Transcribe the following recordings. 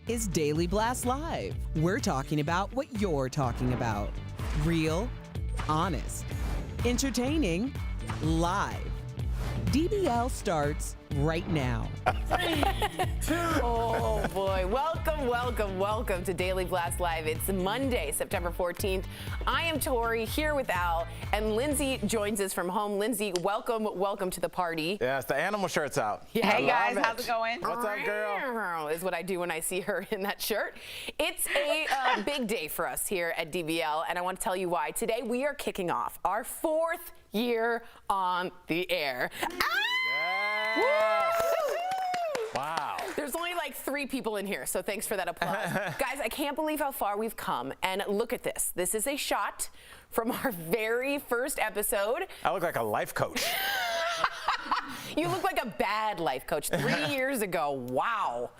is Daily Blast Live. We're talking about what you're talking about. Real, honest, entertaining, live. DBL starts right now. 3, 2. Oh boy, welcome to Daily Blast Live. It's Monday, September 14th. I am Tori, here with Al, and Lindsay joins us from home. Lindsay, welcome to the party. Yes, the animal shirt's out. Yeah, hey guys, how's it going? What's up, girl? Is what I do when I see her in that shirt. It's a big day for us here at DBL, and I want to tell you why. Today we are kicking off our 4th year on the air. Yes. Wow. There's only like 3 people in here, so thanks for that applause. Guys, I can't believe how far we've come, and look at this. This is a shot from our very first episode. I look like a life coach. You look like a bad life coach 3 years ago. Wow.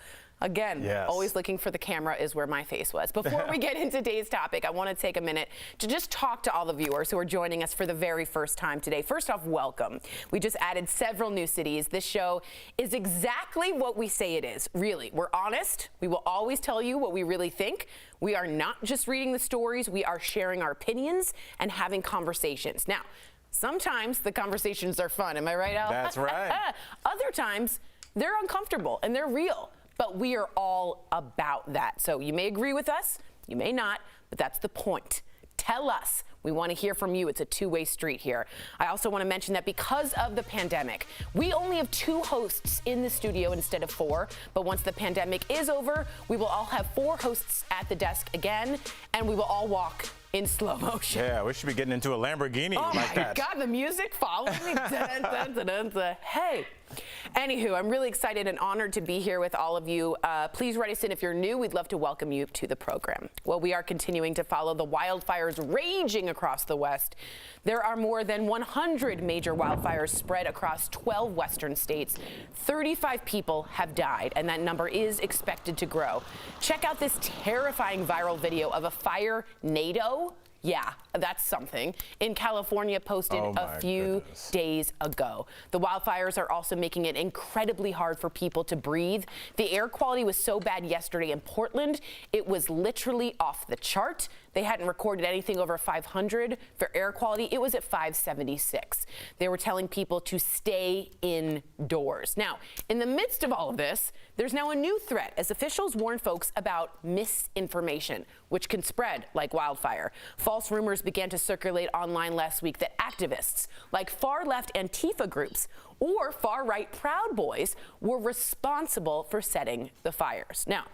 Again, yes. Always looking for the camera is where my face was. Before we get into today's topic, I want to take a minute to just talk to all the viewers who are joining us for the very first time today. First off, welcome. We just added several new cities. This show is exactly what we say it is. Really, we're honest. We will always tell you what we really think. We are not just reading the stories. We are sharing our opinions and having conversations. Now, sometimes the conversations are fun. Am I right, Al? That's right. Other times, they're uncomfortable and they're real. But we are all about that. So you may agree with us, you may not, but that's the point. Tell us. We want to hear from you. It's a two-way street here. I also want to mention that because of the pandemic, we only have 2 hosts in the studio instead of 4. But once the pandemic is over, we will all have 4 hosts at the desk again, and we will all walk in slow motion. Yeah, we should be getting into a Lamborghini like that. Oh my God, the music following me. Dun, dun, dun, dun, dun. Hey. Anywho, I'm really excited and honored to be here with all of you. Please write us in if you're new. We'd love to welcome you to the program. Well, we are continuing to follow the wildfires raging across the West. There are more than 100 major wildfires spread across 12 western states. 35 people have died, and that number is expected to grow. Check out this terrifying viral video of a fire NATO. Yeah, that's something. In California, posted a few days ago. The wildfires are also making it incredibly hard for people to breathe. The air quality was so bad yesterday in Portland, it was literally off the chart. They hadn't recorded anything over 500 for air quality. It was at 576. They were telling people to stay indoors. Now, in the midst of all of this, there's now a new threat as officials warn folks about misinformation, which can spread like wildfire. False rumors began to circulate online last week that activists like far-left Antifa groups or far-right Proud Boys were responsible for setting the fires. Now,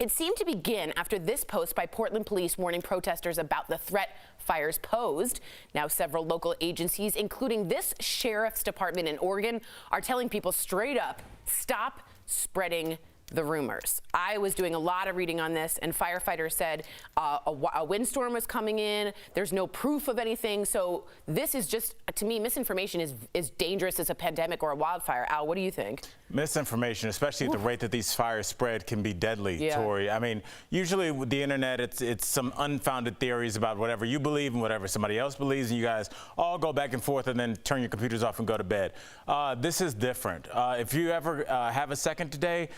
it seemed to begin after this post by Portland police warning protesters about the threat fires posed. Now, several local agencies, including this sheriff's department in Oregon, are telling people straight up, stop spreading the rumors. I was doing a lot of reading on this, and firefighters said a windstorm was coming in. There's no proof of anything. So this is just, to me, misinformation is dangerous as a pandemic or a wildfire. Al, what do you think? Misinformation, especially at the rate that these fires spread, can be deadly, Tori. I mean, usually with the internet, it's some unfounded theories about whatever you believe and whatever somebody else believes, and you guys all go back and forth and then turn your computers off and go to bed. This is different. If you ever have a second today,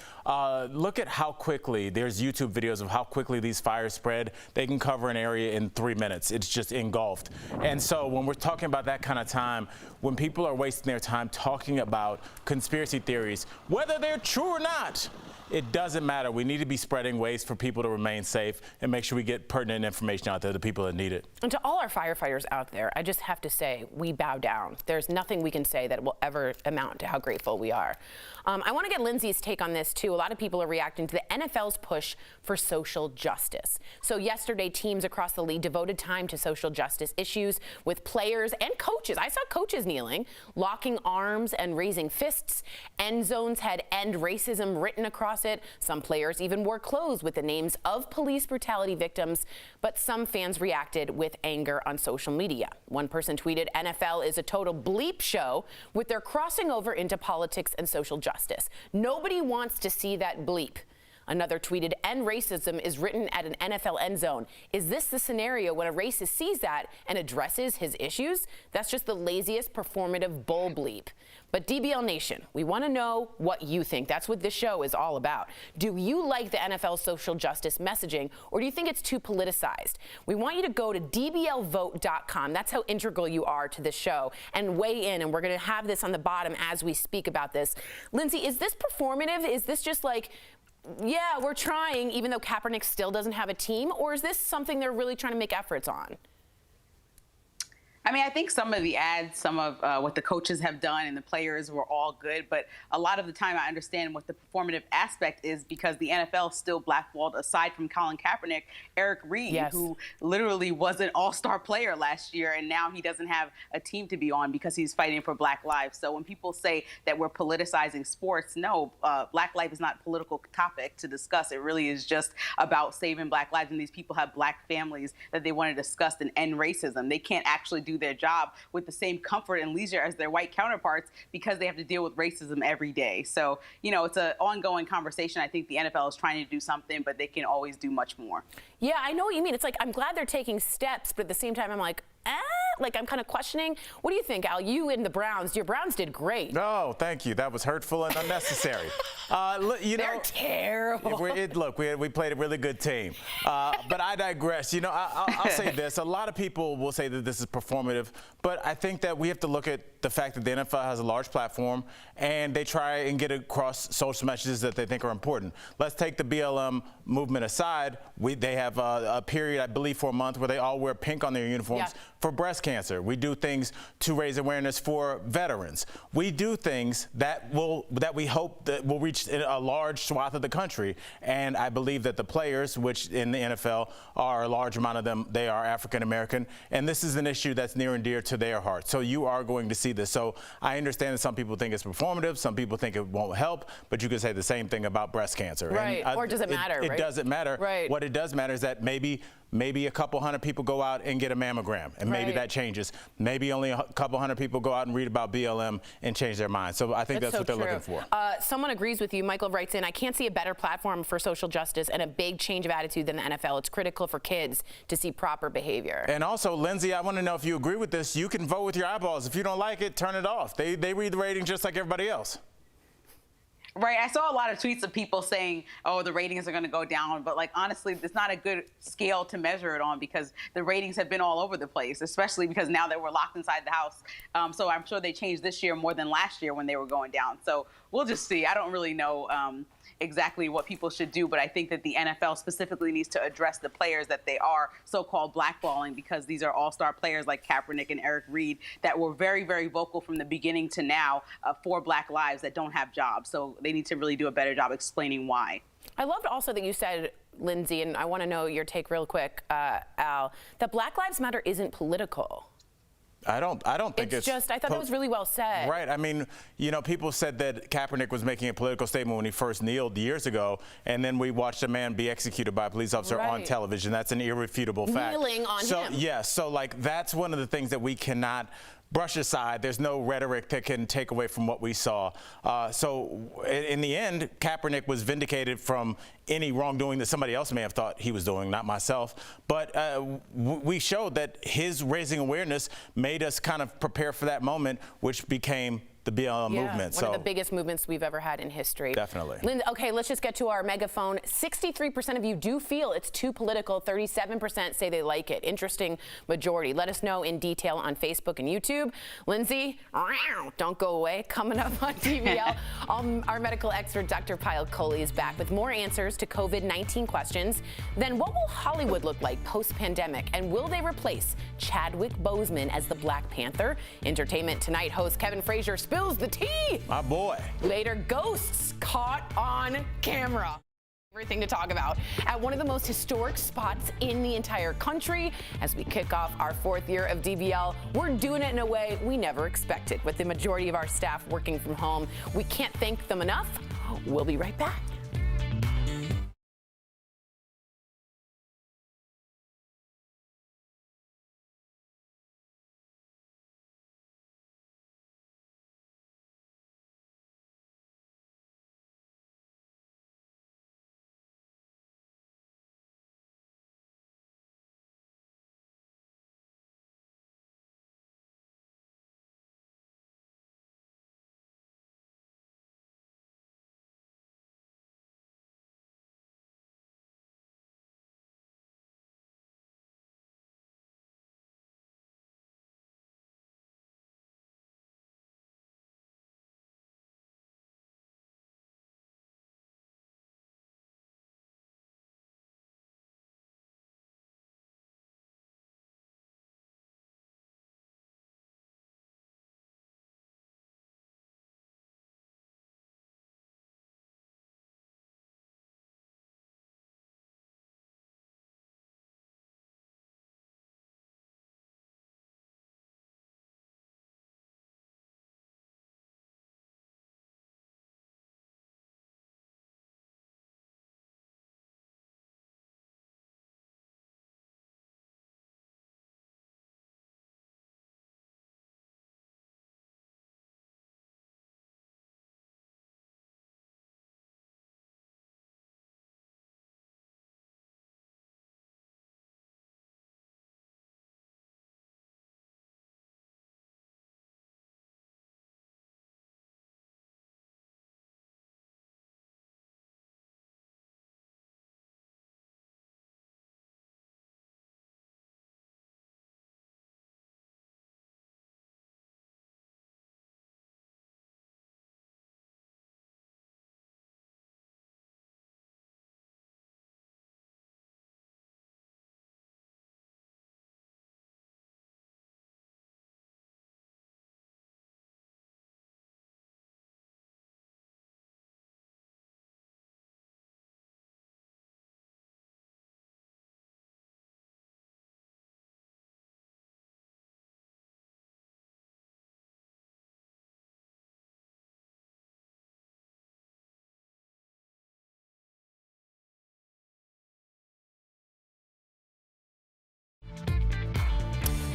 look at how quickly, there's YouTube videos of how quickly these fires spread. They can cover an area in 3 minutes. It's just engulfed. And so when we're talking about that kind of time, when people are wasting their time talking about conspiracy theories, whether they're true or not, it doesn't matter. We need to be spreading ways for people to remain safe and make sure we get pertinent information out there to the people that need it. And to all our firefighters out there, I just have to say, we bow down. There's nothing we can say that will ever amount to how grateful we are. I want to get Lindsay's take on this, too. A lot of people are reacting to the NFL's push for social justice. So yesterday, teams across the league devoted time to social justice issues with players and coaches. I saw coaches kneeling, locking arms and raising fists. End zones had "End Racism" written across it. Some players even wore clothes with the names of police brutality victims, but some fans reacted with anger on social media. One person tweeted, "NFL is a total bleep show with their crossing over into politics and social justice. Nobody wants to see that bleep." Another tweeted, "End racism is written at an NFL end zone. Is this the scenario when a racist sees that and addresses his issues? That's just the laziest performative bull bleep." But DBL Nation, we want to know what you think. That's what this show is all about. Do you like the NFL's social justice messaging, or do you think it's too politicized? We want you to go to dblvote.com. That's how integral you are to this show, and weigh in. And we're going to have this on the bottom as we speak about this. Lindsay, is this performative? Is this just like, yeah, we're trying, even though Kaepernick still doesn't have a team? Or is this something they're really trying to make efforts on? I mean, I think some of the ads, some of what the coaches have done and the players were all good. But a lot of the time I understand what the performative aspect is, because the NFL still blackballed, aside from Colin Kaepernick, Eric Reed, yes, who literally was an all-star player last year. And now he doesn't have a team to be on because he's fighting for Black lives. So when people say that we're politicizing sports, no, Black life is not a political topic to discuss. It really is just about saving Black lives. And these people have Black families that they want to discuss and end racism. They can't actually do their job with the same comfort and leisure as their white counterparts because they have to deal with racism every day. So, you know, it's an ongoing conversation. I think the NFL is trying to do something, but they can always do much more. Yeah, I know what you mean. It's like, I'm glad they're taking steps, but at the same time, I'm like, like I'm kind of questioning. What do you think, Al? You and the Browns, your Browns did great. No, thank you. That was hurtful and unnecessary. You They're know, terrible. Look, we played a really good team. But I digress. You know, I'll say this. A lot of people will say that this is performative, but I think that we have to look at the fact that the NFL has a large platform and they try and get across social messages that they think are important. Let's take the BLM movement aside. They have a period, I believe, for a month where they all wear pink on their uniforms. Yeah. For breast cancer. We do things to raise awareness for veterans. We do things that we hope that will reach a large swath of the country. And I believe that the players, which in the NFL are a large amount of them, they are African American. And this is an issue that's near and dear to their heart. So you are going to see this. So I understand that some people think it's performative, some people think it won't help, but you could say the same thing about breast cancer. Right. And, or does it matter? It right? doesn't matter. Right. What it does matter is that maybe a couple hundred people go out and get a mammogram, and maybe that changes. Maybe only a couple hundred people go out and read about BLM and change their mind. So I think that's what they're looking for. Someone agrees with you. Michael writes in, "I can't see a better platform for social justice and a big change of attitude than the NFL. It's critical for kids to see proper behavior." And also, Lindsay, I want to know if you agree with this. You can vote with your eyeballs. If you don't like it, turn it off. They read the ratings just like everybody else. Right. I saw a lot of tweets of people saying, oh, the ratings are going to go down. But, like, honestly, it's not a good scale to measure it on because the ratings have been all over the place, especially because now that we're locked inside the house. So I'm sure they changed this year more than last year when they were going down. So we'll just see. I don't really know exactly what people should do, but I think that the NFL specifically needs to address the players that they are so-called blackballing, because these are all-star players like Kaepernick and Eric Reed that were very, very vocal from the beginning to now for Black lives that don't have jobs. So they need to really do a better job explaining why. I loved also that you said, Lindsay, and I want to know your take real quick, Al, that Black Lives Matter isn't political. I don't think it's just, I thought that was really well said. Right. I mean, you know, people said that Kaepernick was making a political statement when he first kneeled years ago, and then we watched a man be executed by a police officer on television. That's an irrefutable fact. Kneeling on him. Yes. So, like, that's one of the things that we cannot brush aside. There's no rhetoric that can take away from what we saw. So in the end, Kaepernick was vindicated from any wrongdoing that somebody else may have thought he was doing, not myself. But we showed that his raising awareness made us kind of prepare for that moment, which became the BLM movement. One of the biggest movements we've ever had in history. Definitely. Linda, okay, let's just get to our megaphone. 63% of you do feel it's too political. 37% say they like it. Interesting majority. Let us know in detail on Facebook and YouTube. Lindsay, don't go away. Coming up on DBL, our medical expert, Dr. Payal Kohli, is back with more answers to COVID-19 questions. Then what will Hollywood look like post-pandemic? And will they replace Chadwick Bozeman as the Black Panther? Entertainment Tonight host Kevin Frazier spills the tea. My boy. Later, ghosts caught on camera. Everything to talk about at one of the most historic spots in the entire country. As we kick off our 4th year of DBL, we're doing it in a way we never expected, with the majority of our staff working from home. We can't thank them enough. We'll be right back.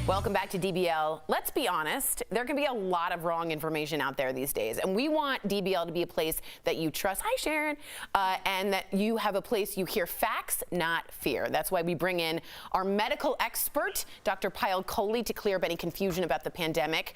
Welcome back to DBL. Let's be honest, there can be a lot of wrong information out there these days, and we want DBL to be a place that you trust. Hi, Sharon. And that you have a place you hear facts, not fear. That's why we bring in our medical expert, Dr. Payal Kohli, to clear up any confusion about the pandemic.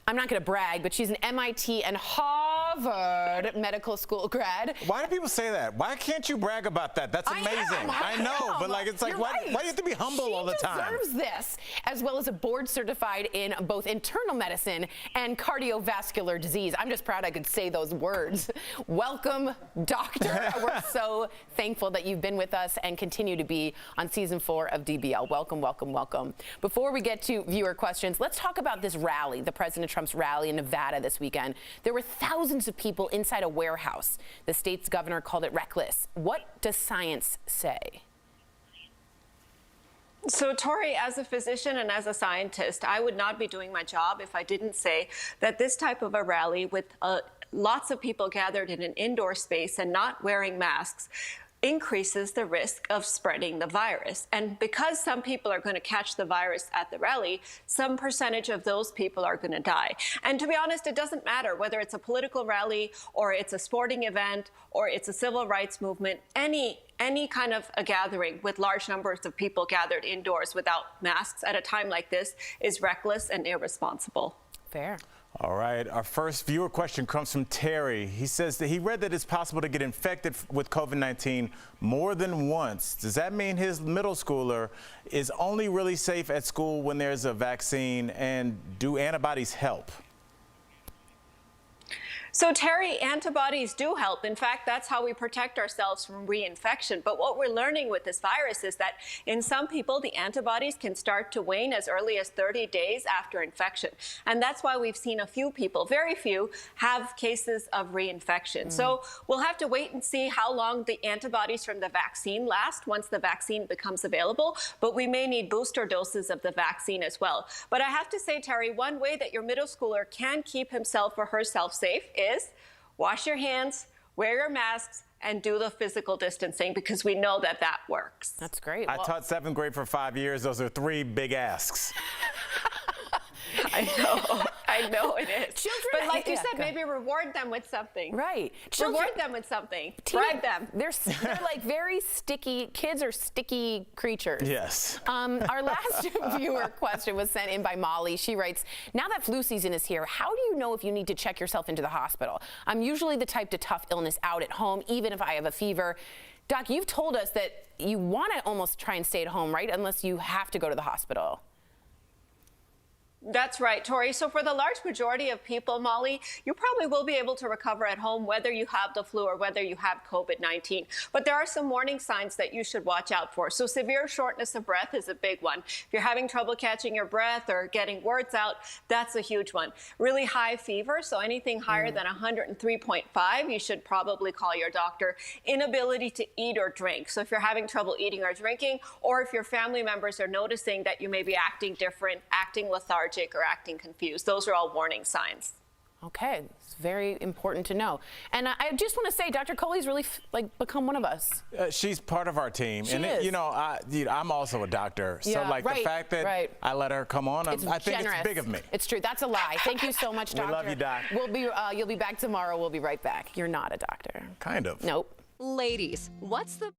I'm not going to brag, but she's an MIT and Harvard medical school grad. Why do people say that? Why can't you brag about that? That's amazing. I know, but like, it's like, why do you have to be humble all the time? She deserves this, as well as a board certified in both internal medicine and cardiovascular disease. I'm just proud I could say those words. Welcome, doctor. We're so thankful that you've been with us and continue to be on season 4 of DBL. Welcome, welcome, welcome. Before we get to viewer questions, let's talk about this rally, the President Trump's rally in Nevada this weekend. There were thousands of people inside a warehouse. The state's governor called it reckless. What does science say? So, Tori, as a physician and as a scientist, I would not be doing my job if I didn't say that this type of a rally with lots of people gathered in an indoor space and not wearing masks increases the risk of spreading the virus. And because some people are going to catch the virus at the rally, some percentage of those people are going to die. And to be honest, it doesn't matter whether it's a political rally or it's a sporting event or it's a civil rights movement. Any kind of a gathering with large numbers of people gathered indoors without masks at a time like this is reckless and irresponsible. Fair. All right, our first viewer question comes from Terry. He says that he read that it's possible to get infected with COVID-19 more than once. Does that mean his middle schooler is only really safe at school when there's a vaccine, and do antibodies help? So, Terry, antibodies do help. In fact, that's how we protect ourselves from reinfection. But what we're learning with this virus is that in some people, the antibodies can start to wane as early as 30 days after infection. And that's why we've seen a few people, very few, have cases of reinfection. So we'll have to wait and see how long the antibodies from the vaccine last once the vaccine becomes available. But we may need booster doses of the vaccine as well. But I have to say, Terry, one way that your middle schooler can keep himself or herself safe is wash your hands, wear your masks, and do the physical distancing, because we know that that works. That's great. I taught 7th grade for 5 years. Those are 3 big asks. I know it is. Children, but like you said, maybe reward them with something. Right. Reward them with something. Bribe them. They're like very sticky. Kids are sticky creatures. Yes. Our last viewer question was sent in by Molly. She writes, now that flu season is here, how do you know if you need to check yourself into the hospital? I'm usually the type to tough illness out at home, even if I have a fever. Doc, you've told us that you want to almost try and stay at home, right? Unless you have to go to the hospital. That's right, Tori. So for the large majority of people, Molly, you probably will be able to recover at home, whether you have the flu or whether you have COVID-19. But there are some warning signs that you should watch out for. So severe shortness of breath is a big one. If you're having trouble catching your breath or getting words out, that's a huge one. Really high fever, so anything higher than 103.5, you should probably call your doctor. Inability to eat or drink. So if you're having trouble eating or drinking, or if your family members are noticing that you may be acting different, acting lethargic, or acting confused. Those are all warning signs. Okay, it's very important to know. And I just want to say, Dr. Kohli's really become one of us. She's part of our team. She and is. You know, I'm also a doctor. So like the fact that I let her come on, I think it's big of me. It's true. That's a lie. Thank you so much, Doctor. We love you, Doc. You'll be back tomorrow. We'll be right back. You're not a doctor. Kind of. Nope. Ladies, what's the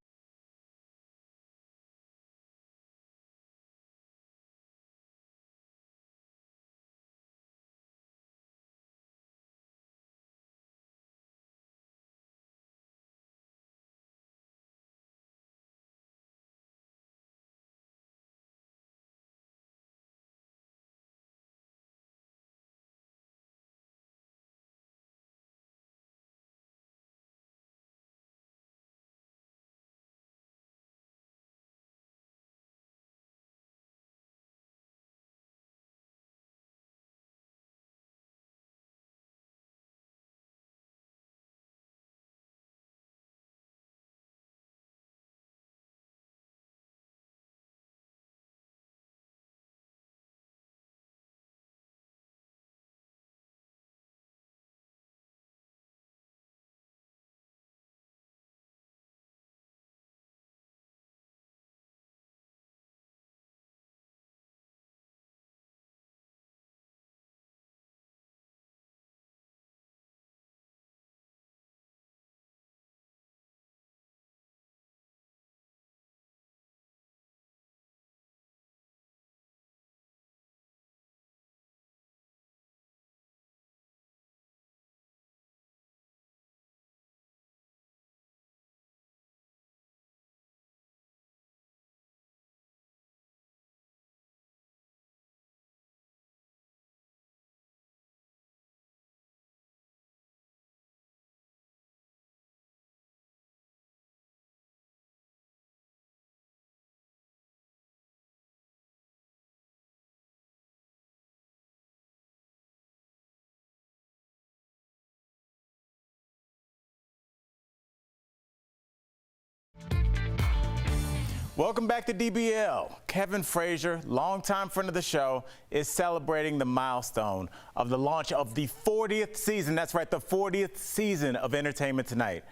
Welcome back to DBL. Kevin Frazier, longtime friend of the show, is celebrating the milestone of the launch of the 40th season. That's right, the 40th season of Entertainment Tonight.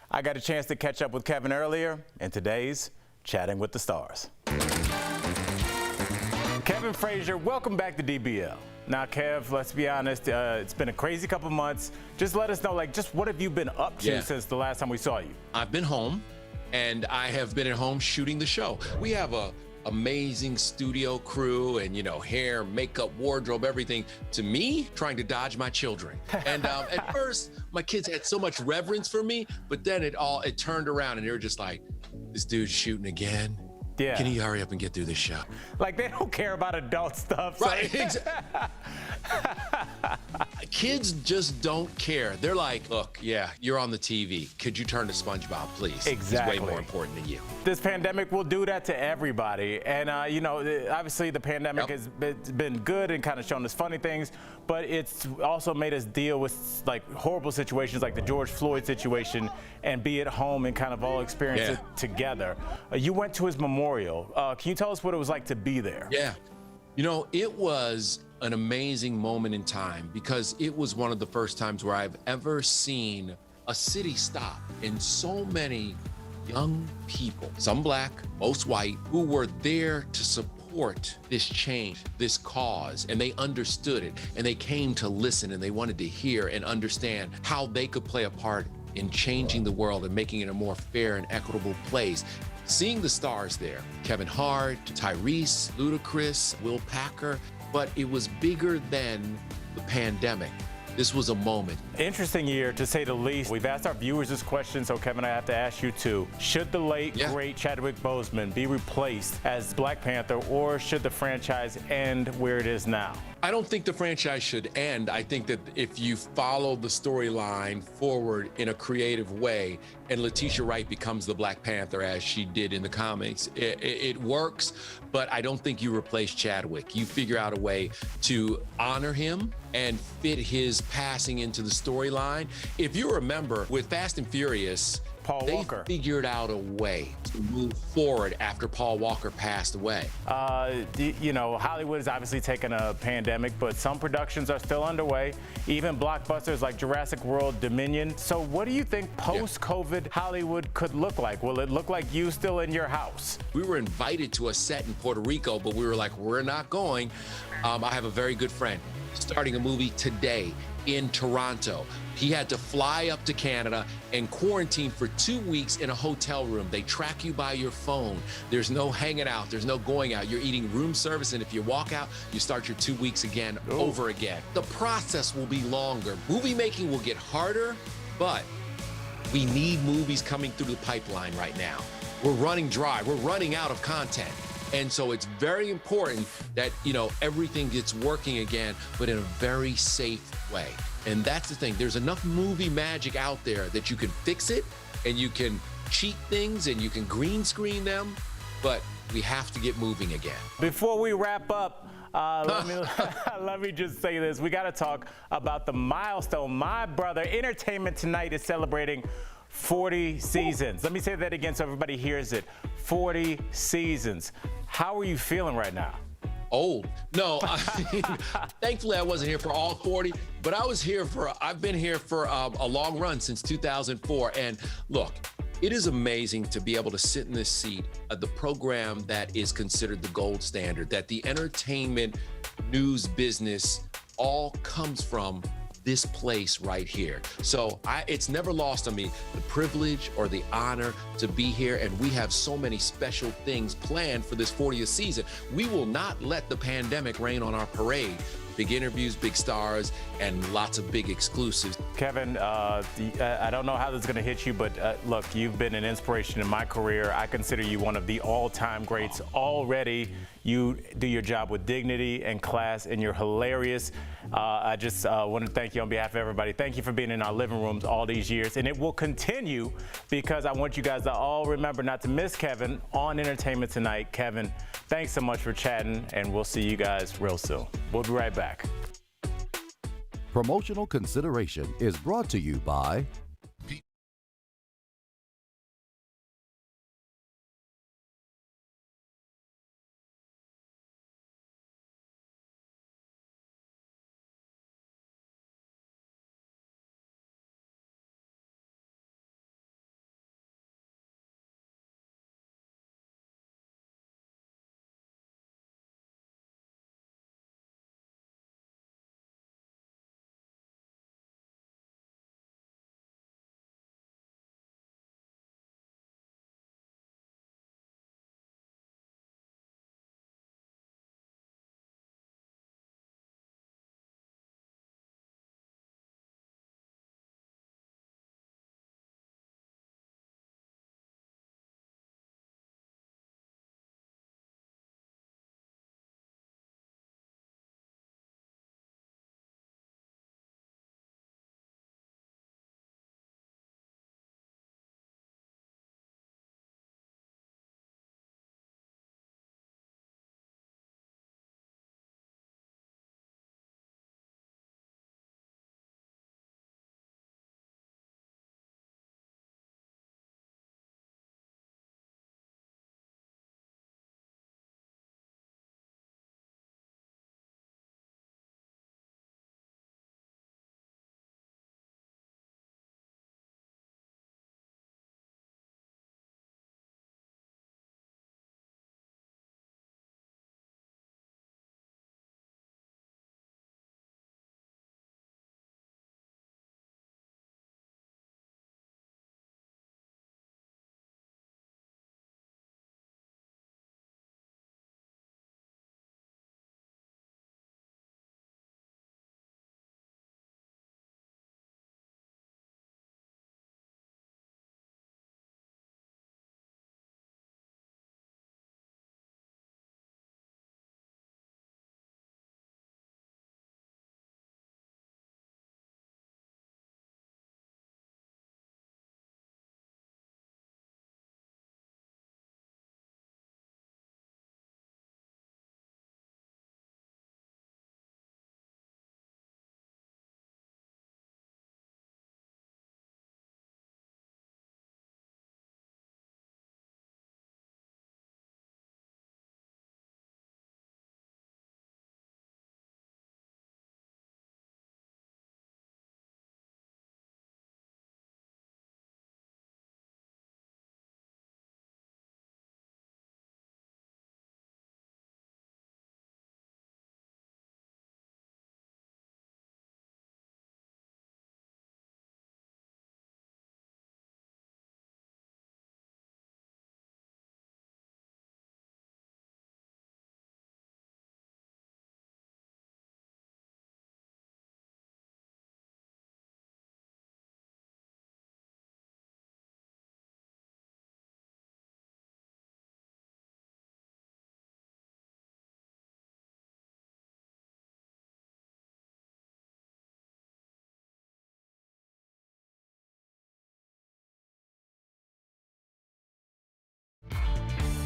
I got a chance to catch up with Kevin earlier in today's Chatting with the Stars. Kevin Frazier, welcome back to DBL. Now, Kev, let's be honest, it's been a crazy couple months. Just let us know, just what have you been up to since the last time we saw you? I've been home, and I have been at home shooting the show. We have a amazing studio crew and, hair, makeup, wardrobe, everything. To me, trying to dodge my children. And at first, my kids had so much reverence for me, but then it turned around and they were just like, this dude's shooting again. Yeah. Can he hurry up and get through this show? They don't care about adult stuff. So right. Kids just don't care. They're like, look, you're on the TV. Could you turn to SpongeBob, please? Exactly. It's way more important than you. This pandemic will do that to everybody. And, obviously the pandemic has been good and kind of shown us funny things, but it's also made us deal with horrible situations like the George Floyd situation and be at home and kind of all experience it together. You went to his memorial. Can you tell us what it was like to be there? Yeah. It was an amazing moment in time because it was one of the first times where I've ever seen a city stop and so many young people, some black, most white, who were there to support this change, this cause, and they understood it, and they came to listen, and they wanted to hear and understand how they could play a part in changing the world and making it a more fair and equitable place. Seeing the stars there, Kevin Hart, Tyrese, Ludacris, Will Packer, but it was bigger than the pandemic. This was a moment. Interesting year, to say the least. We've asked our viewers this question, so Kevin, I have to ask you too. Should the late, great Chadwick Bozeman be replaced as Black Panther, or should the franchise end where it is now? I don't think the franchise should end. I think that if you follow the storyline forward in a creative way, and Letitia Wright becomes the Black Panther as she did in the comics, it works, but I don't think you replace Chadwick. You figure out a way to honor him and fit his passing into the storyline. If you remember, with Fast and Furious, they figured out a way to move forward after Paul Walker passed away. Hollywood has obviously taken a pandemic, but some productions are still underway, even blockbusters like Jurassic World Dominion. So what do you think post-COVID Hollywood could look like? Will it look like you still in your house? We were invited to a set in Puerto Rico, but we were like, we're not going. I have a very good friend starting a movie today in Toronto. He had to fly up to Canada and quarantine for 2 weeks in a hotel room. They track you by your phone. There's no hanging out. There's no going out. You're eating room service, and if you walk out, you start your 2 weeks again, over again. The process will be longer. Movie making will get harder, but we need movies coming through the pipeline right now. We're running dry. We're running out of content. And so it's very important that, everything gets working again, but in a very safe way. And that's the thing. There's enough movie magic out there that you can fix it and you can cheat things and you can green screen them, but we have to get moving again. Before we wrap up, let me just say this. We got to talk about the milestone. My brother, Entertainment Tonight, is celebrating 40 seasons. Let me say that again so everybody hears it. 40 seasons. How are you feeling right now? Old. No, thankfully I wasn't here for all 40, but I've been here for a long run since 2004. And look, it is amazing to be able to sit in this seat at the program that is considered the gold standard, that the entertainment news business all comes from this place right here. So it's never lost on me the privilege or the honor to be here, and we have so many special things planned for this 40th season. We will not let the pandemic rain on our parade. Big interviews, big stars, and lots of big exclusives. Kevin, I don't know how this is going to hit you, but look, you've been an inspiration in my career. I consider you one of the all-time greats already. You do your job with dignity and class, and you're hilarious. I just want to thank you on behalf of everybody. Thank you for being in our living rooms all these years, and it will continue because I want you guys to all remember not to miss Kevin on Entertainment Tonight. Kevin, thanks so much for chatting, and we'll see you guys real soon. We'll be right back. Promotional consideration is brought to you by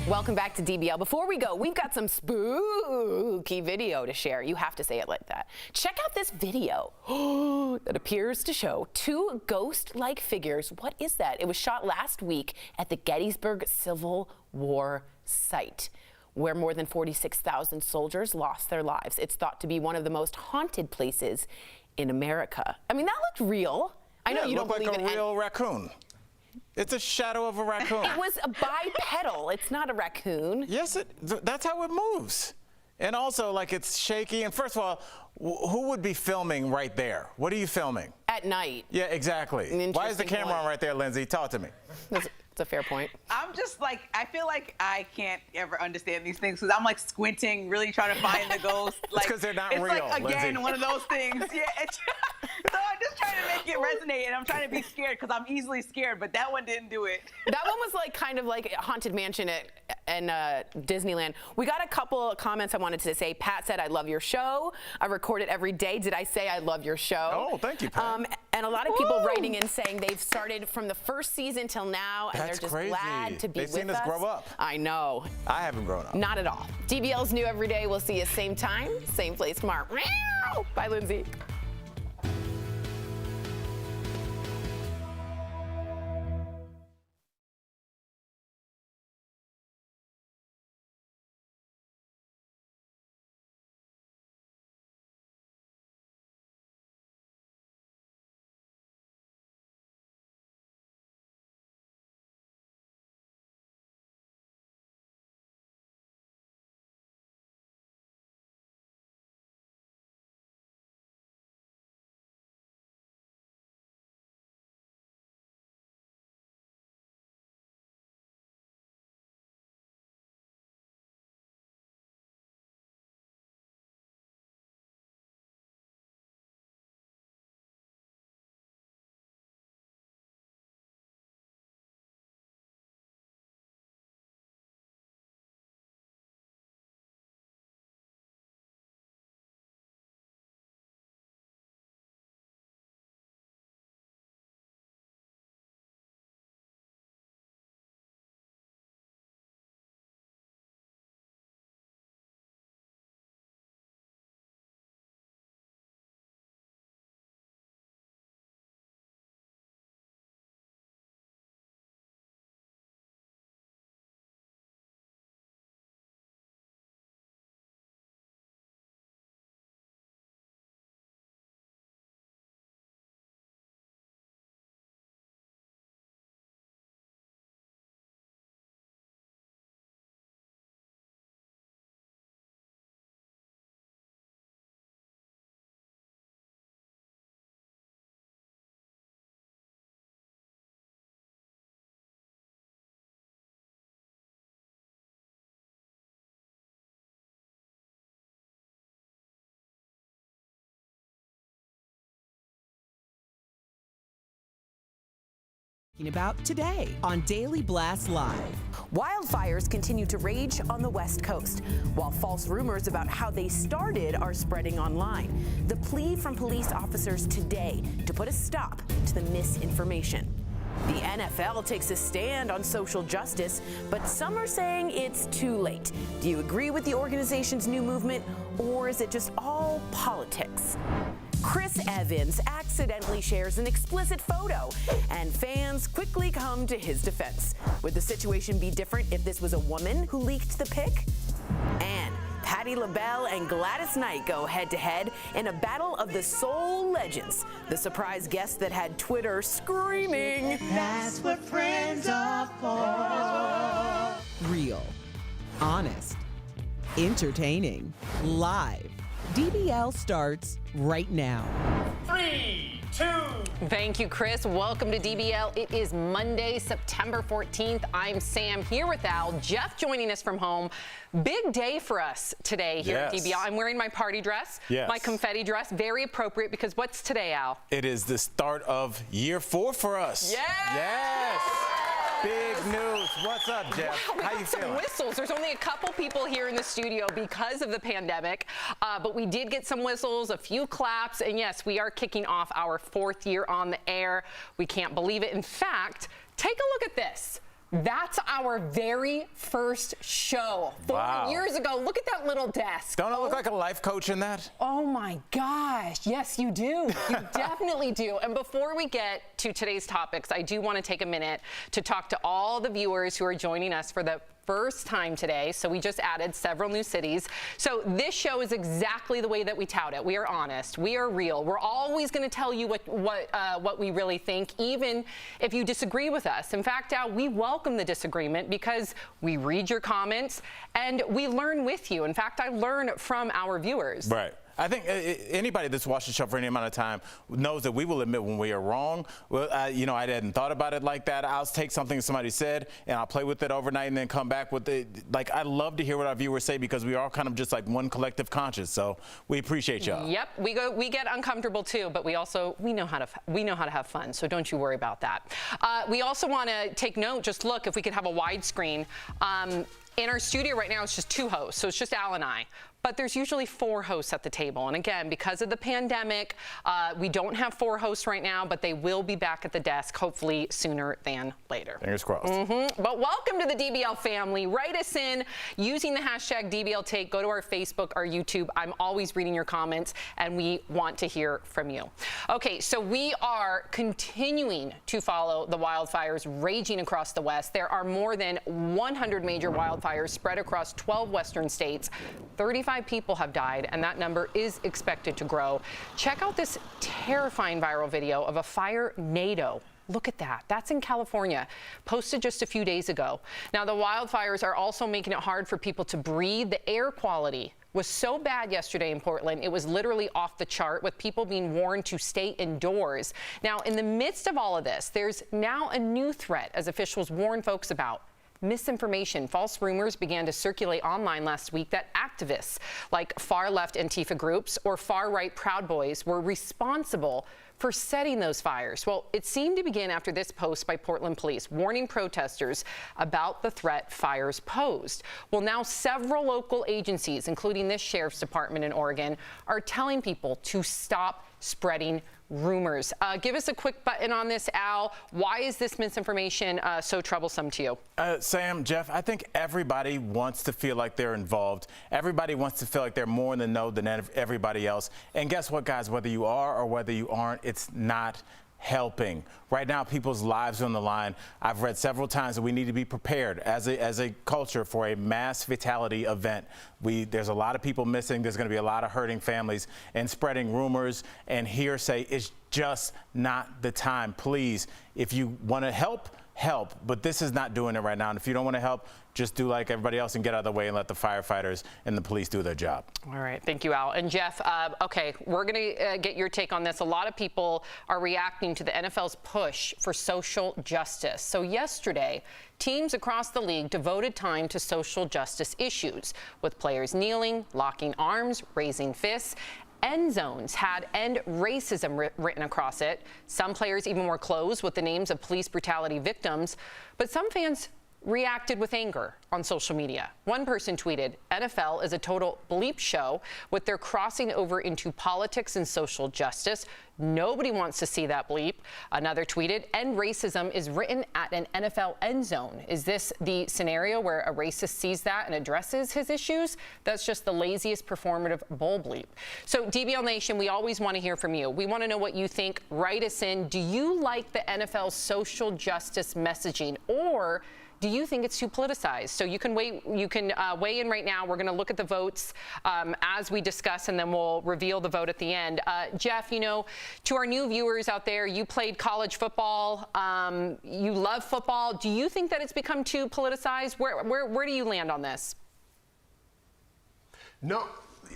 Welcome back to DBL. Before we go, we've got some spooky video to share. You have to say it like that. Check out this video that appears to show two ghost-like figures. What is that? It was shot last week at the Gettysburg Civil War site, where more than 46,000 soldiers lost their lives. It's thought to be one of the most haunted places in America. I mean, that looked real. I know you don't believe it. It looked like a real raccoon. It's a shadow of a raccoon. It was a bipedal. It's not a raccoon. Yes, that's how it moves. And also, like, it's shaky. And first of all, who would be filming right there? What are you filming? At night. Yeah, exactly. Why is the camera on right there, Lindsay? Talk to me. It's a fair point. I'm just like, I feel like I can't ever understand these things because I'm like squinting, really trying to find the ghost. Like, because they're not real, like, again, Lindsay. one of those things. Yeah. So I'm just trying to make it resonate, and I'm trying to be scared because I'm easily scared, but that one didn't do it. That one was like kind of like a haunted mansion at Disneyland. We got a couple of comments I wanted to say. Pat said, I love your show. I record it every day. Did I say I love your show? Oh, thank you, Pat. And a lot of people writing in saying they've started from the first season till now, and That's they're just crazy. glad to be They've with seen us grow up. I know. I haven't grown up. Not at all. DBL's new every day. We'll see you same time, same place tomorrow. Bye, Lindsay. About today on Daily Blast Live. Wildfires continue to rage on the West Coast, while false rumors about how they started are spreading online. The plea from police officers today to put a stop to the misinformation. The NFL takes a stand on social justice, but some are saying it's too late. Do you agree with the organization's new movement, or is it just all politics? Chris Evans accidentally shares an explicit photo, and fans quickly come to his defense. Would the situation be different if this was a woman who leaked the pic? And Patti LaBelle and Gladys Knight go head-to-head in a battle of the soul legends. The surprise guest that had Twitter screaming, "That's what friends are for." Real, honest, entertaining, live. DBL starts right now. 3, 2. Thank you, Chris. Welcome to DBL. It is Monday, September 14th. I'm Sam here with Al. Jeff joining us from home. Big day for us today here at DBL. I'm wearing my party dress, my confetti dress. Very appropriate because what's today, Al? It is the start of year 4 for us. Yes! Big news. What's up, Jeff? Wow, How you got some feeling? whistles. There's only a couple people here in the studio because of the pandemic, but we did get some whistles, a few claps, and yes, we are kicking off our 4th year on the air. We can't believe it. In fact, take a look at this. That's our very first show. 4 years ago. Look at that little desk. Don't I look like a life coach in that? Oh my gosh. Yes, you do. You definitely do. And before we get to today's topics, I do want to take a minute to talk to all the viewers who are joining us for the first time today. So we just added several new cities. So this show is exactly the way that we tout it. We are honest. We are real. We're always going to tell you what we really think, even if you disagree with us. In fact, Al, we welcome the disagreement because we read your comments and we learn with you. In fact, I learn from our viewers. Right. I think anybody that's watched the show for any amount of time knows that we will admit when we are wrong. Well, I hadn't thought about it like that. I'll take something somebody said and I'll play with it overnight and then come back with it. Like, I love to hear what our viewers say because we are kind of just like one collective conscience. So we appreciate y'all. Yep, we get uncomfortable too, but we know how to have fun. So don't you worry about that. We also want to take note. Just look, if we could have a widescreen. In our studio right now, it's just 2 hosts, so it's just Al and I. But there's usually 4 hosts at the table. And again, because of the pandemic, we don't have 4 hosts right now, but they will be back at the desk, hopefully sooner than later. Fingers crossed. But welcome to the DBL family. Write us in using the hashtag DBLTake. Go to our Facebook, our YouTube. I'm always reading your comments, and we want to hear from you. Okay, so we are continuing to follow the wildfires raging across the West. There are more than 100 major wildfires spread across 12 western states. 35 people have died, and that number is expected to grow. Check out this terrifying viral video of a fire NATO. Look at that. That's in California, posted just a few days ago. Now, the wildfires are also making it hard for people to breathe. The air quality was so bad yesterday in Portland, it was literally off the chart, with people being warned to stay indoors. Now, in the midst of all of this, there's now a new threat, as officials warn folks about. Misinformation. False rumors began to circulate online last week that activists like far-left Antifa groups or far-right Proud Boys were responsible for setting those fires. Well, it seemed to begin after this post by Portland police warning protesters about the threat fires posed. Well, now several local agencies, including this sheriff's department in Oregon, are telling people to stop spreading rumors. Give us a quick button on this, Al. Why is this misinformation so troublesome to you? Sam, Jeff, I think everybody wants to feel like they're involved. Everybody wants to feel like they're more in the know than everybody else. And guess what, guys? Whether you are or whether you aren't, it's not helping. Right now, people's lives are on the line. I've read several times that we need to be prepared as a culture for a mass fatality event. There's a lot of people missing. There's going to be a lot of hurting families, and spreading rumors and hearsay is just not the time. Please, if you want to help, but this is not doing it right now. And if you don't want to help, just do like everybody else and get out of the way and let the firefighters and the police do their job. All right. Thank you, Al. And Jeff, okay, we're going to get your take on this. A lot of people are reacting to the NFL's push for social justice. So yesterday, teams across the league devoted time to social justice issues, with players kneeling, locking arms, raising fists. End zones had "End Racism" written across it. Some players even wore clothes with the names of police brutality victims. But some fans reacted with anger on social media. One person tweeted, "NFL is a total bleep show with their crossing over into politics and social justice. Nobody wants to see that bleep." Another tweeted, "End racism is written at an NFL end zone. Is this the scenario where a racist sees that and addresses his issues? That's just the laziest performative bull bleep." So DBL Nation, we always want to hear from you. We want to know what you think. Write us in. Do you like the NFL's social justice messaging, or do you think it's too politicized? So you can weigh in right now. We're going to look at the votes as we discuss, and then we'll reveal the vote at the end. Jeff, to our new viewers out there, you played college football. You love football. Do you think that it's become too politicized? Where do you land on this? No.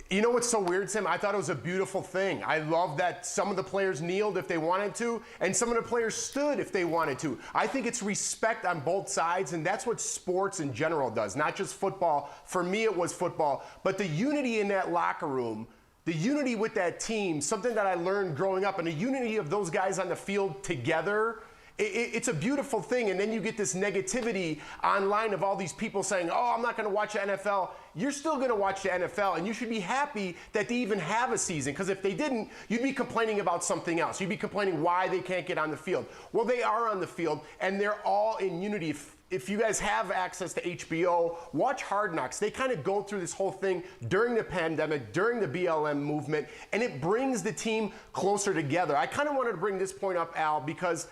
You know what's so weird, Sam? I thought it was a beautiful thing. I love that some of the players kneeled if they wanted to, and some of the players stood if they wanted to. I think it's respect on both sides, and that's what sports in general does, not just football. For me, it was football. But the unity in that locker room, the unity with that team, something that I learned growing up, and the unity of those guys on the field together, it's a beautiful thing. And then you get this negativity online of all these people saying, "Oh, I'm not going to watch the NFL." You're still going to watch the NFL, and you should be happy that they even have a season, because if they didn't, you'd be complaining about something else. You'd be complaining why they can't get on the field. Well, they are on the field, and they're all in unity. if you guys have access to HBO, watch Hard Knocks. They kind of go through this whole thing during the pandemic, during the BLM movement, and it brings the team closer together. I kind of wanted to bring this point up, Al, because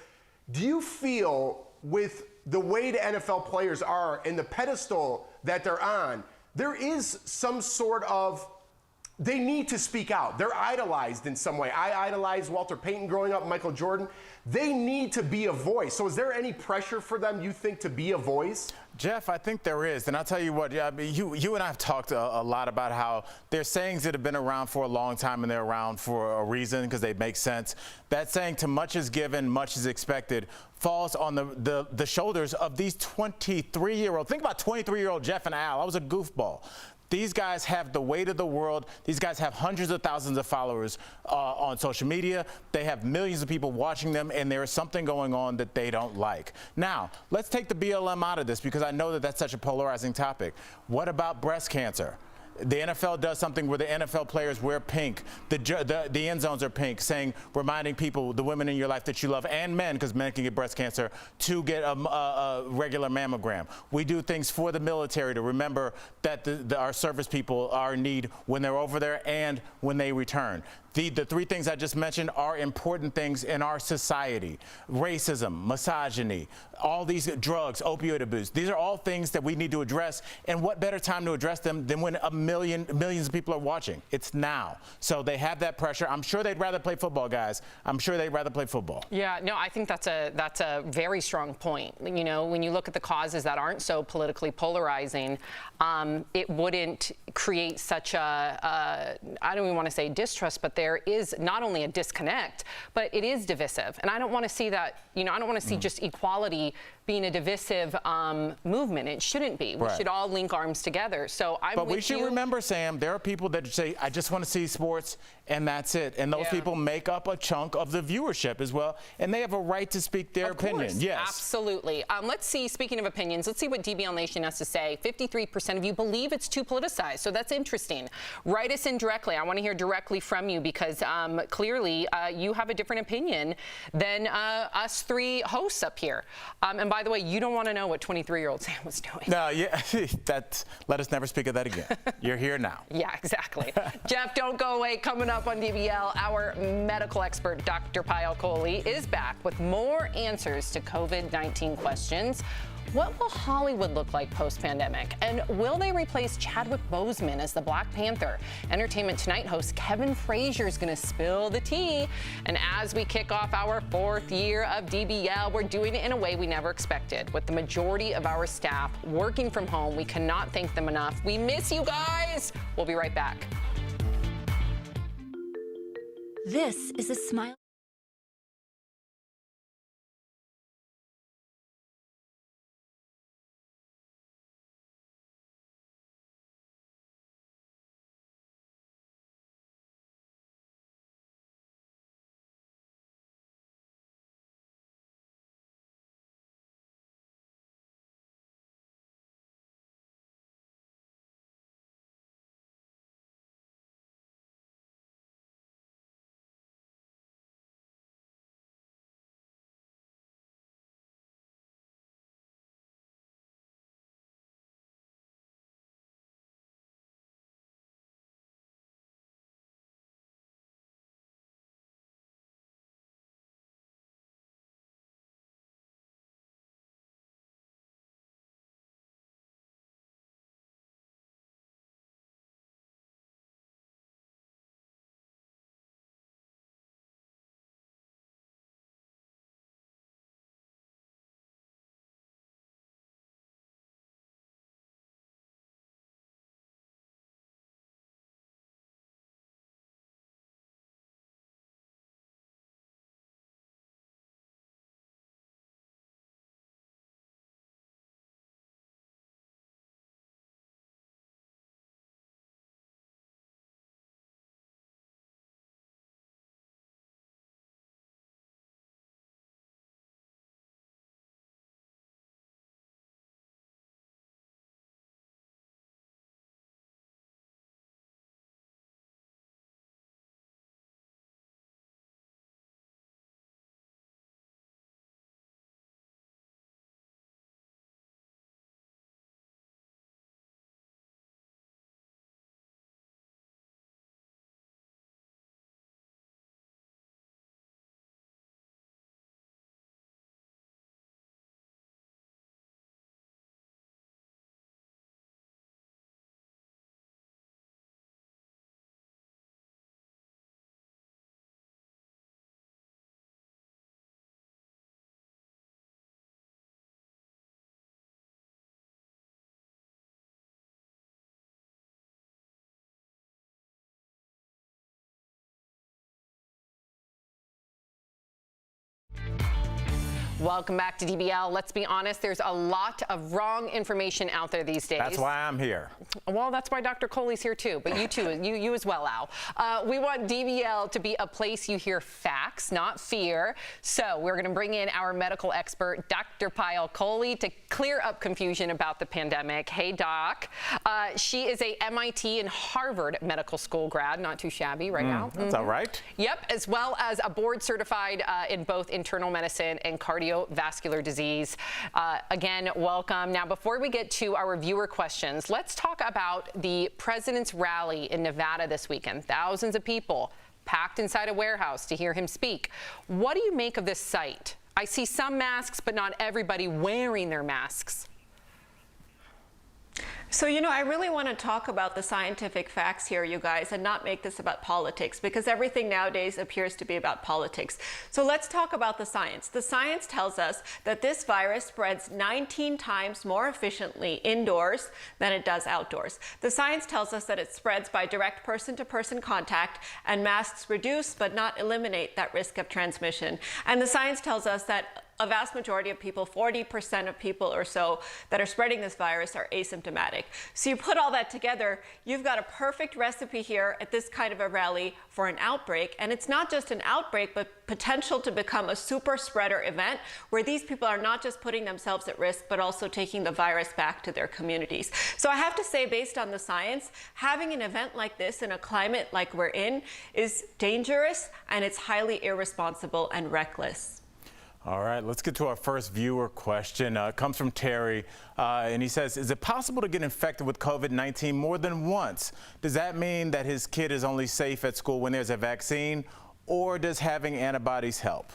do you feel with the way the NFL players are and the pedestal that they're on, there is some sort of, they need to speak out. They're idolized in some way. I idolized Walter Payton growing up, Michael Jordan. They need to be a voice. So is there any pressure for them, you think, to be a voice? Jeff, I think there is. And I'll tell you what, I mean, you and I have talked a lot about how there's sayings that have been around for a long time and they're around for a reason because they make sense. That saying, to much is given, much is expected, falls on the shoulders of these 23-year-old. Think about 23-year-old Jeff and Al. I was a goofball. These guys have the weight of the world. These guys have hundreds of thousands of followers on social media. They have millions of people watching them, and there is something going on that they don't like. Now, let's take the BLM out of this because I know that that's such a polarizing topic. What about breast cancer? The NFL does something where the NFL players wear pink. The end zones are pink, reminding people, the women in your life that you love, and men, because men can get breast cancer, to get a regular mammogram. We do things for the military to remember that our service people are in need when they're over there and when they return. The three things I just mentioned are important things in our society. Racism, misogyny, all these drugs, opioid abuse. These are all things that we need to address. And what better time to address them than when millions of people are watching? It's now. So they have that pressure. I'm sure they'd rather play football, guys. I'm sure they'd rather play football. Yeah, no, I think that's a very strong point. You know, when you look at the causes that aren't so politically polarizing, it wouldn't create such I don't even want to say distrust, but there is not only a disconnect, but it is divisive. And I don't want to see that, you know, I don't want to see just equality being a divisive movement. It shouldn't be. We should all link arms together. So I'm But we should remember, Sam, there are people that say, I just want to see sports, and that's it. And those people make up a chunk of the viewership as well, and they have a right to speak their opinion. Yes. Absolutely. Let's see, speaking of opinions, let's see what DBL Nation has to say. 53% of you believe it's too politicized, so that's interesting. Write us in directly. I want to hear directly from you because clearly you have a different opinion than us three hosts up here. And by the way, you don't want to know what 23-year-old Sam was doing. No, yeah, let us never speak of that again. You're here now. Yeah, exactly. Jeff, don't go away. Coming up on DBL, our medical expert, Dr. Payal Kohli, is back with more answers to COVID-19 questions. What will Hollywood look like post-pandemic? And will they replace Chadwick Bozeman as the Black Panther? Entertainment Tonight host Kevin Frazier is going to spill the tea. And as we kick off our 4th year of DBL, we're doing it in a way we never expected. With the majority of our staff working from home, we cannot thank them enough. We miss you guys. We'll be right back. This is a Smile. Welcome back to DBL. Let's be honest, there's a lot of wrong information out there these days. That's why I'm here. Well, that's why Dr. Coley's here too, but you too, you as well, Al. We want DBL to be a place you hear facts, not fear. So we're going to bring in our medical expert, Dr. Payal Coley, to clear up confusion about the pandemic. Hey, Doc. She is a MIT and Harvard Medical School grad, not too shabby right now. That's all right. Yep, as well as a board certified in both internal medicine and cardiovascular disease. Again, welcome. Now, before we get to our viewer questions, let's talk about the president's rally in Nevada this weekend. Thousands of people packed inside a warehouse to hear him speak. What do you make of this sight? I see some masks, but not everybody wearing their masks. So, I really want to talk about the scientific facts here, you guys, and not make this about politics, because everything nowadays appears to be about politics. So let's talk about the science. The science tells us that this virus spreads 19 times more efficiently indoors than it does outdoors. The science tells us that it spreads by direct person-to-person contact, and masks reduce but not eliminate that risk of transmission. And the science tells us that a vast majority of people, 40% of people or so that are spreading this virus, are asymptomatic. So you put all that together, you've got a perfect recipe here at this kind of a rally for an outbreak. And it's not just an outbreak, but potential to become a super spreader event where these people are not just putting themselves at risk, but also taking the virus back to their communities. So I have to say, based on the science, having an event like this in a climate like we're in is dangerous, and it's highly irresponsible and reckless. All right, let's get to our first viewer question. It comes from Terry, and he says, is it possible to get infected with COVID-19 more than once? Does that mean that his kid is only safe at school when there's a vaccine, or does having antibodies help?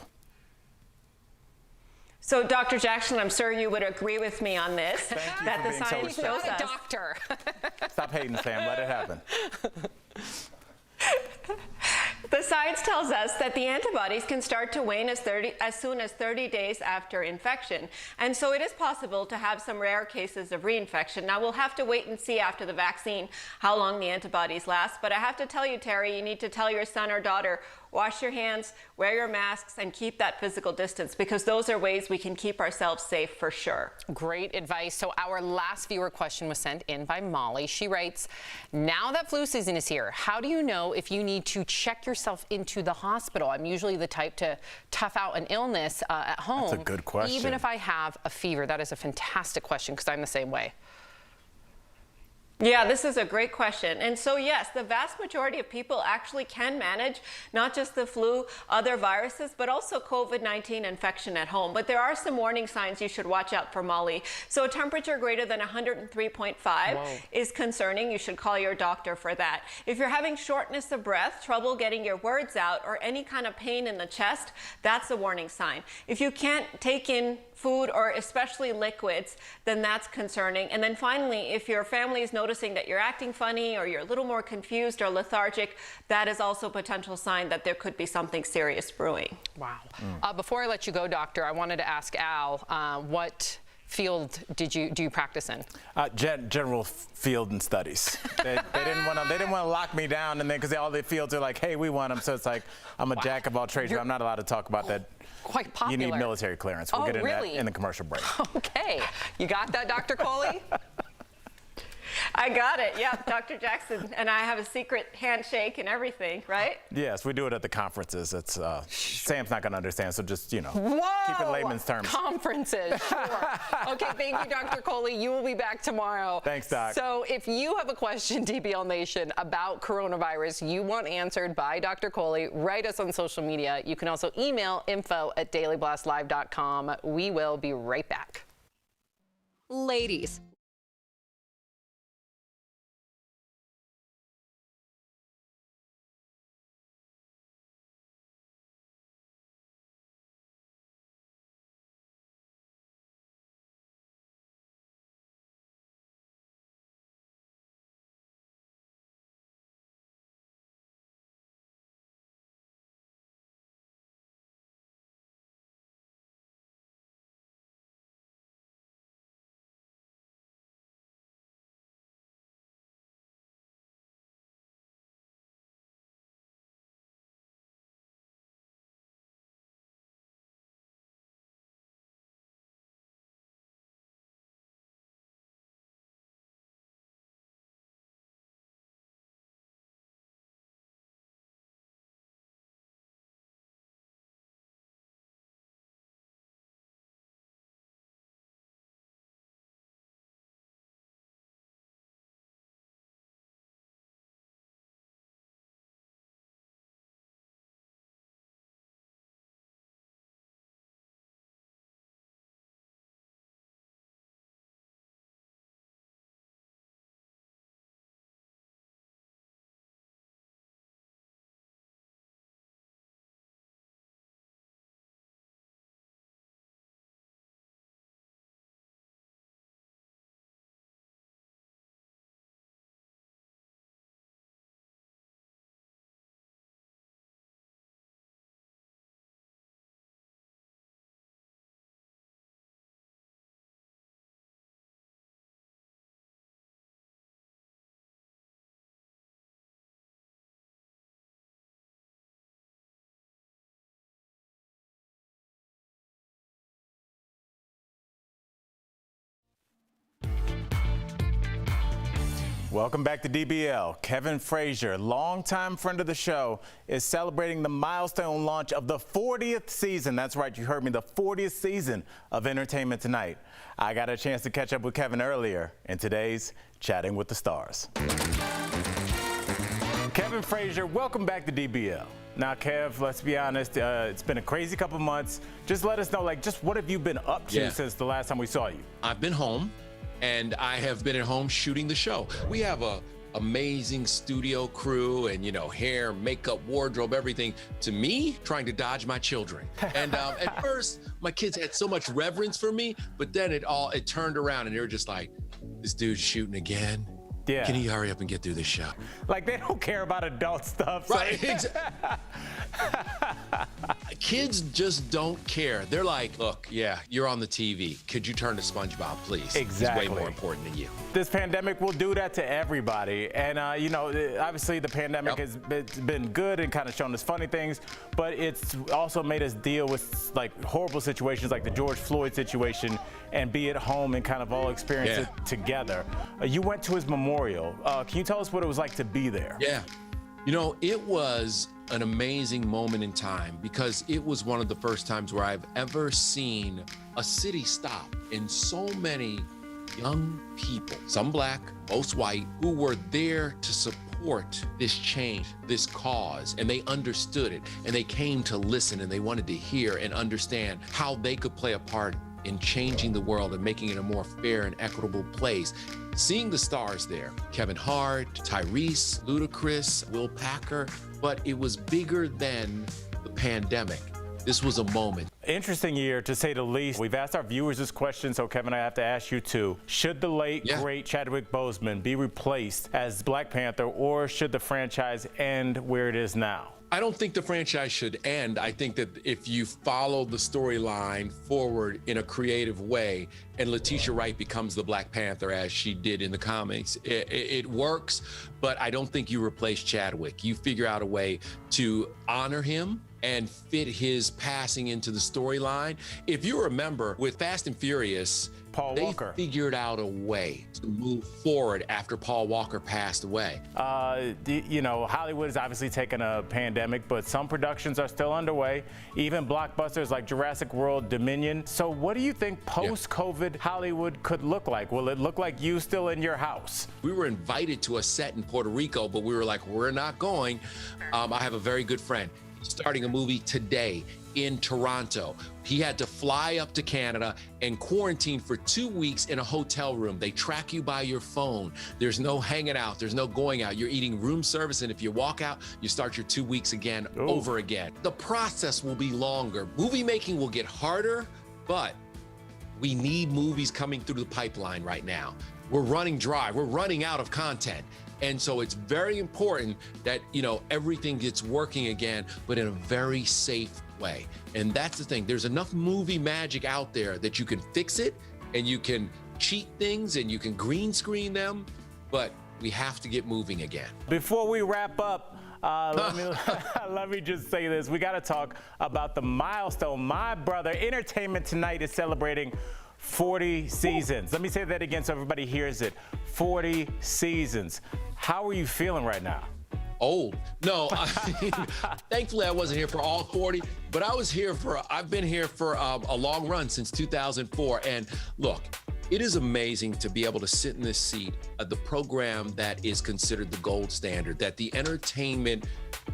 So, Dr. Jackson, I'm sure you would agree with me on this, that the science shows us. Doctor. Stop hating, Sam. Let it happen. The science tells us that the antibodies can start to wane as soon as 30 days after infection. And so it is possible to have some rare cases of reinfection. Now, we'll have to wait and see after the vaccine how long the antibodies last. But I have to tell you, Terry, you need to tell your son or daughter, wash your hands, wear your masks, and keep that physical distance, because those are ways we can keep ourselves safe for sure. Great advice. So our last viewer question was sent in by Molly. She writes, now that flu season is here, how do you know if you need to check yourself into the hospital? I'm usually the type to tough out an illness at home. That's a good question. Even if I have a fever. That is a fantastic question, because I'm the same way. Yeah, this is a great question. And so, yes, the vast majority of people actually can manage not just the flu, other viruses, but also COVID-19 infection at home. But there are some warning signs you should watch out for, Molly. So a temperature greater than 103.5 is concerning. You should call your doctor for that. If you're having shortness of breath, trouble getting your words out, or any kind of pain in the chest, that's a warning sign. If you can't take in food, or especially liquids, then that's concerning. And then finally, if your family is noticing that you're acting funny, or you're a little more confused or lethargic, that is also a potential sign that there could be something serious brewing. Wow. Before I let you go, doctor, I wanted to ask Al, what field do you practice in? General field and studies. They didn't want to lock me down, and then because all the fields are like, hey, we want them. So it's like I'm a jack of all trades. But I'm not allowed to talk about that. Quite popular. You need military clearance. We'll get into that in the commercial break. Okay. You got that, Dr. Coley? I got it. Yeah, Dr. Jackson and I have a secret handshake and everything, right? Yes, we do it at the conferences. It's Sam's not going to understand, so just, keep it in layman's terms. Conferences, sure. Okay, thank you, Dr. Coley. You will be back tomorrow. Thanks, Doc. So if you have a question, DBL Nation, about coronavirus you want answered by Dr. Coley, write us on social media. You can also email info@dailyblastlive.com. We will be right back. Ladies, Welcome back to DBL. Kevin Frazier, longtime friend of the show, is celebrating the milestone launch of the 40th season. That's right, you heard me, the 40th season of Entertainment Tonight. I got a chance to catch up with Kevin earlier in today's Chatting with the Stars. Kevin Frazier, welcome back to DBL. Now, Kev, let's be honest, it's been a crazy couple months. Just let us know, just what have you been up to since the last time we saw you? I've been home. And I have been at home shooting the show. We have a amazing studio crew and, hair, makeup, wardrobe, everything. To me, trying to dodge my children. And at first, my kids had so much reverence for me, but then it turned around and they were just like, this dude's shooting again. Yeah. Can you hurry up and get through this show? Like, they don't care about adult stuff. So. Right. Kids just don't care. They're like, look, yeah, you're on the TV. Could you turn to SpongeBob, please? Exactly. He's way more important than you. This pandemic will do that to everybody. And, obviously the pandemic has been good and kind of shown us funny things, but it's also made us deal with horrible situations like the George Floyd situation and be at home and kind of all experience it together. You went to his memorial. Can you tell us what it was like to be there? Yeah. It was an amazing moment in time because it was one of the first times where I've ever seen a city stop and so many young people, some black, most white, who were there to support this change, this cause, and they understood it, and they came to listen, and they wanted to hear and understand how they could play a part in changing the world and making it a more fair and equitable place. Seeing the stars there, Kevin Hart, Tyrese, Ludacris, Will Packer, but it was bigger than the pandemic. This was a moment. Interesting year, to say the least. We've asked our viewers this question, so Kevin, I have to ask you too. Should the late, great Chadwick Bozeman be replaced as Black Panther, or should the franchise end where it is now? I don't think the franchise should end. I think that if you follow the storyline forward in a creative way and Letitia Wright becomes the Black Panther as she did in the comics, it works, but I don't think you replace Chadwick. You figure out a way to honor him and fit his passing into the storyline. If you remember, with Fast and Furious, they figured out a way to move forward after Paul Walker passed away. Hollywood has obviously taken a pandemic, but some productions are still underway, even blockbusters like Jurassic World Dominion. So what do you think post-COVID Hollywood could look like? Will it look like you still in your house? We were invited to a set in Puerto Rico, but we were like, we're not going. I have a very good friend starting a movie today in Toronto. He had to fly up to Canada and quarantine for 2 weeks in a hotel room. They track you by your phone. There's no hanging out. There's no going out. You're eating room service, and if you walk out, you start your 2 weeks again, over again. The process will be longer. Movie making will get harder, but we need movies coming through the pipeline right now. We're running dry. We're running out of content. And so it's very important that, everything gets working again, but in a very safe way. And that's the thing. There's enough movie magic out there that you can fix it and you can cheat things and you can green screen them, but we have to get moving again. Before we wrap up, let me just say this. We got to talk about the milestone. My brother, Entertainment Tonight, is celebrating 40 seasons. Let me say that again so everybody hears it. 40 seasons. How are you feeling right now? Old. No, thankfully I wasn't here for all 40, but I've been here for a long run since 2004. And look, it is amazing to be able to sit in this seat at the program that is considered the gold standard, that the entertainment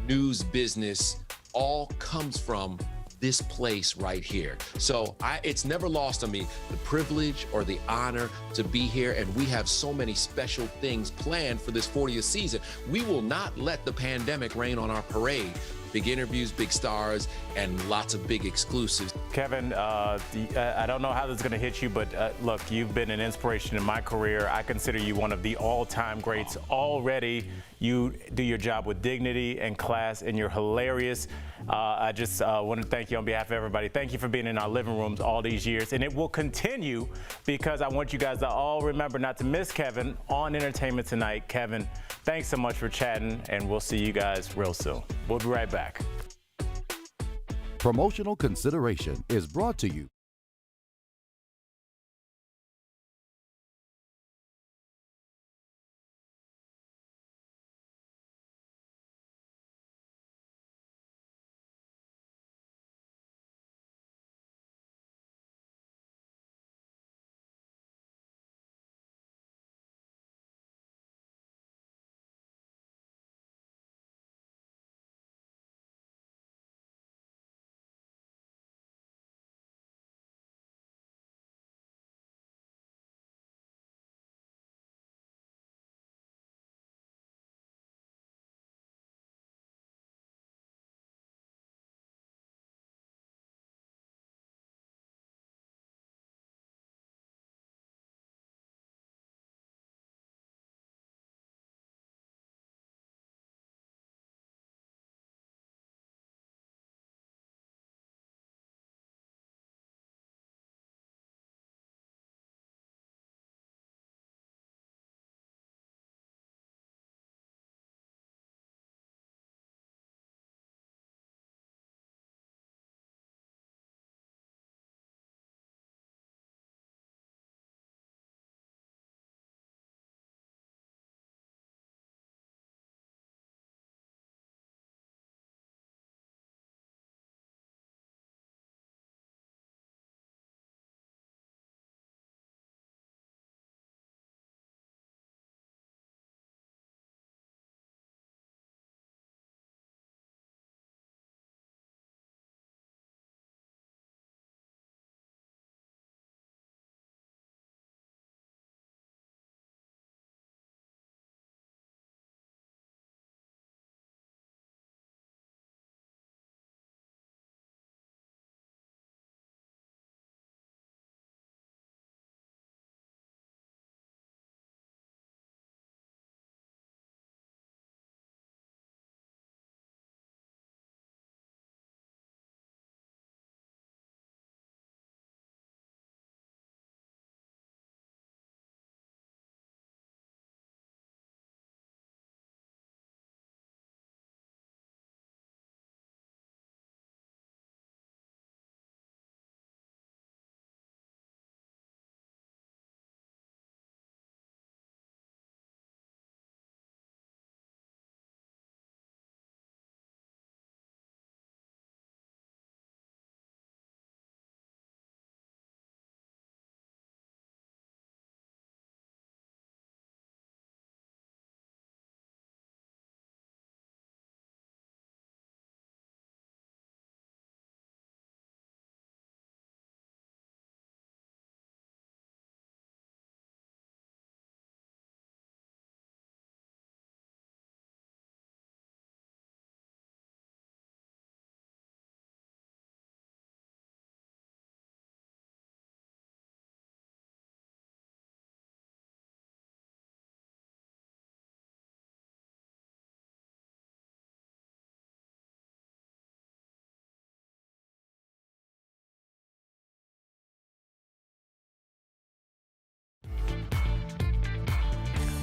news business all comes from this place right here. So it's never lost on me the privilege or the honor to be here, and we have so many special things planned for this 40th season. We will not let the pandemic rain on our parade. Big interviews, big stars, and lots of big exclusives. Kevin, I don't know how this is going to hit you, but look, you've been an inspiration in my career. I consider you one of the all-time greats already. You do your job with dignity and class, and you're hilarious. I just want to thank you on behalf of everybody. Thank you for being in our living rooms all these years, and it will continue because I want you guys to all remember not to miss Kevin on Entertainment Tonight. Kevin, thanks so much for chatting, and we'll see you guys real soon. We'll be right back. Promotional consideration is brought to you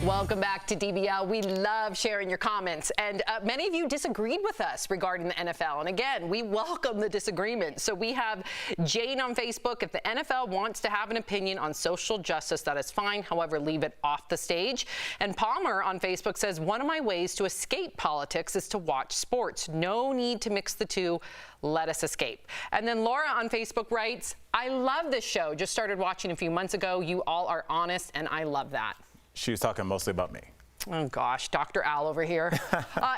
Welcome back to DBL. We love sharing your comments, and many of you disagreed with us regarding the NFL. And again, we welcome the disagreement. So we have Jane on Facebook. If the NFL wants to have an opinion on social justice, that is fine. However, leave it off the stage. And Palmer on Facebook says, one of my ways to escape politics is to watch sports. No need to mix the two. Let us escape. And then Laura on Facebook writes, I love this show. Just started watching a few months ago. You all are honest, and I love that. She was talking mostly about me. Oh gosh, Dr. Al over here.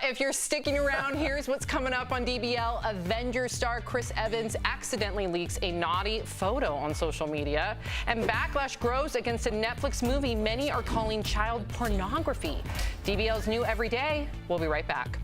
If you're sticking around, here's what's coming up on DBL. Avengers star Chris Evans accidentally leaks a naughty photo on social media. And backlash grows against a Netflix movie many are calling child pornography. DBL's new every day. We'll be right back.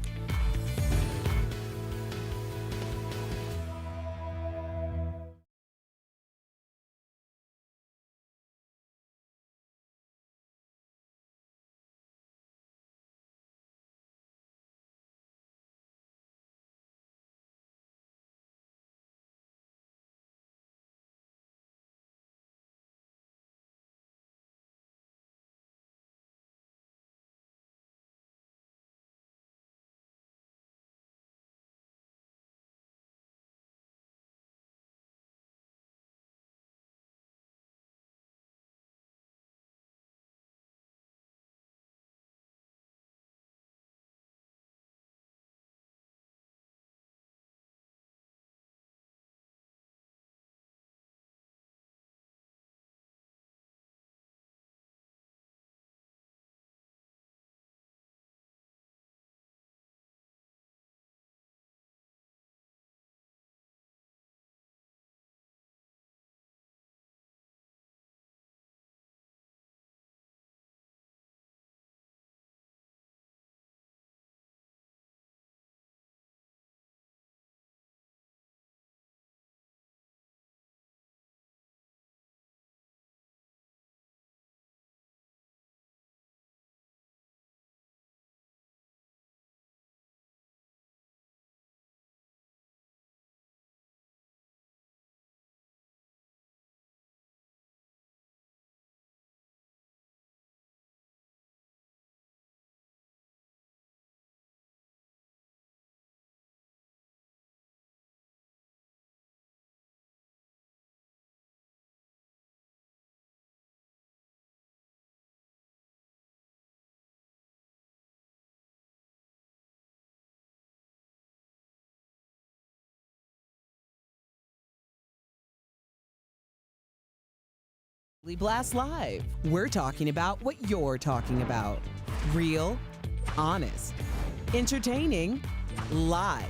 Blast Live. We're talking about what you're talking about. Real, honest, entertaining, live.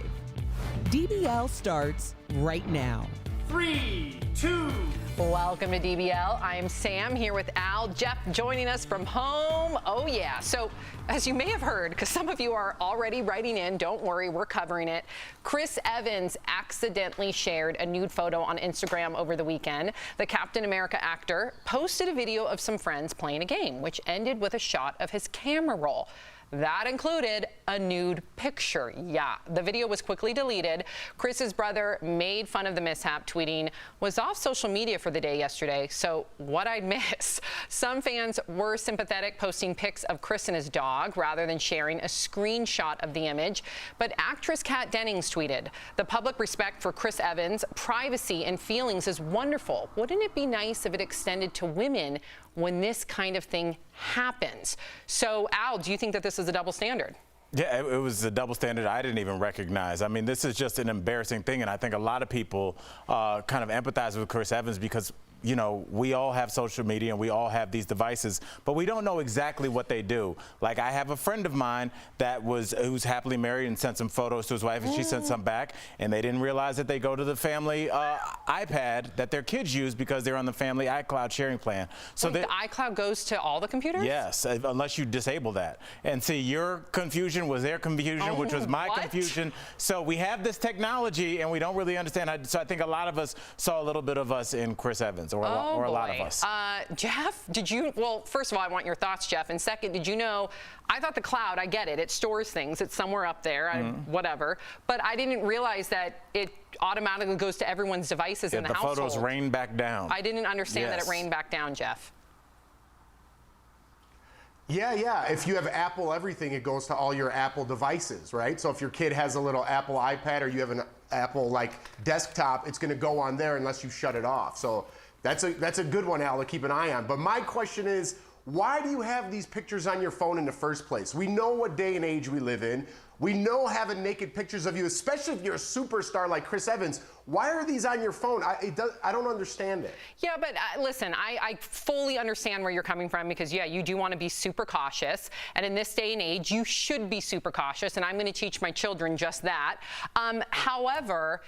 DBL starts right now. 3, 2. Welcome to DBL. I'm Sam here with Al. Jeff joining us from home. Oh yeah. So as you may have heard, because some of you are already writing in, don't worry, we're covering it. Chris Evans accidentally shared a nude photo on Instagram over the weekend. The Captain America actor posted a video of some friends playing a game, which ended with a shot of his camera roll. That included a nude picture. Yeah, the video was quickly deleted. Chris's brother made fun of the mishap, tweeting, was off social media for the day yesterday, so what I'd miss. Some fans were sympathetic, posting pics of Chris and his dog rather than sharing a screenshot of the image. But actress Kat Dennings tweeted, the public respect for Chris Evans' privacy and feelings is wonderful. Wouldn't it be nice if it extended to women when this kind of thing happens? So, Al, do you think that this is a double standard? Yeah, it was a double standard I didn't even recognize. I mean, this is just an embarrassing thing, and I think a lot of people kind of empathize with Chris Evans because, you know, we all have social media and we all have these devices, but we don't know exactly what they do. Like, I have a friend of mine who's happily married and sent some photos to his wife, and she sent some back, and they didn't realize that they go to the family iPad that their kids use because they're on the family iCloud sharing plan. So the iCloud goes to all the computers? Yes, unless you disable that. And see, your confusion was their confusion, which was my confusion. So we have this technology, and we don't really understand. So I think a lot of us saw a little bit of us in Chris Evans. Or a lot of us. Jeff, did you, well, first of all, I want your thoughts, Jeff. And second, did you know, I thought the cloud, I get it, it stores things, it's somewhere up there, whatever. But I didn't realize that it automatically goes to everyone's devices in the household. The photos rain back down. I didn't understand that it rained back down, Jeff. Yeah. If you have Apple everything, it goes to all your Apple devices, right? So if your kid has a little Apple iPad or you have an Apple like desktop, it's going to go on there unless you shut it off. So that's a good one, Al, to keep an eye on. But my question is, why do you have these pictures on your phone in the first place? We know what day and age we live in. We know having naked pictures of you, especially if you're a superstar like Chris Evans. Why are these on your phone? I don't understand it. Yeah, but listen, I fully understand where you're coming from because, yeah, you do want to be super cautious. And in this day and age, you should be super cautious. And I'm going to teach my children just that. However,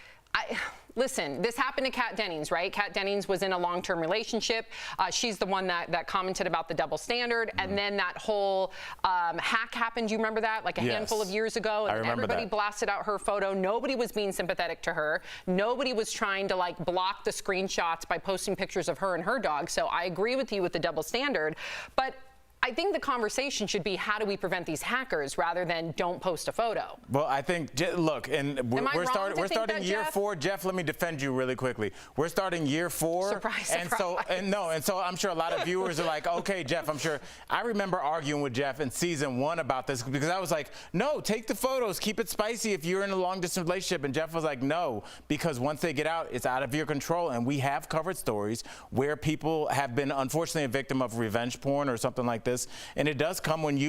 listen, this happened to Kat Dennings, right? Kat Dennings was in a long-term relationship. She's the one that commented about the double standard. And then that whole hack happened. Do you remember that? Like a handful of years ago. And everybody blasted out her photo. Nobody was being sympathetic to her. Nobody was trying to like block the screenshots by posting pictures of her and her dog. So I agree with you with the double standard. But I think the conversation should be how do we prevent these hackers rather than don't post a photo. Well, I think, look, and we're starting year 4. Jeff, let me defend you really quickly. We're starting year 4. Surprise, and surprise. So I'm sure a lot of viewers are like, okay, Jeff, I'm sure. I remember arguing with Jeff in season 1 about this because I was like, no, take the photos, keep it spicy if you're in a long distance relationship. And Jeff was like, no, because once they get out, it's out of your control. And we have covered stories where people have been unfortunately a victim of revenge porn or something like this, and it does come once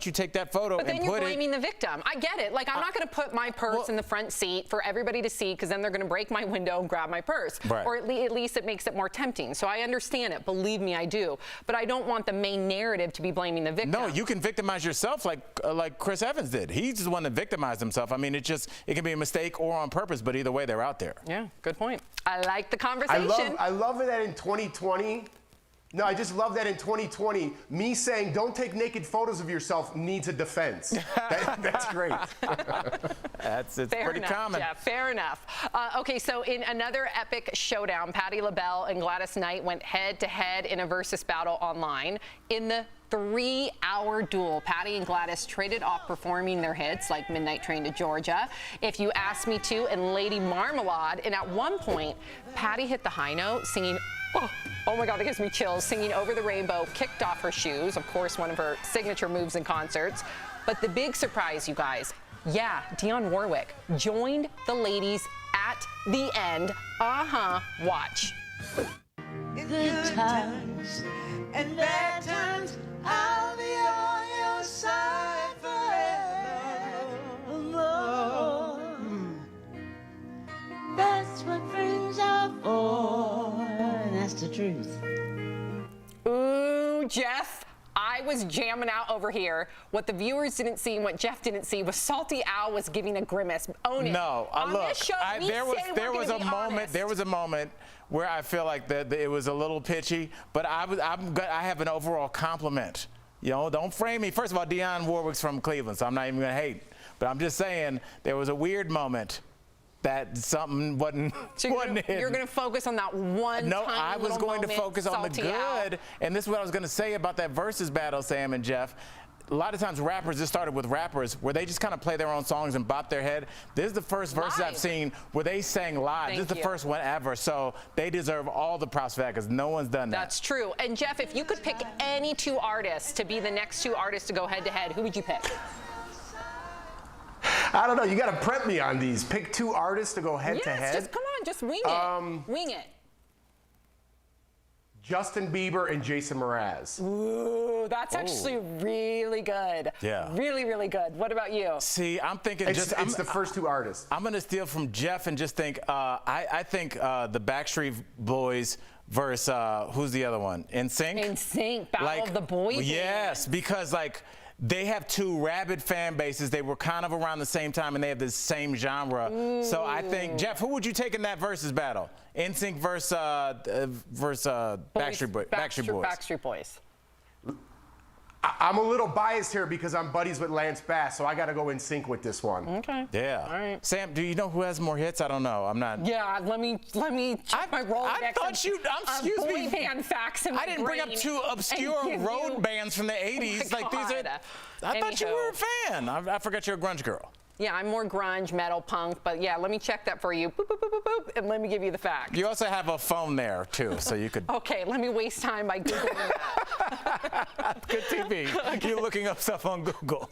you take that photo and put it. But then you're blaming the victim. I get it. Like, I'm not going to put my purse in the front seat for everybody to see because then they're going to break my window and grab my purse. Right. Or at least it makes it more tempting. So I understand it. Believe me, I do. But I don't want the main narrative to be blaming the victim. No, you can victimize yourself like Chris Evans did. He's the one that victimized himself. I mean, it can be a mistake or on purpose, but either way, they're out there. Yeah, good point. I like the conversation. I love it that in 2020. No, I just love that in 2020, me saying don't take naked photos of yourself needs a defense. That's great. It's Fair pretty enough, common. Jeff, fair enough. Okay, so in another epic showdown, Patti LaBelle and Gladys Knight went head-to-head in a versus battle online. In the 3-hour duel, Patti and Gladys traded off performing their hits like Midnight Train to Georgia, If You Ask Me To, and Lady Marmalade. And at one point, Patti hit the high note singing, oh my God, that gives me chills, singing Over the Rainbow, kicked off her shoes, of course, one of her signature moves in concerts. But the big surprise, you guys, Dionne Warwick joined the ladies at the end. Watch. Good times and bad times, I'll be on your side forever. That's what friends are for. That's the truth. Ooh, Jeff, I was jamming out over here. What the viewers didn't see and what Jeff didn't see was Salty Al was giving a grimace. Own it. No, look, this show, there was a moment where I feel like that it was a little pitchy, but I have an overall compliment. You know, don't frame me. First of all, Dionne Warwick's from Cleveland, so I'm not even gonna hate. But I'm just saying there was a weird moment that something wasn't you're going to focus on that one No, I was going to focus on the good. And this is what I was going to say about that versus battle, Sam and Jeff. A lot of times rappers, this started with rappers, where they just kind of play their own songs and bop their head. This is the first verses I've seen where they sang live. This is the first one ever. So they deserve all the props for that because no one's done that. That's true. And Jeff, if you could pick any 2 artists to be the next 2 artists to go head-to-head, who would you pick? I don't know. You got to prep me on these. Pick 2 artists to go head-to-head. Yes, just come on. Just wing it. Wing it. Justin Bieber and Jason Mraz. Ooh, that's actually really good. Yeah. Really, really good. What about you? See, I'm thinking it's the first 2 artists. I'm going to steal from Jeff and just think, I think the Backstreet Boys versus, who's the other one? NSYNC? NSYNC, Battle of the Boys. Yes, because they have 2 rabid fan bases. They were kind of around the same time, and they have the same genre. Ooh. So I think, Jeff, who would you take in that versus battle? NSYNC versus Backstreet Boys. Backstreet Boys. I'm a little biased here because I'm buddies with Lance Bass, so I got to go in sync with this one. Okay. Yeah. All right. Sam, do you know who has more hits? I don't know. I'm not. Yeah. Let me check my Rolodex. I thought you. Excuse me. Boy band facts in my I didn't bring up 2 obscure road bands from the 80s. Oh these are. I thought you were a fan. I forgot you're a grunge girl. Yeah, I'm more grunge, metal, punk, but yeah, let me check that for you. Boop, boop, boop, boop, boop, and let me give you the facts. You also have a phone there, too, so you could... Okay, let me waste time by Googling that. Good TV. You're looking up stuff on Google.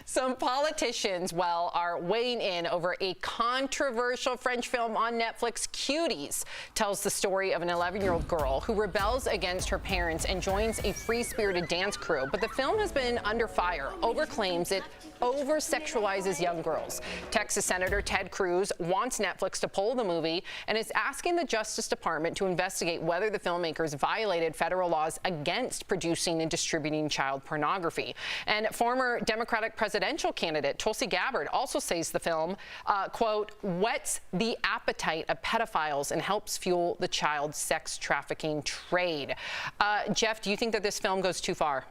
Some politicians, well, are weighing in over a controversial French film on Netflix. Cuties tells the story of an 11-year-old girl who rebels against her parents and joins a free-spirited dance crew. But the film has been under fire over claims it over-sexualizes young girls. Texas Senator Ted Cruz wants Netflix to pull the movie and is asking the Justice Department to investigate whether the filmmakers violated federal laws against producing and distributing child pornography. And former Democratic presidential candidate Tulsi Gabbard also says the film, quote, whets the appetite of pedophiles and helps fuel the child sex trafficking trade. Jeff, do you think that this film goes too far?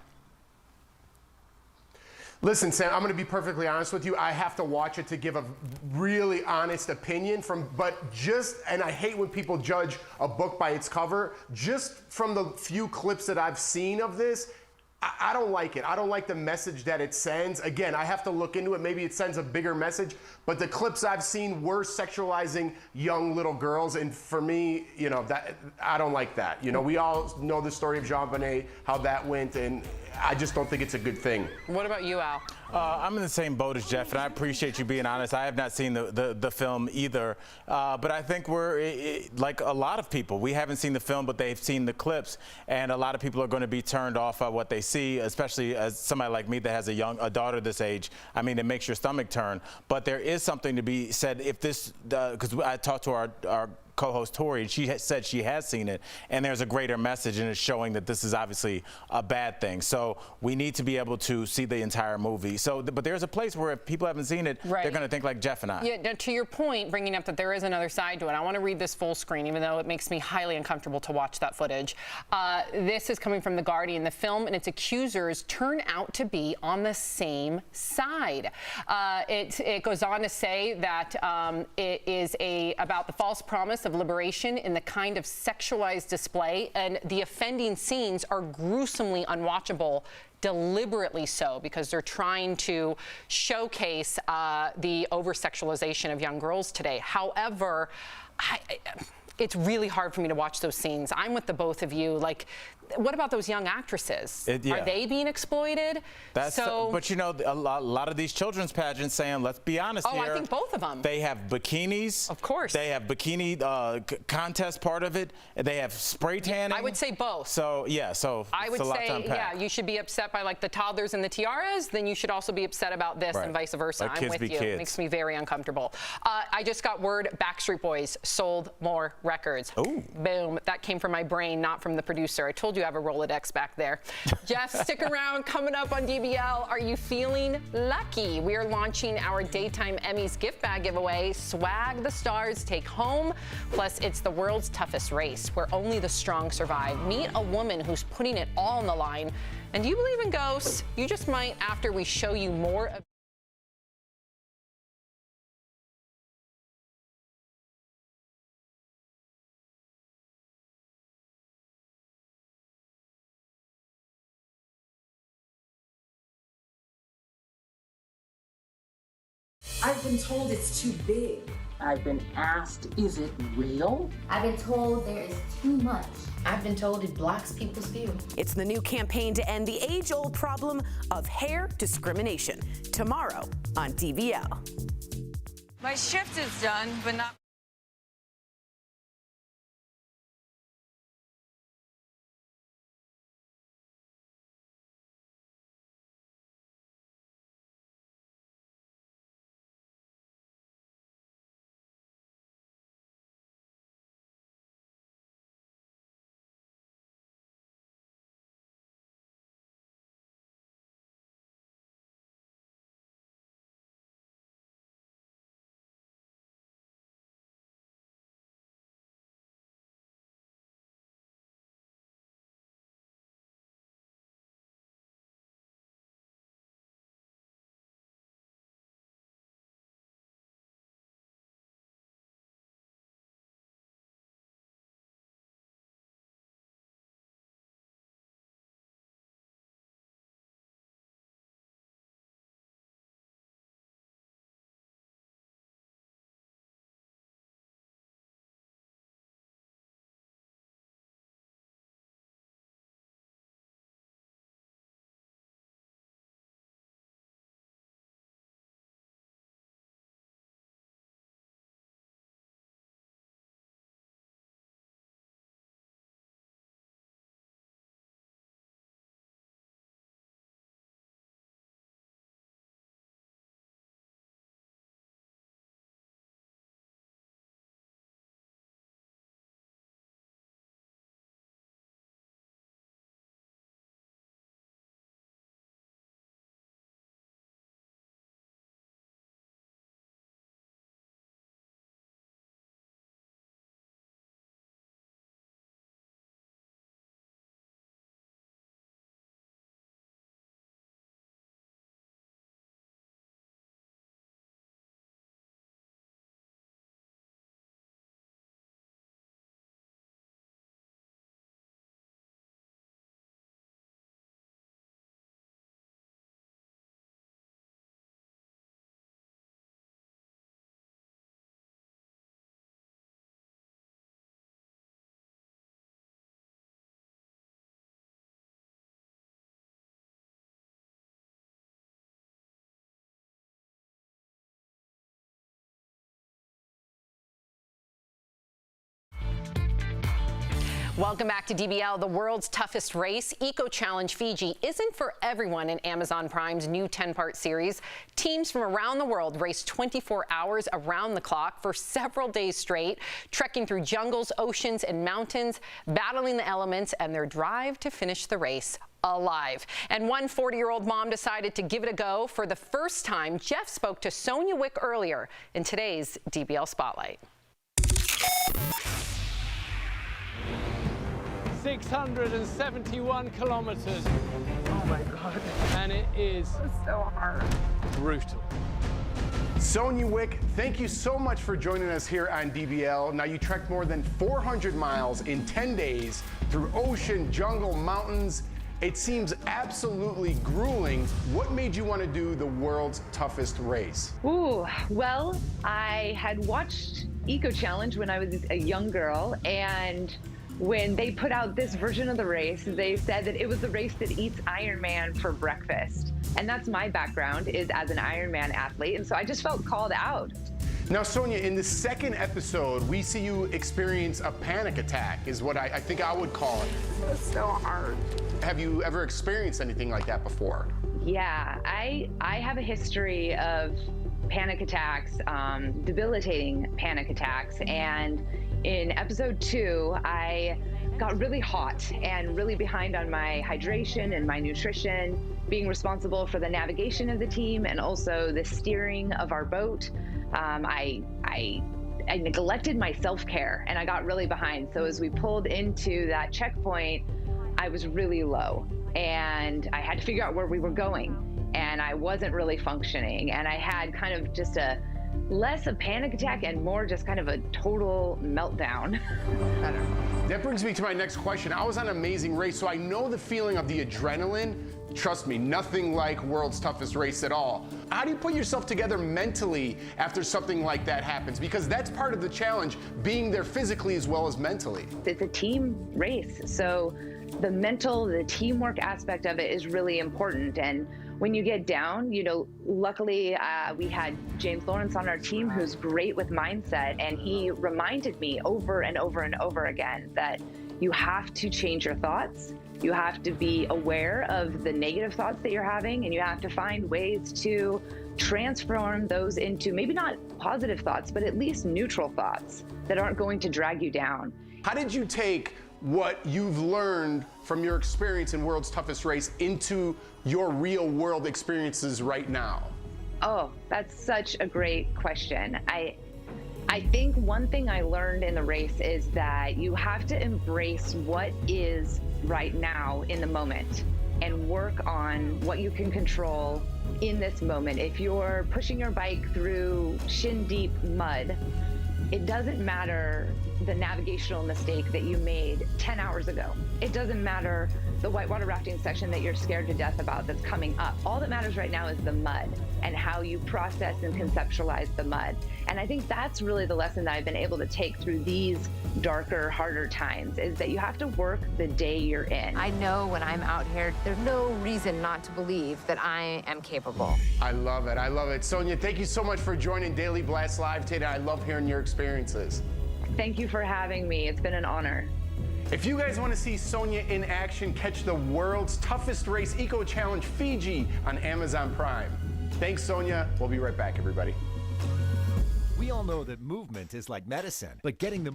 Listen, Sam, I'm going to be perfectly honest with you. I have to watch it to give a really honest opinion and I hate when people judge a book by its cover. Just from the few clips that I've seen of this, I don't like it. I don't like the message that it sends. Again, I have to look into it. Maybe it sends a bigger message, but the clips I've seen were sexualizing young little girls, and for me, you know, that I don't like that. You know, we all know the story of Jean Bonnet, how that went, and I just don't think it's a good thing. What about you, Al? I'm in the same boat as Jeff, and I appreciate you being honest. I have not seen the film either, but I think we're like a lot of people. We haven't seen the film, but they've seen the clips, and a lot of people are going to be turned off by what they see, especially as somebody like me that has a daughter this age. I mean, it makes your stomach turn. But there is something to be said if this, because I talked to our co-host Tori, and she said she has seen it, and there's a greater message, and it's showing that this is obviously a bad thing. So we need to be able to see the entire movie. So, but there's a place where if people haven't seen it, they're going to think like Jeff and I. Yeah, to your point, bringing up that there is another side to it, I want to read this full screen, even though it makes me highly uncomfortable to watch that footage. This is coming from The Guardian. The film and its accusers turn out to be on the same side. It goes on to say that it is about the false promise of liberation in the kind of sexualized display, and the offending scenes are gruesomely unwatchable, deliberately so, because they're trying to showcase the over-sexualization of young girls today. However, it's really hard for me to watch those scenes. I'm with the both of you. Like, what about those young actresses? Are they being exploited? But you know, a lot of these children's pageants saying, let's be honest here. I think both of them. They have bikinis. Of course. They have bikini contest part of it. They have spray tanning. I would say both. So, yeah, I would say, yeah, you should be upset by like the toddlers and the tiaras. Then you should also be upset about this and vice versa. Like I'm with you. It makes me very uncomfortable. I just got word Backstreet Boys sold more records. Ooh. Boom. That came from my brain, not from the producer. I told you I have a Rolodex back there. Jeff, stick around. Coming up on DBL, are you feeling lucky? We are launching our Daytime Emmys gift bag giveaway. Swag the stars take home. Plus, it's the world's toughest race where only the strong survive. Meet a woman who's putting it all on the line. And do you believe in ghosts? You just might after we show you more of I've been told it's too big. I've been asked, is it real? I've been told there is too much. I've been told it blocks people's view. It's the new campaign to end the age-old problem of hair discrimination. Tomorrow on DBL. My shift is done, but not Welcome back to DBL, the world's toughest race. Eco Challenge Fiji isn't for everyone in Amazon Prime's new 10-part series. Teams from around the world race 24 hours around the clock for several days straight, trekking through jungles, oceans, and mountains, battling the elements and their drive to finish the race alive. And one 40-year-old mom decided to give it a go for the first time. Jeff spoke to Sonia Wick earlier in today's DBL Spotlight. 671 kilometers. Oh my God. And it is so hard. Brutal. Sonia Wick, thank you so much for joining us here on DBL. Now, you trekked more than 400 miles in 10 days through ocean, jungle, mountains. It seems absolutely grueling. What made you want to do the world's toughest race? Ooh, well, I had watched Eco Challenge when I was a young girl, and when they put out this version of the race, they said that it was the race that eats Iron Man for breakfast. And that's my background, is as an Ironman athlete, and so I just felt called out. Now, Sonia, in the second episode, we see you experience a panic attack, is what I think I would call it. It's so hard. Have you ever experienced anything like that before? Yeah, I have a history of panic attacks, debilitating panic attacks, and in episode 2, I got really hot and really behind on my hydration and my nutrition, being responsible for the navigation of the team and also the steering of our boat. I neglected my self-care and I got really behind. So as we pulled into that checkpoint, I was really low and I had to figure out where we were going, and I wasn't really functioning, and I had kind of just a less a panic attack and more just kind of a total meltdown. I don't know. That brings me to my next question. I was on Amazing Race, so I know the feeling of the adrenaline. Trust me, nothing like World's Toughest Race at all. How do you put yourself together mentally after something like that happens? Because that's part of the challenge, being there physically as well as mentally. It's a team race, so the teamwork aspect of it is really important. And when you get down, luckily we had James Lawrence on our team who's great with mindset, and he reminded me over and over and over again that you have to change your thoughts. You have to be aware of the negative thoughts that you're having, and you have to find ways to transform those into maybe not positive thoughts, but at least neutral thoughts that aren't going to drag you down. How did you take what you've learned from your experience in World's Toughest Race into your real world experiences right now? Oh, that's such a great question. I think one thing I learned in the race is that you have to embrace what is right now in the moment and work on what you can control in this moment. If you're pushing your bike through shin-deep mud, it doesn't matter the navigational mistake that you made 10 hours ago. It doesn't matter the whitewater rafting section that you're scared to death about that's coming up. All that matters right now is the mud and how you process and conceptualize the mud. And I think that's really the lesson that I've been able to take through these darker, harder times, is that you have to work the day you're in. I know when I'm out here, there's no reason not to believe that I am capable. I love it. I love it. Sonia, thank you so much for joining Daily Blast Live today. I love hearing your experiences. Thank you for having me. It's been an honor. If you guys want to see Sonia in action, catch the World's Toughest Race Eco Challenge Fiji on Amazon Prime. Thanks, Sonia. We'll be right back, everybody. We all know that movement is like medicine, but getting the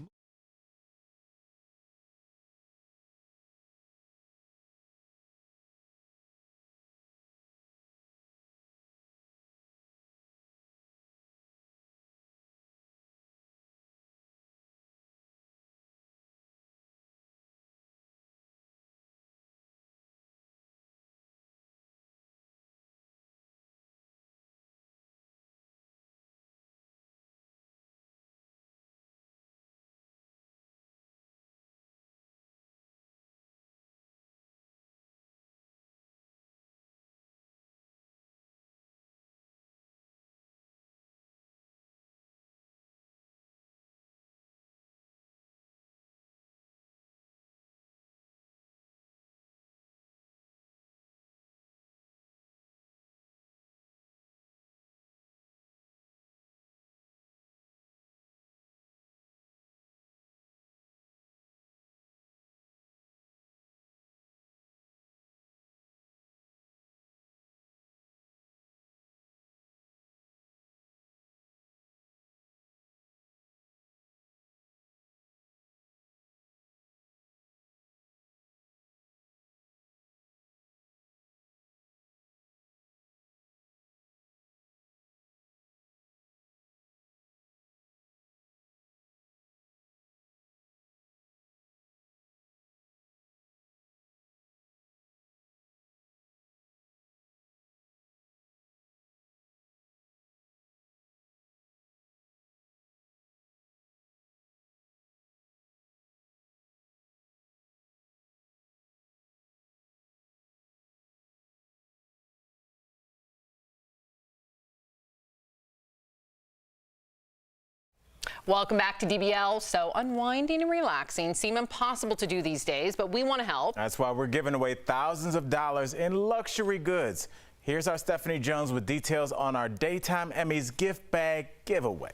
Welcome back to DBL. So unwinding and relaxing seem impossible to do these days, but we want to help. That's why we're giving away thousands of dollars in luxury goods. Here's our Stephanie Jones with details on our Daytime Emmys gift bag giveaway.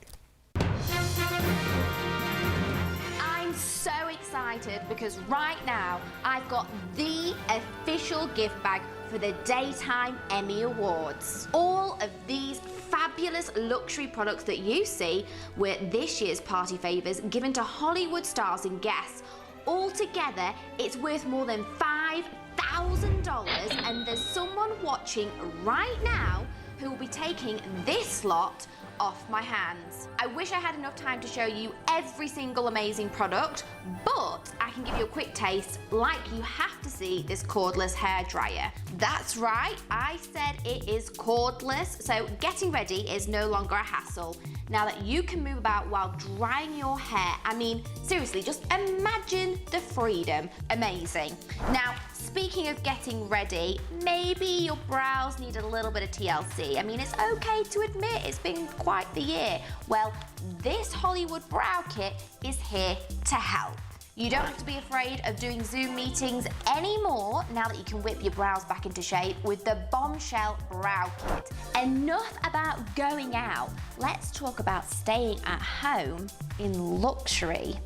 I'm so excited because right now I've got the official gift bag for the Daytime Emmy Awards. All of these fabulous luxury products that you see were this year's party favors given to Hollywood stars and guests. Altogether, it's worth more than $5,000, and there's someone watching right now who will be taking this lot off my hands. I wish I had enough time to show you every single amazing product, but I can give you a quick taste, like you have to see this cordless hairdryer. That's right, I said it is cordless, so getting ready is no longer a hassle. Now that you can move about while drying your hair, I mean, seriously, just imagine the freedom. Amazing. Now, speaking of getting ready, maybe your brows need a little bit of TLC. I mean, it's okay to admit it's been quite the year. Well, this Hollywood brow kit is here to help. You don't have to be afraid of doing Zoom meetings anymore now that you can whip your brows back into shape with the Bombshell Brow Kit. Enough about going out. Let's talk about staying at home in luxury.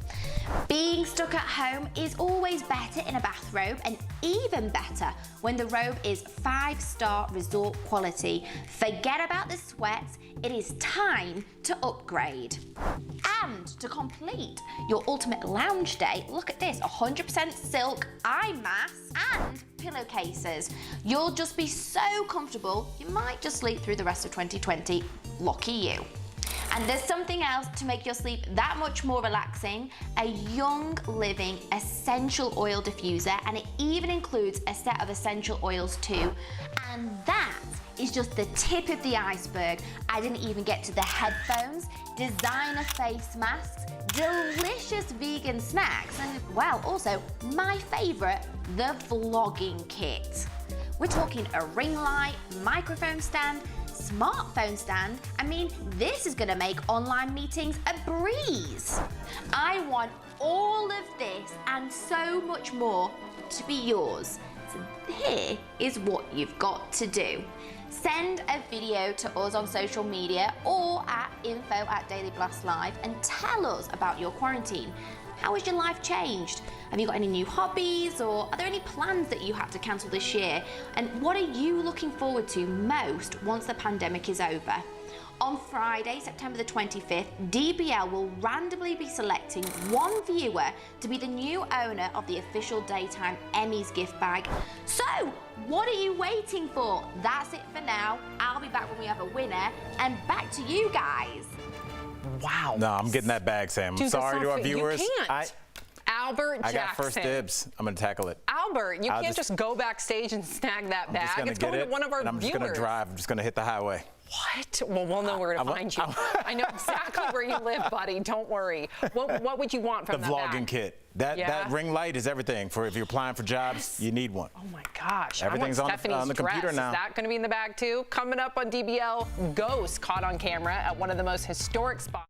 Being stuck at home is always better in a bathrobe, and even better when the robe is 5-star resort quality. Forget about the sweats, it is time to upgrade. And to complete your ultimate lounge day, look at this, 100% silk eye masks and pillowcases. You'll just be so comfortable, you might just sleep through the rest of 2020. Lucky you. And there's something else to make your sleep that much more relaxing, a Young Living essential oil diffuser, and it even includes a set of essential oils too. And that is just the tip of the iceberg. I didn't even get to the headphones, designer face masks, delicious vegan snacks, and well, also my favorite, the vlogging kit. We're talking a ring light, microphone stand, smartphone stand. I mean, this is gonna make online meetings a breeze. I want all of this and so much more to be yours. So here is what you've got to do. Send a video to us on social media or at info@dailyblastlive and tell us about your quarantine. How has your life changed? Have you got any new hobbies, or are there any plans that you had to cancel this year? And what are you looking forward to most once the pandemic is over? On Friday, September the 25th, DBL will randomly be selecting one viewer to be the new owner of the official Daytime Emmys gift bag. So, what are you waiting for? That's it for now. I'll be back when we have a winner, and back to you guys. Wow. No, I'm getting that bag, Sam. I'm sorry to our viewers. You can't. Albert Jackson. I got first dibs. I'm going to tackle it. Albert, you can't just go backstage and snag that bag. It's going to one of our viewers. I'm just going to drive. I'm just going to hit the highway. What? Well, we'll know where to find you. I know exactly where you live, buddy. Don't worry. What would you want from that bag? The vlogging kit. That ring light is everything. For if you're applying for jobs, you need one. Oh my gosh. Everything's on the computer now. Is that going to be in the bag too? Coming up on DBL, ghosts caught on camera at one of the most historic spots.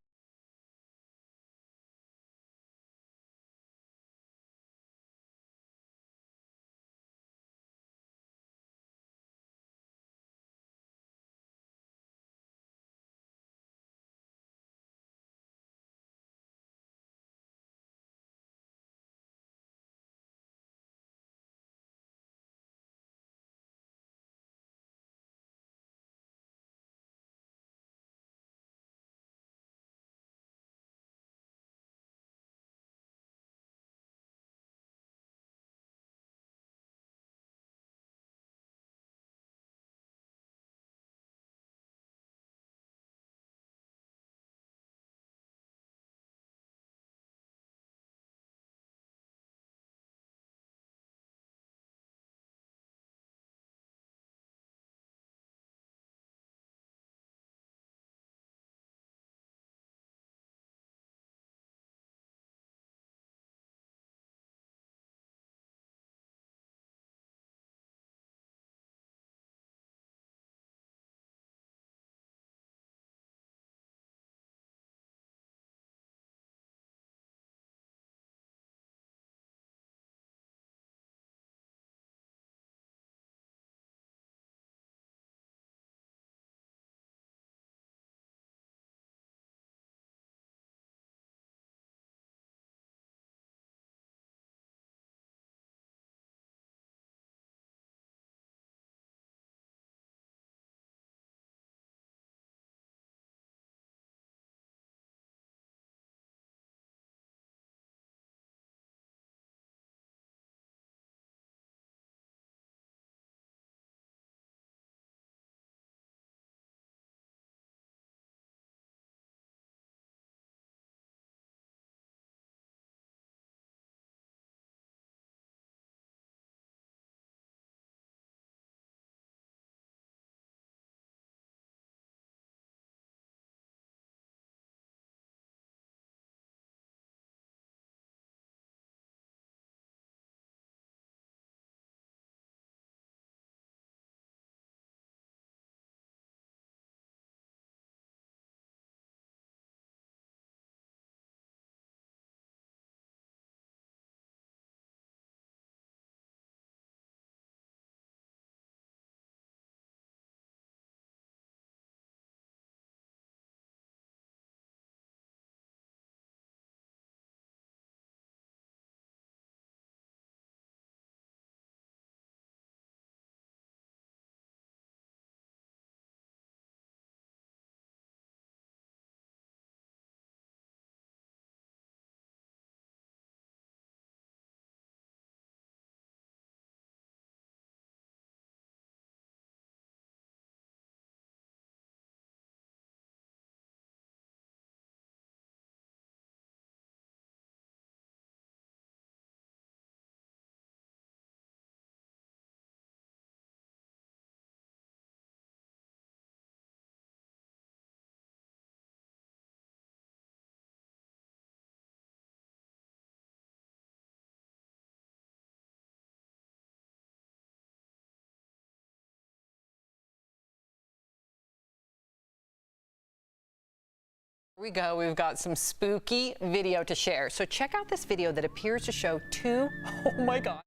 Here we go. We've got some spooky video to share. So check out this video that appears to show two, oh my God.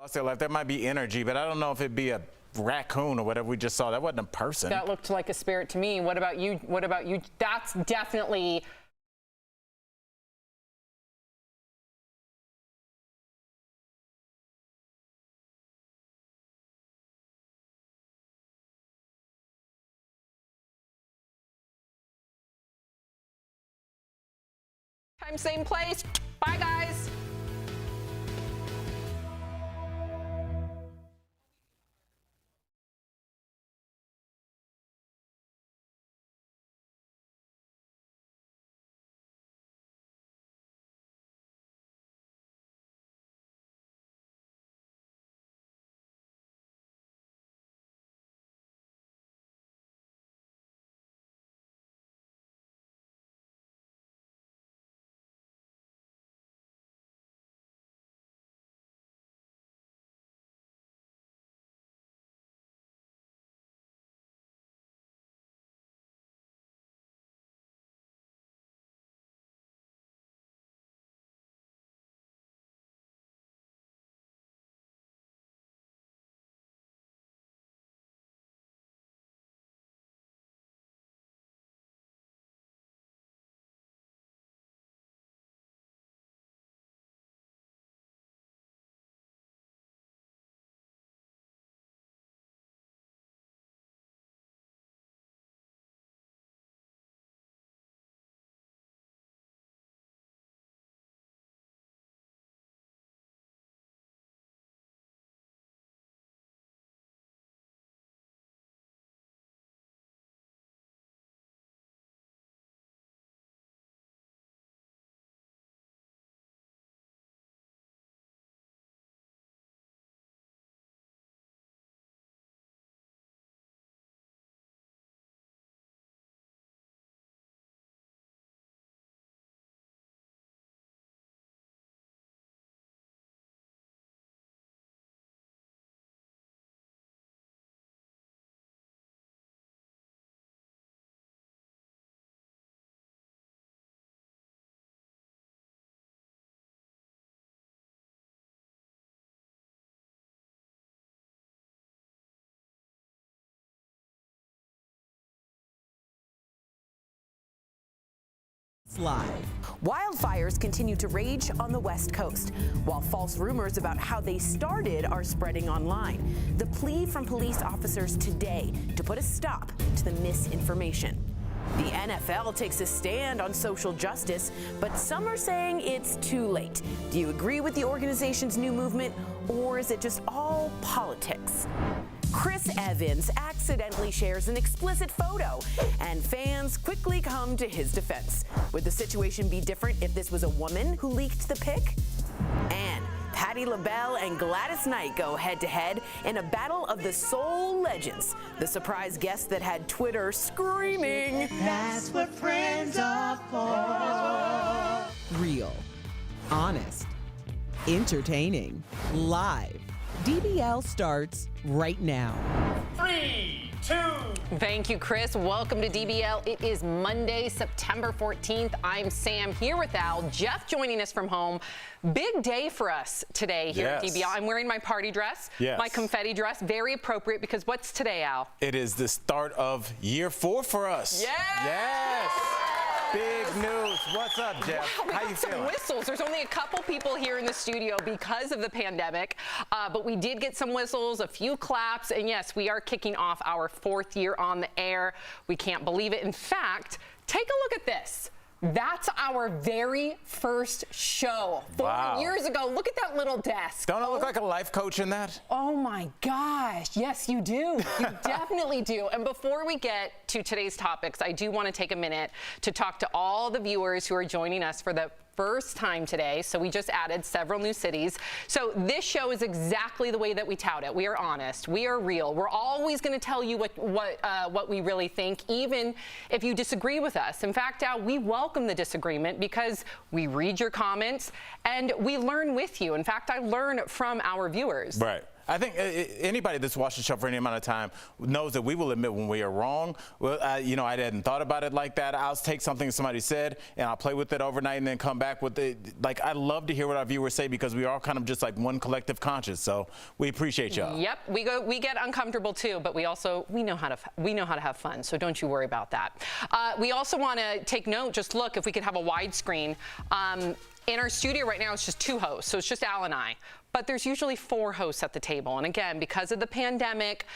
I'll say, like, there might be energy, but I don't know if it'd be a raccoon or whatever we just saw. That wasn't a person. That looked like a spirit to me. What about you? What about you? That's definitely... Time, same place. Bye, guys. Live. Wildfires continue to rage on the West Coast, while false rumors about how they started are spreading online. The plea from police officers today to put a stop to the misinformation. The NFL takes a stand on social justice, but some are saying it's too late. Do you agree with the organization's new movement, or is it just all politics? Chris Evans accidentally shares an explicit photo, and fans quickly come to his defense. Would the situation be different if this was a woman who leaked the pic? And Patti LaBelle and Gladys Knight go head-to-head in a battle of the soul legends. The surprise guest that had Twitter screaming, "That's what friends are for." Real, honest, entertaining, live. DBL starts right now. 3, 2. Thank you, Chris. Welcome to DBL. It is Monday, September 14th. I'm Sam here with Al. Jeff joining us from home. Big day for us today here at DBL. I'm wearing my party dress, my confetti dress. Very appropriate because what's today, Al? It is the start of year 4 for us. Yes! Big news. What's up, Jeff? Wow, How you some feeling? Whistles. There's only a couple people here in the studio because of the pandemic, but we did get some whistles, a few claps, and yes, we are kicking off our 4th year on the air. We can't believe it. In fact, take a look at this. That's our very first show. 4 years ago. Look at that little desk. Don't I look like a life coach in that? Oh my gosh. Yes, you do. You definitely do. And before we get to today's topics, I do want to take a minute to talk to all the viewers who are joining us for the first time today. So we just added several new cities. So this show is exactly the way that we tout it. We are honest. We are real. We're always going to tell you what we really think, even if you disagree with us. In fact, Al, we welcome the disagreement because we read your comments and we learn with you. In fact, I learn from our viewers. Right. I think anybody that's watched the show for any amount of time knows that we will admit when we are wrong. Well, I hadn't thought about it like that. I'll take something somebody said and I'll play with it overnight and then come back with it. Like, I love to hear what our viewers say because we are kind of just like one collective conscience. So we appreciate y'all. Yep, we get uncomfortable too, but we know how to have fun. So don't you worry about that. We also want to take note. Just look, if we could have a widescreen. In our studio right now, it's just 2 hosts, so it's just Al and I. But there's usually 4 hosts at the table. And again, because of the pandemic,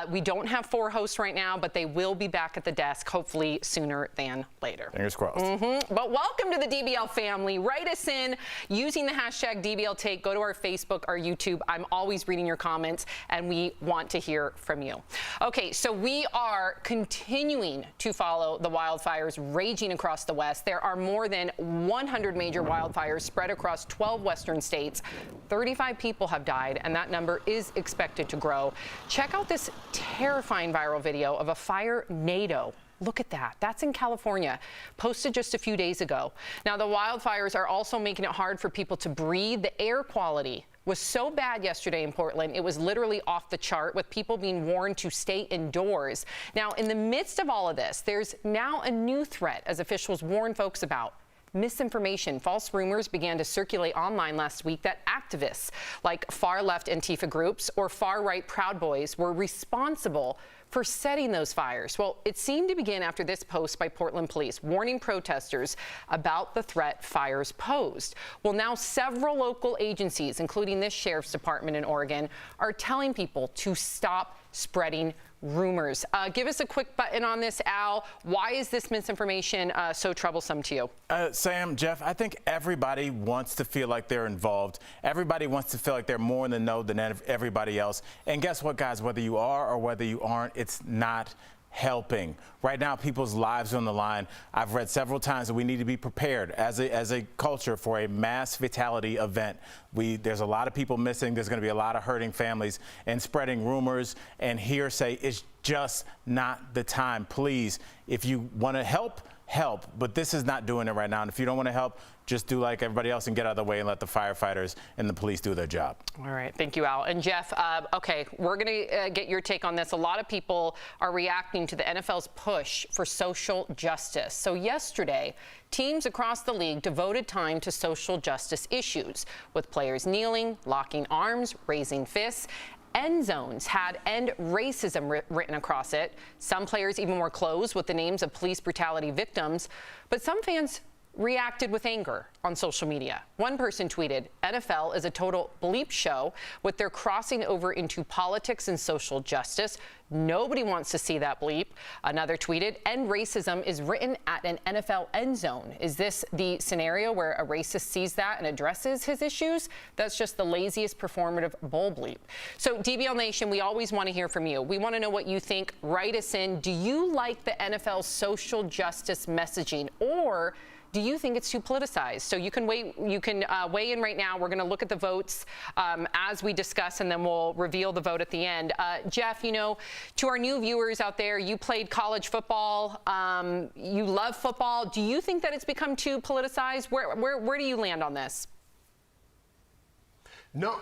we don't have 4 hosts right now, but they will be back at the desk, hopefully sooner than later. Fingers crossed. But welcome to the DBL family. Write us in using the hashtag DBLTake. Go to our Facebook, our YouTube. I'm always reading your comments, and we want to hear from you. Okay, so we are continuing to follow the wildfires raging across the West. There are more than 100 major wildfires spread across 12 western states. 35 people have died, and that number is expected to grow. Check out this terrifying viral video of a fire NATO. Look at that. That's in California, posted just a few days ago. Now, the wildfires are also making it hard for people to breathe. The air quality was so bad yesterday in Portland, it was literally off the chart, with people being warned to stay indoors. Now, in the midst of all of this, there's now a new threat, as officials warn folks about. Misinformation. False rumors began to circulate online last week that activists like far-left Antifa groups or far-right Proud Boys were responsible for setting those fires. Well, it seemed to begin after this post by Portland police warning protesters about the threat fires posed. Well, now several local agencies, including this sheriff's department in Oregon, are telling people to stop spreading rumors. Give us a quick button on this, Al. Why is this misinformation so troublesome to you? Sam, Jeff, I think everybody wants to feel like they're involved. Everybody wants to feel like they're more in the know than everybody else. And guess what, guys? Whether you are or whether you aren't, it's not helping. Right now, people's lives are on the line. I've read several times that we need to be prepared as a culture for a mass fatality event. There's a lot of people missing. There's going to be a lot of hurting families, and spreading rumors and hearsay is just not the time. Please, if you want to help, but this is not doing it right now. And if you don't want to help, just do like everybody else and get out of the way and let the firefighters and the police do their job. All right. Thank you, Al. And Jeff, okay, we're going to get your take on this. A lot of people are reacting to the NFL's push for social justice. So yesterday, teams across the league devoted time to social justice issues, with players kneeling, locking arms, raising fists. End zones had "End Racism" written across it. Some players even wore clothes with the names of police brutality victims. But some fans reacted with anger on social media. One person tweeted, "NFL is a total bleep show with their crossing over into politics and social justice. Nobody wants to see that bleep." Another tweeted, "End racism is written at an NFL end zone. Is this the scenario where a racist sees that and addresses his issues? That's just the laziest performative bull bleep." So DBL Nation, we always want to hear from you. We want to know what you think. Write us in. Do you like the NFL's social justice messaging, or do you think it's too politicized? So you can weigh in right now. We're going to look at the votes as we discuss, and then we'll reveal the vote at the end. Jeff, to our new viewers out there, you played college football. You love football. Do you think that it's become too politicized? Where do you land on this? No.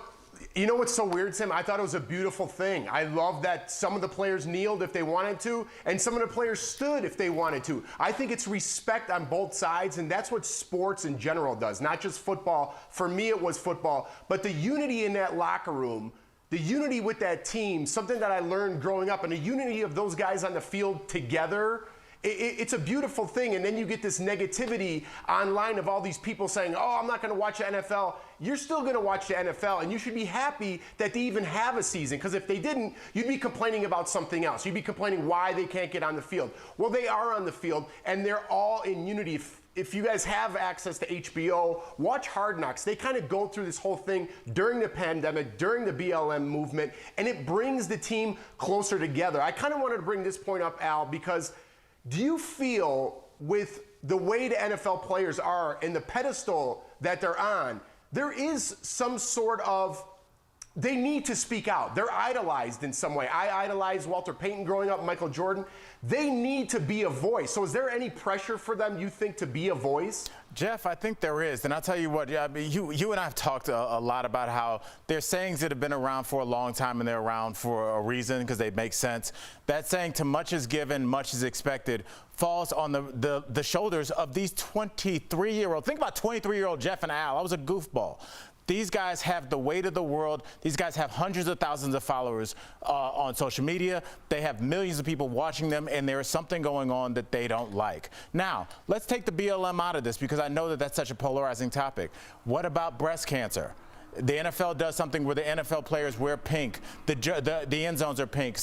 You know what's so weird, Sam? I thought it was a beautiful thing. I love that some of the players kneeled if they wanted to, and some of the players stood if they wanted to. I think it's respect on both sides, and that's what sports in general does, not just football. For me, it was football. But the unity in that locker room, the unity with that team, something that I learned growing up, and the unity of those guys on the field together, it's a beautiful thing. And then you get this negativity online of all these people saying, "Oh, I'm not going to watch the NFL." You're still going to watch the NFL, and you should be happy that they even have a season, because if they didn't, you'd be complaining about something else. You'd be complaining why they can't get on the field. Well, they are on the field, and they're all in unity. if you guys have access to HBO, watch Hard Knocks. They kind of go through this whole thing during the pandemic, during the BLM movement, and it brings the team closer together. I kind of wanted to bring this point up, Al, because do you feel with the way the NFL players are and the pedestal that they're on, there is some sort of, they need to speak out. They're idolized in some way. I idolized Walter Payton growing up, Michael Jordan. They need to be a voice. So is there any pressure for them, you think, to be a voice? Jeff, I think there is. And I'll tell you what, I mean, you and I have talked a lot about how there's sayings that have been around for a long time and they're around for a reason because they make sense. That saying, "to much is given, much is expected," falls on the shoulders of these 23-year-old. Think about 23-year-old Jeff and Al. I was a goofball. These guys have the weight of the world. These guys have hundreds of thousands of followers on social media. They have millions of people watching them, and there is something going on that they don't like. Now, let's take the BLM out of this because I know that that's such a polarizing topic. What about breast cancer? The NFL does something where the NFL players wear pink. The end zones are pink,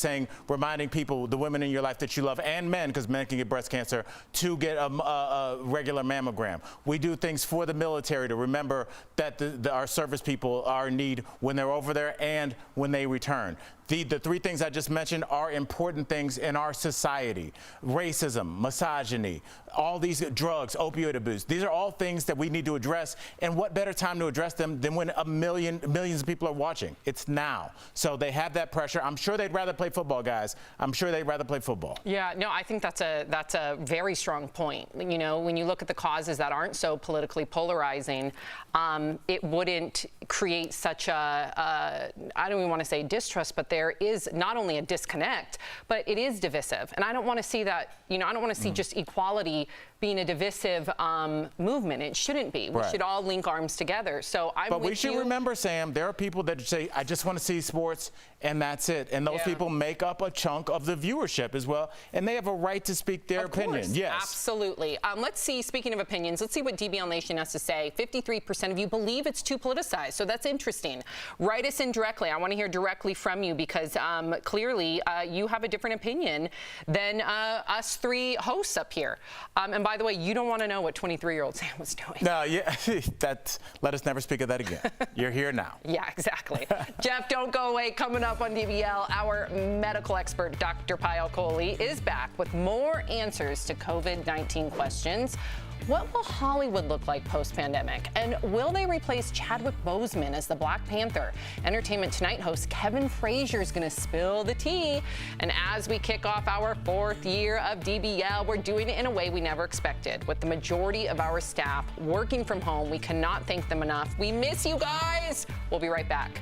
reminding people, the women in your life that you love, and men, because men can get breast cancer, to get a regular mammogram. We do things for the military to remember that our service people are in need when they're over there and when they return. The three things I just mentioned are important things in our society. Racism, misogyny, all these drugs, opioid abuse. These are all things that we need to address. And what better time to address them than when millions of people are watching? It's now. So they have that pressure. I'm sure they'd rather play football, guys. I'm sure they'd rather play football. Yeah, no, I think that's a very strong point. You know, when you look at the causes that aren't so politically polarizing, it wouldn't create such a I don't even want to say distrust, but there is not only a disconnect, but it is divisive. And I don't want to see that, you know, I don't want to see just equality being a divisive movement. It shouldn't be. We should all link arms together. So I'm But with we should you. Remember, Sam, there are people that say, I just want to see sports, and that's it. And those people make up a chunk of the viewership as well, and they have a right to speak their opinion. Yes. Absolutely. Let's see, speaking of opinions, let's see what DBL Nation has to say. 53% of you believe it's too politicized, so that's interesting. Write us in directly. I want to hear directly from you because clearly you have a different opinion than us three hosts up here. And by the way, you don't want to know what 23-year-old Sam was doing. No, yeah, let us never speak of that again. You're here now. Yeah, exactly. Jeff, don't go away. Coming up on DBL, our medical expert, Dr. Payal Kohli, is back with more answers to COVID-19 questions. What will Hollywood look like post-pandemic? And will they replace Chadwick Bozeman as the Black Panther? Entertainment Tonight host Kevin Frazier is going to spill the tea. And as we kick off our 4th year of DBL, we're doing it in a way we never expected. With the majority of our staff working from home, we cannot thank them enough. We miss you guys. We'll be right back.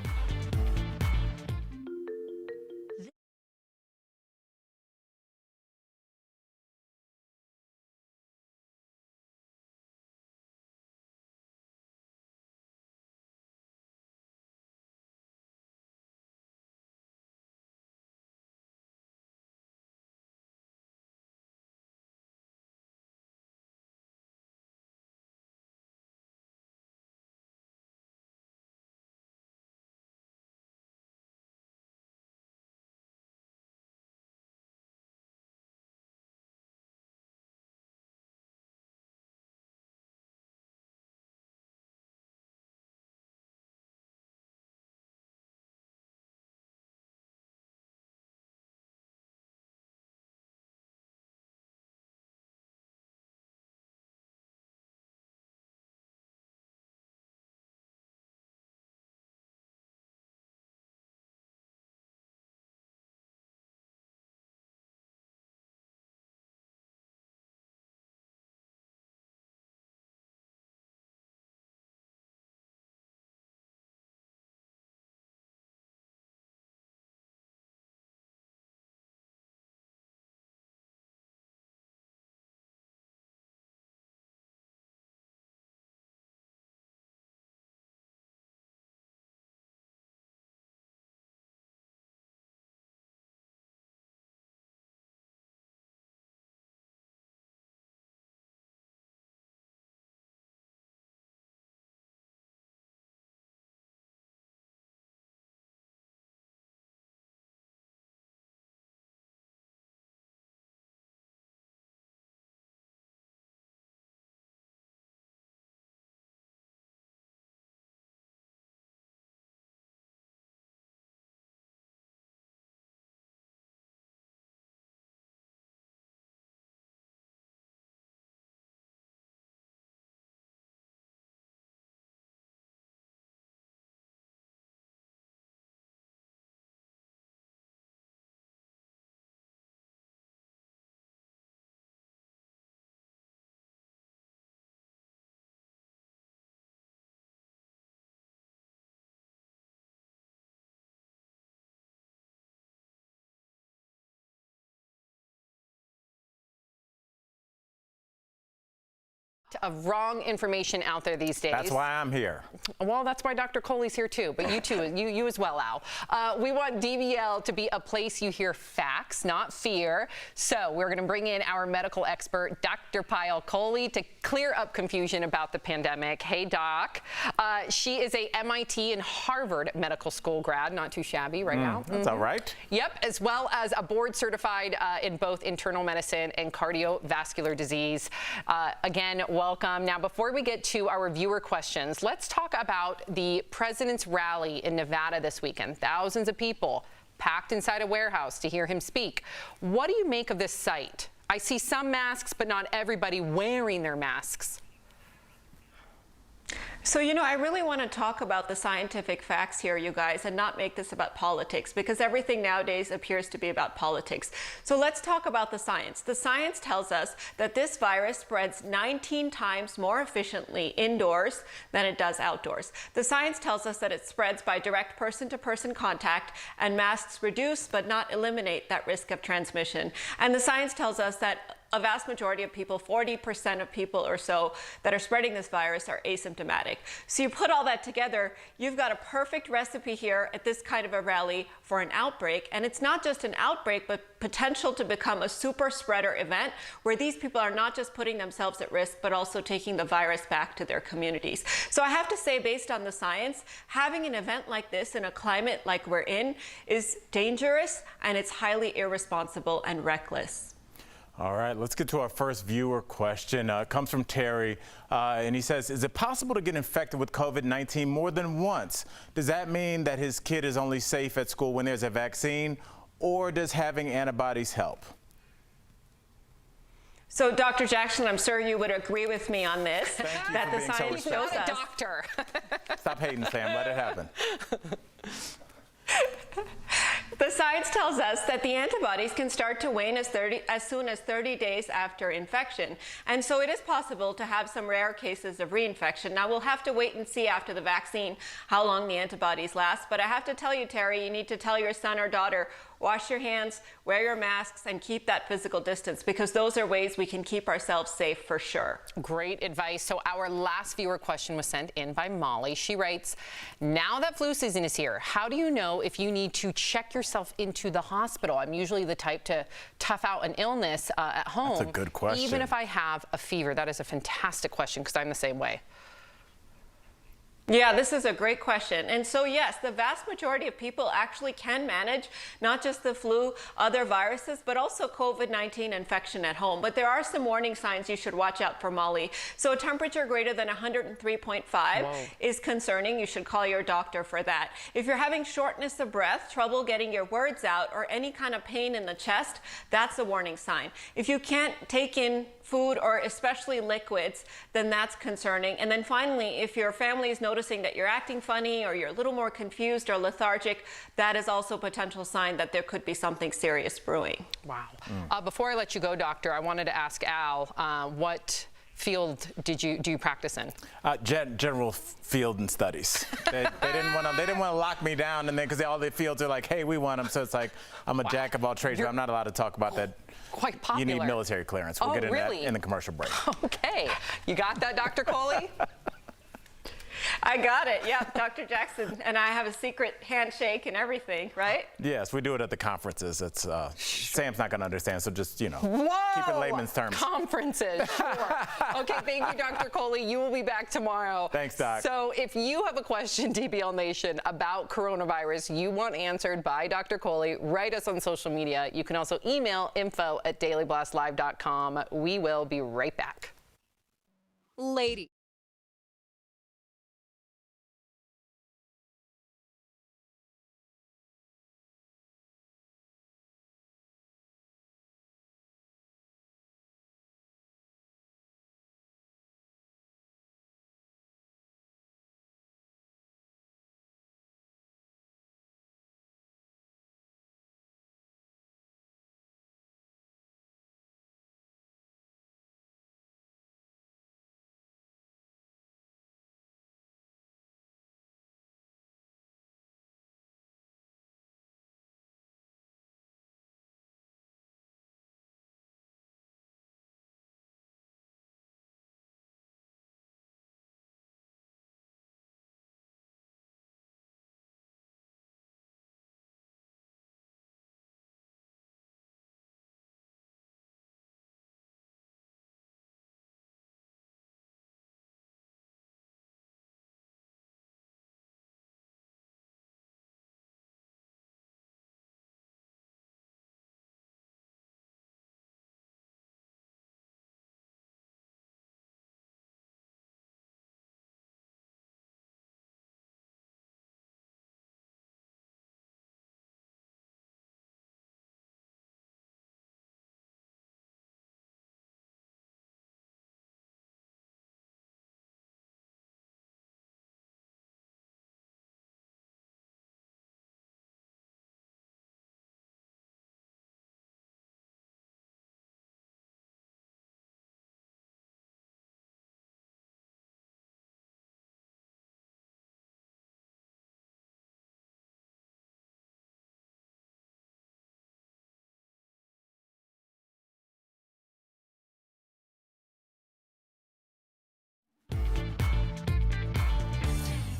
Of wrong information out there these days. That's why I'm here. Well, that's why Dr. Coley's here too, but you too, you as well, Al. We want DBL to be a place you hear facts, not fear. So we're going to bring in our medical expert, Dr. Payal Kohli, to clear up confusion about the pandemic. Hey, Doc. She is a MIT and Harvard medical school grad, not too shabby right now. That's all right. Yep, as well as a board certified in both internal medicine and cardiovascular disease. Again, welcome. Now, before we get to our viewer questions, let's talk about the president's rally in Nevada this weekend. Thousands of people packed inside a warehouse to hear him speak. What do you make of this sight? I see some masks, but not everybody wearing their masks. So, you know, I really want to talk about the scientific facts here, you guys, and not make this about politics, because everything nowadays appears to be about politics. So let's talk about the science. The science tells us that this virus spreads 19 times more efficiently indoors than it does outdoors. The science tells us that it spreads by direct person-to-person contact, and masks reduce but not eliminate that risk of transmission. And the science tells us that a vast majority of people, 40% of people or so that are spreading this virus, are asymptomatic. So you put all that together, you've got a perfect recipe here at this kind of a rally for an outbreak. And it's not just an outbreak, but potential to become a super spreader event where these people are not just putting themselves at risk, but also taking the virus back to their communities. So I have to say, based on the science, having an event like this in a climate like we're in is dangerous, and it's highly irresponsible and reckless. All right, let's get to our first viewer question. It comes from Terry, and he says, is it possible to get infected with COVID-19 more than once? Does that mean that his kid is only safe at school when there's a vaccine, or does having antibodies help? So, Dr. Jackson, I'm sure you would agree with me on this. Thank you that for the being so science shows us. Doctor. Stop hating, Sam. Let it happen. The science tells us that the antibodies can start to wane as soon as 30 days after infection. And so it is possible to have some rare cases of reinfection. Now, we'll have to wait and see after the vaccine how long the antibodies last. But I have to tell you, Terry, you need to tell your son or daughter, wash your hands, wear your masks, and keep that physical distance, because those are ways we can keep ourselves safe for sure. Great advice. So our last viewer question was sent in by Molly. She writes, now that flu season is here, how do you know if you need to check yourself into the hospital? I'm usually the type to tough out an illness at home. That's a good question. Even if I have a fever. That is a fantastic question, because I'm the same way. Yeah, this is a great question. And so, yes, the vast majority of people actually can manage not just the flu, other viruses, but also COVID-19 infection at home. But there are some warning signs you should watch out for, Molly. So a temperature greater than 103.5 is concerning. You should call your doctor for that. If you're having shortness of breath, trouble getting your words out, or any kind of pain in the chest, that's a warning sign. If you can't take in food or especially liquids, then that's concerning. And then finally, if your family is noticing that you're acting funny or you're a little more confused or lethargic, that is also a potential sign that there could be something serious brewing. Wow. Before I let you go, doctor, I wanted to ask Al, what field do you practice in? General field and studies. They didn't want to lock me down, and then because all the fields are like, hey, we want them. So it's like I'm a jack of all trades. But I'm not allowed to talk about that. Quite popular. You need military clearance. We'll get into that in the commercial break. Okay. You got that, Dr. Kohli? I got it. Yeah, Dr. Jackson and I have a secret handshake and everything, right? Yes, we do it at the conferences. It's Sam's not going to understand, so just, you know, Whoa! keep it layman's terms. Conferences, sure. Okay, thank you, Dr. Kohli. You will be back tomorrow. Thanks, Doc. So if you have a question, DBL Nation, about coronavirus you want answered by Dr. Kohli, write us on social media. You can also email info@dailyblastlive.com. We will be right back. Ladies.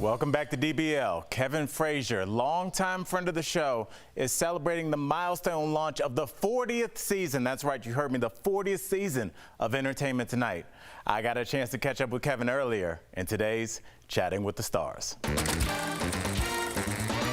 Welcome back to DBL. Kevin Frazier, longtime friend of the show, is celebrating the milestone launch of the 40th season. That's right, you heard me, the 40th season of Entertainment Tonight. I got a chance to catch up with Kevin earlier in today's Chatting with the Stars.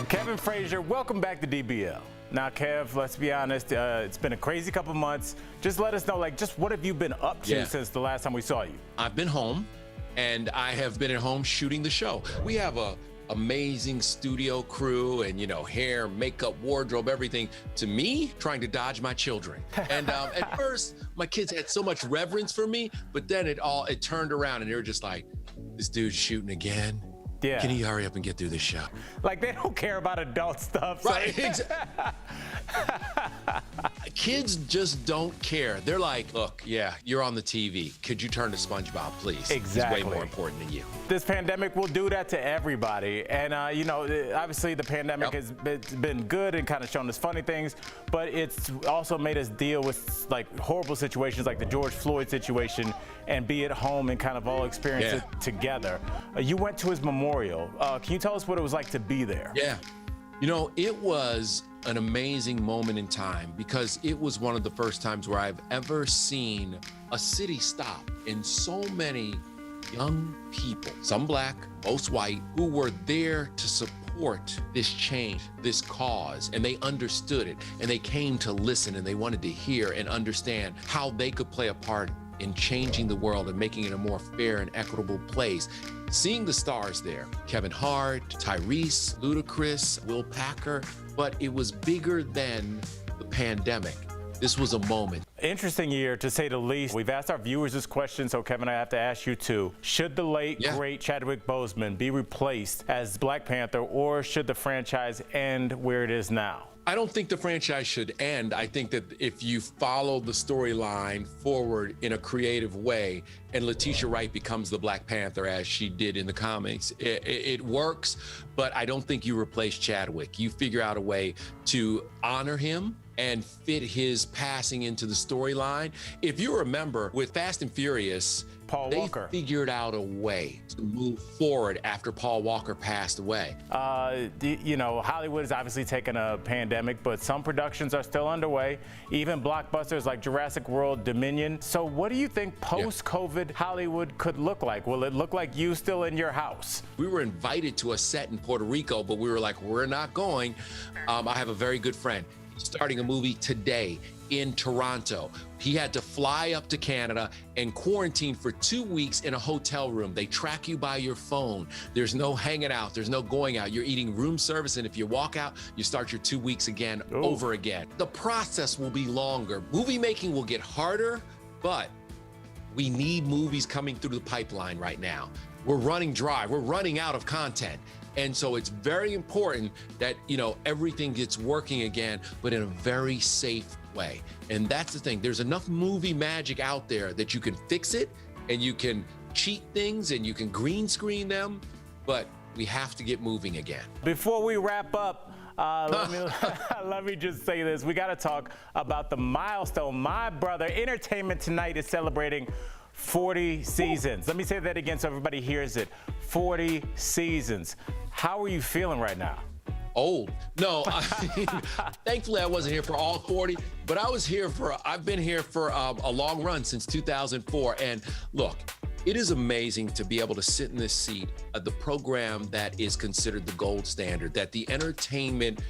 Kevin Frazier, welcome back to DBL. Now, Kev, let's be honest, it's been a crazy couple months. Just let us know, like, just what have you been up to since the last time we saw you? I've been home, and I have been at home shooting the show. We have a amazing studio crew and, you know, hair, makeup, wardrobe, everything. To me, trying to dodge my children. And at first, my kids had so much reverence for me, but then it turned around and they were just like, this dude's shooting again. Yeah. Can you hurry up and get through this show? Like, they don't care about adult stuff. Right. Kids just don't care. They're like, look, yeah, you're on the TV. Could you turn to SpongeBob, please? Exactly. He's way more important than you. This pandemic will do that to everybody. And, you know, obviously the pandemic has been good and kind of shown us funny things, but it's also made us deal with, like, horrible situations like the George Floyd situation and be at home and kind of all experience it together. You went to his memorial. Can you tell us what it was like to be there? Yeah. You know, it was an amazing moment in time because it was one of the first times where I've ever seen a city stop and so many young people, some black, most white, who were there to support this change, this cause, and they understood it, and they came to listen, and they wanted to hear and understand how they could play a part in changing the world and making it a more fair and equitable place. Seeing the stars there, Kevin Hart, Tyrese, Ludacris, Will Packer, but it was bigger than the pandemic. This was a moment. Interesting year, to say the least. We've asked our viewers this question, so Kevin, I have to ask you too. Should the late, great Chadwick Bozeman be replaced as Black Panther, or should the franchise end where it is now? I don't think the franchise should end. I think that if you follow the storyline forward in a creative way and Letitia Wright becomes the Black Panther as she did in the comics, it works, but I don't think you replace Chadwick. You figure out a way to honor him and fit his passing into the storyline. If you remember, with Fast and Furious, they figured out a way to move forward after Paul Walker passed away. You know, Hollywood has obviously taken a pandemic, but some productions are still underway, even blockbusters like Jurassic World Dominion. So what do you think post-COVID Hollywood could look like? Will it look like you still in your house? We were invited to a set in Puerto Rico, but we were like, we're not going. I have a very good friend starting a movie today in Toronto. He had to fly up to Canada and quarantine for 2 weeks in a hotel room. They track you by your phone. There's no hanging out. There's no going out. You're eating room service, and if you walk out, you start your 2 weeks again, over again. The process will be longer. Movie making will get harder, but we need movies coming through the pipeline right now. We're running dry. We're running out of content. And so it's very important that, you know, everything gets working again, but in a very safe way. And that's the thing. There's enough movie magic out there that you can fix it and you can cheat things and you can green screen but we have to get moving again. Before we wrap up, let me just say this. We got to talk about the milestone. My brother, Entertainment Tonight, is celebrating 40 seasons. Let me say that again so everybody hears it. 40 seasons. How are you feeling right now? Old. No, I mean, thankfully I wasn't here for all 40, but I've been here for a long run since 2004. And look, it is amazing to be able to sit in this seat at the program that is considered the gold standard, that the entertainment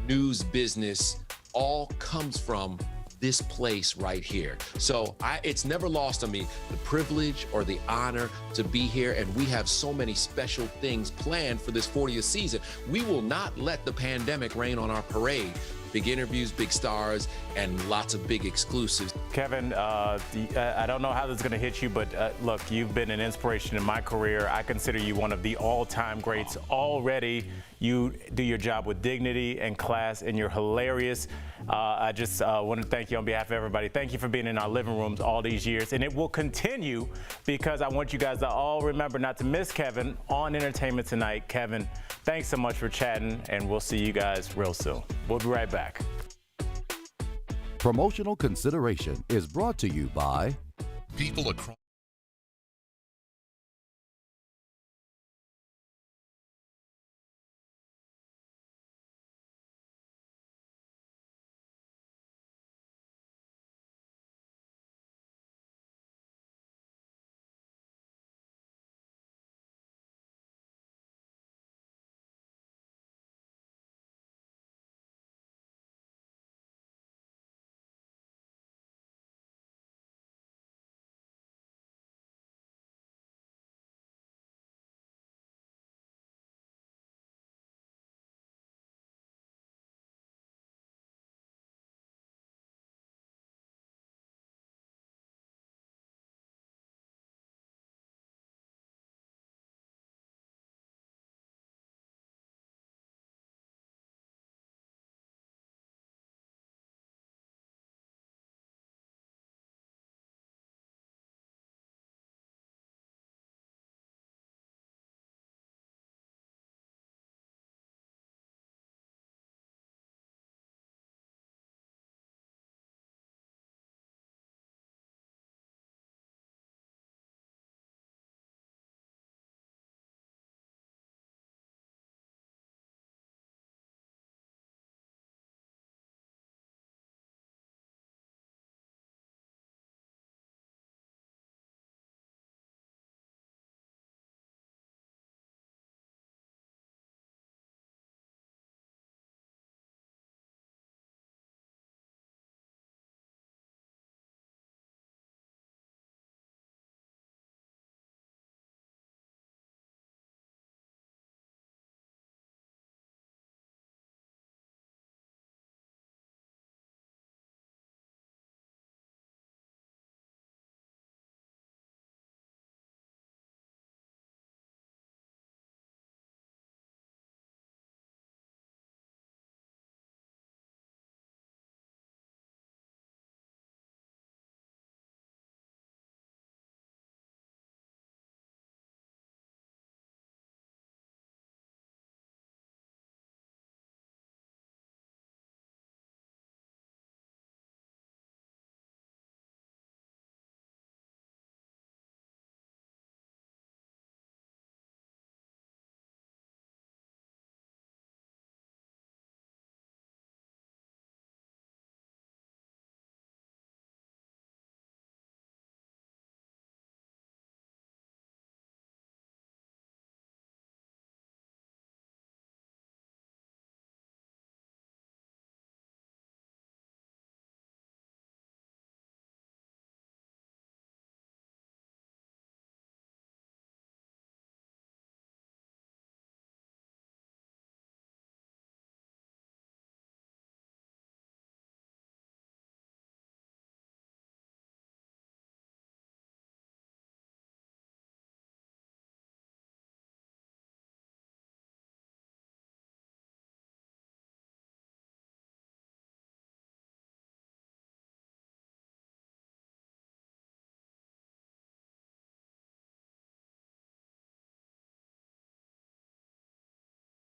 news business all comes from this place right here. So it's never lost on me the privilege or the honor to be here, and we have so many special things planned for this 40th season. We will not let the pandemic rain on our parade. Big interviews, big stars, and lots of big exclusives. Kevin, I don't know how this is going to hit you, but look, you've been an inspiration in my career. I consider you one of the all-time greats already. You do your job with dignity and class, and you're hilarious. I just want to thank you on behalf of everybody. Thank you for being in our living rooms all these years, and it will continue because I want you guys to all remember not to miss Kevin on Entertainment Tonight. Kevin, thanks so much for chatting, and we'll see you guys real soon. We'll be right back. Promotional consideration is brought to you by people across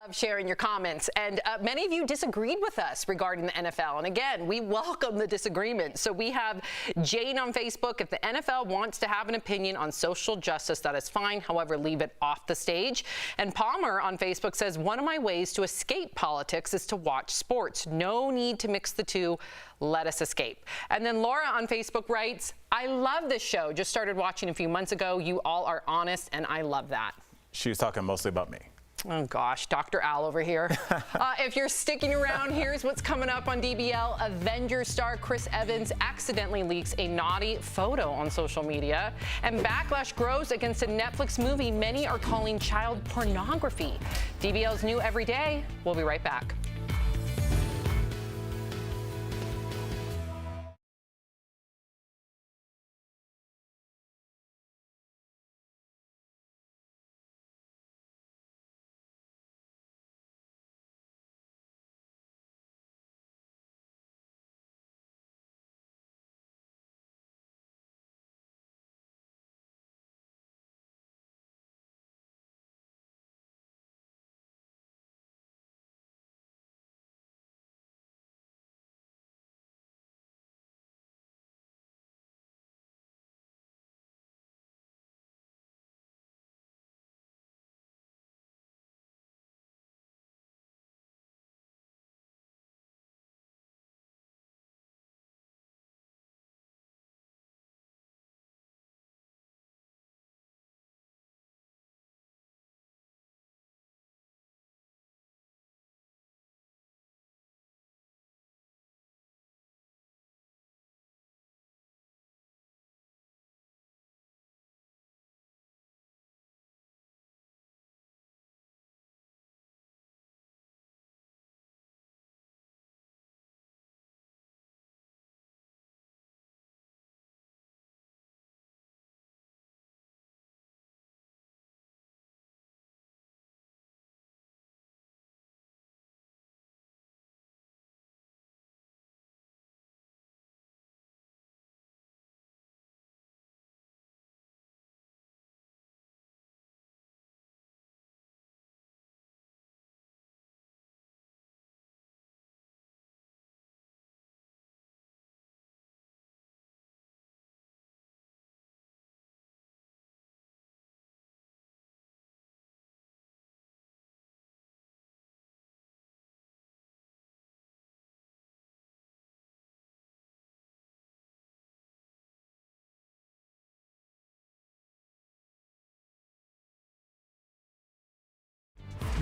Love sharing your comments, and many of you disagreed with us regarding the NFL, and again, we welcome the disagreement. So we have Jane on Facebook. If the NFL wants to have an opinion on social justice, that is fine. However, leave it off the stage. And Palmer on Facebook says, one of my ways to escape politics is to watch sports. No need to mix the two. Let us escape. And then Laura on Facebook writes, I love this show. Just started watching a few months ago. You all are honest, and I love that. She was talking mostly about me. Oh gosh, Dr. Al over here. If you're sticking around, here's what's coming up on DBL. Avengers star Chris Evans accidentally leaks a naughty photo on social media. And backlash grows against a Netflix movie many are calling child pornography. DBL's new every day. We'll be right back.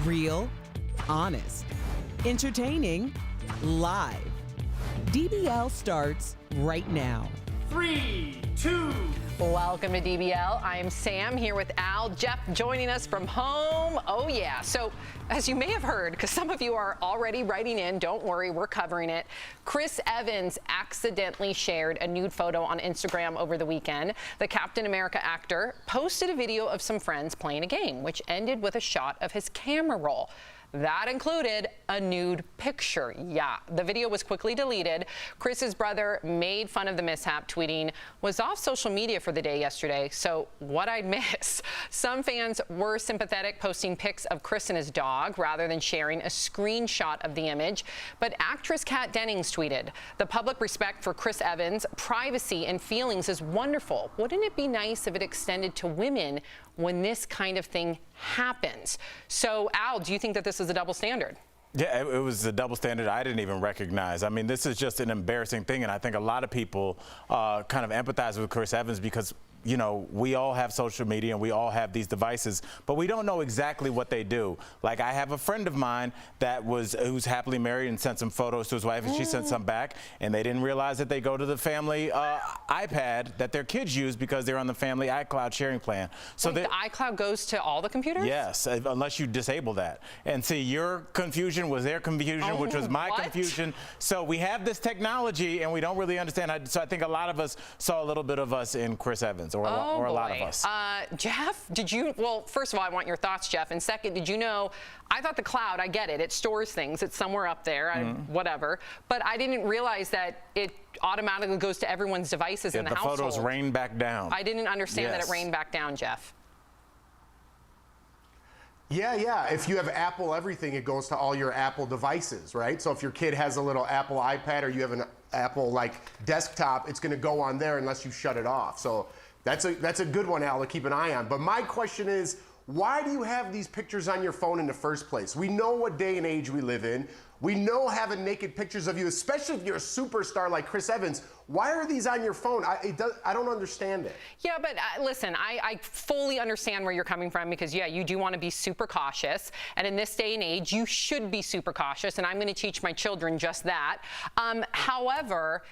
Real, honest, entertaining, live. DBL starts right now. 3, 2. Welcome to DBL. I'm Sam here with Al. Jeff joining us from home. Oh yeah. So as you may have heard, because some of you are already writing in, don't worry, we're covering it. Chris Evans accidentally shared a nude photo on Instagram over the weekend. The Captain America actor posted a video of some friends playing a game, which ended with a shot of his camera roll. That included a nude picture. Yeah, the video was quickly deleted. Chris's brother made fun of the mishap, tweeting, was off social media for the day yesterday, so what I'd miss. Some fans were sympathetic, posting pics of Chris and his dog rather than sharing a screenshot of the image. But actress Kat Dennings tweeted, the public respect for Chris Evans' privacy and feelings is wonderful. Wouldn't it be nice if it extended to women when this kind of thing happens? So, Al, do you think that this is a double standard? Yeah, it was a double standard I didn't even recognize. I mean, this is just an embarrassing thing, and I think a lot of people kind of empathize with Chris Evans because, you know, we all have social media and we all have these devices, but we don't know exactly what they do. Like, I have a friend of mine who's happily married and sent some photos to his wife, and she sent some back, and they didn't realize that they go to the family iPad that their kids use because they're on the family iCloud sharing plan. So the iCloud goes to all the computers? Yes, unless you disable that. And see, your confusion was their confusion, which was my confusion. So we have this technology, and we don't really understand. So I think a lot of us saw a little bit of us in Chris Evans. Or a lot of us. Jeff, did you, well, first of all, I want your thoughts, Jeff. And second, did you know, I thought the cloud, I get it, it stores things, it's somewhere up there, whatever. But I didn't realize that it automatically goes to everyone's devices in the household. The photos rain back down. I didn't understand that it rained back down, Jeff. Yeah. If you have Apple everything, it goes to all your Apple devices, right? So if your kid has a little Apple iPad or you have an Apple like desktop, it's going to go on there unless you shut it off. So that's a good one, Al, to keep an eye on. But my question is, why do you have these pictures on your phone in the first place? We know what day and age we live in. We know having naked pictures of you, especially if you're a superstar like Chris Evans. Why are these on your phone? I don't understand it. Yeah, but listen, I fully understand where you're coming from because, yeah, you do want to be super cautious. And in this day and age, you should be super cautious. And I'm going to teach my children just that. However,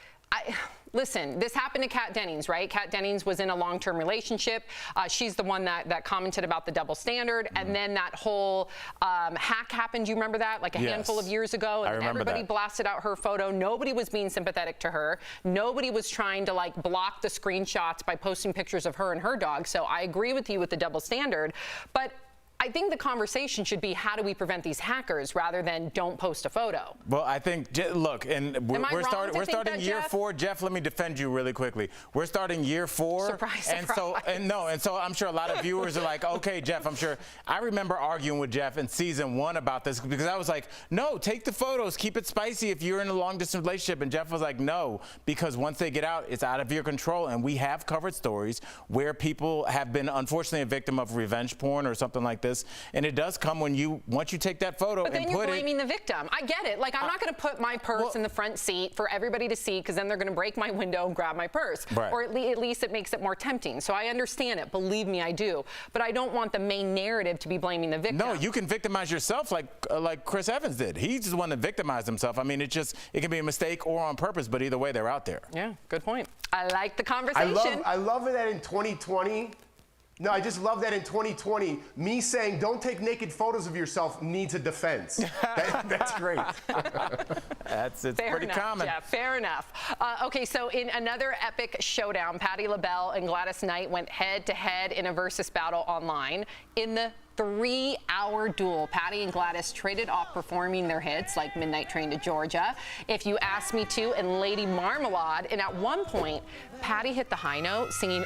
listen, this happened to Kat Dennings, right? Kat Dennings was in a long-term relationship. She's the one that commented about the double standard. And then that whole hack happened. Do you remember that? Like a handful of years ago. And everybody blasted out her photo. Nobody was being sympathetic to her. Nobody was trying to like block the screenshots by posting pictures of her and her dog. So I agree with you with the double standard. But I think the conversation should be how do we prevent these hackers rather than don't post a photo. Well, I think, look, and we're starting year 4. Jeff, let me defend you really quickly. We're starting year 4. Surprise, and surprise. So I'm sure a lot of viewers are like, okay, Jeff, I'm sure. I remember arguing with Jeff in season 1 about this because I was like, no, take the photos, keep it spicy if you're in a long distance relationship. And Jeff was like, no, because once they get out, it's out of your control. And we have covered stories where people have been unfortunately a victim of revenge porn or something like this. And it does come once you take that photo and put it. But then you're blaming the victim. I get it. Like, I'm not going to put my purse in the front seat for everybody to see because then they're going to break my window and grab my purse. Right. Or at least it makes it more tempting. So I understand it. Believe me, I do. But I don't want the main narrative to be blaming the victim. No, you can victimize yourself like Chris Evans did. He's the one that victimized himself. I mean, it can be a mistake or on purpose, but either way, they're out there. Yeah, good point. I like the conversation. I love it that in 2020. No, I just love that in 2020, me saying don't take naked photos of yourself needs a defense. That's great. It's Fair pretty enough, common. Jeff, fair enough. Okay, so in another epic showdown, Patti LaBelle and Gladys Knight went head-to-head in a versus battle online. In the 3-hour duel, Patti and Gladys traded off performing their hits like Midnight Train to Georgia, If You Ask Me To, and Lady Marmalade. And at one point, Patti hit the high note singing,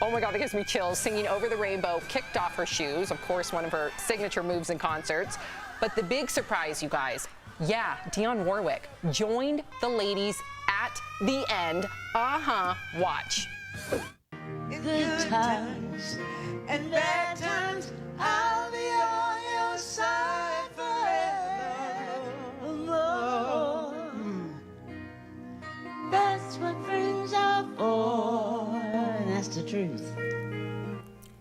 oh my God, that gives me chills, singing Over the Rainbow, kicked off her shoes, of course, one of her signature moves in concerts. But the big surprise, you guys, Dionne Warwick joined the ladies at the end. Watch. Good times and bad times, I'll be on your side forever. That's what friends are for, that's the truth.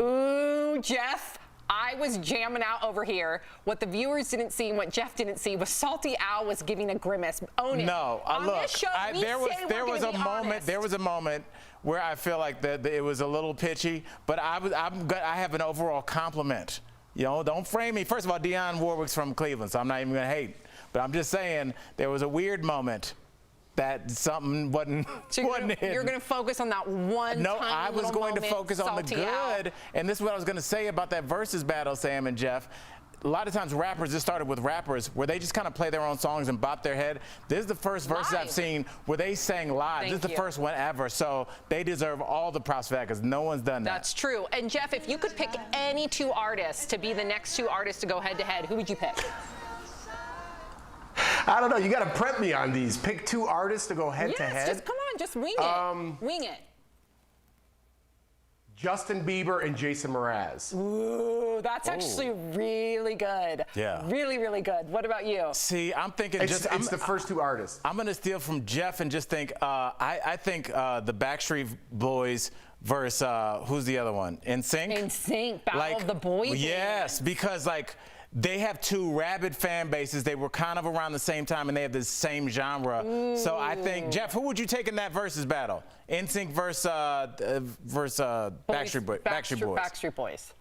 Ooh, Jeff, I was jamming out over here. What the viewers didn't see and what Jeff didn't see was Salty Al was giving a grimace. Own it. No, look, there was a moment where I feel like that it was a little pitchy, but I have an overall compliment. You know, don't frame me. First of all, Dionne Warwick's from Cleveland, so I'm not even gonna hate. But I'm just saying there was a weird moment that something wasn't. You're going to focus on that one. No, I was going to focus on the good, and this is what I was going to say about that versus battle, Sam and Jeff. A lot of times rappers, this started with rappers, where they just kind of play their own songs and bop their head. This is the first verses I've seen where they sang live. This is the first one ever, so they deserve all the props for that because no one's done that. That's true. And Jeff, if you could pick any 2 artists to be the next 2 artists to go head-to-head, who would you pick? I don't know. You got to prep me on these. Pick 2 artists to go head-to-head. Just come on, just wing it. Wing it. Justin Bieber and Jason Mraz. Ooh, that's actually really good. Yeah. Really, really good. What about you? See, I'm thinking it's the first 2 artists. I'm going to steal from Jeff and just think, I think the Backstreet Boys versus, who's the other one? NSYNC? NSYNC, Battle of the Boys. Yes, because they have 2 rabid fan bases. They were kind of around the same time, and they have the same genre. Ooh. So I think, Jeff, who would you take in that versus battle? NSYNC versus Backstreet Boys. Backstreet Boys.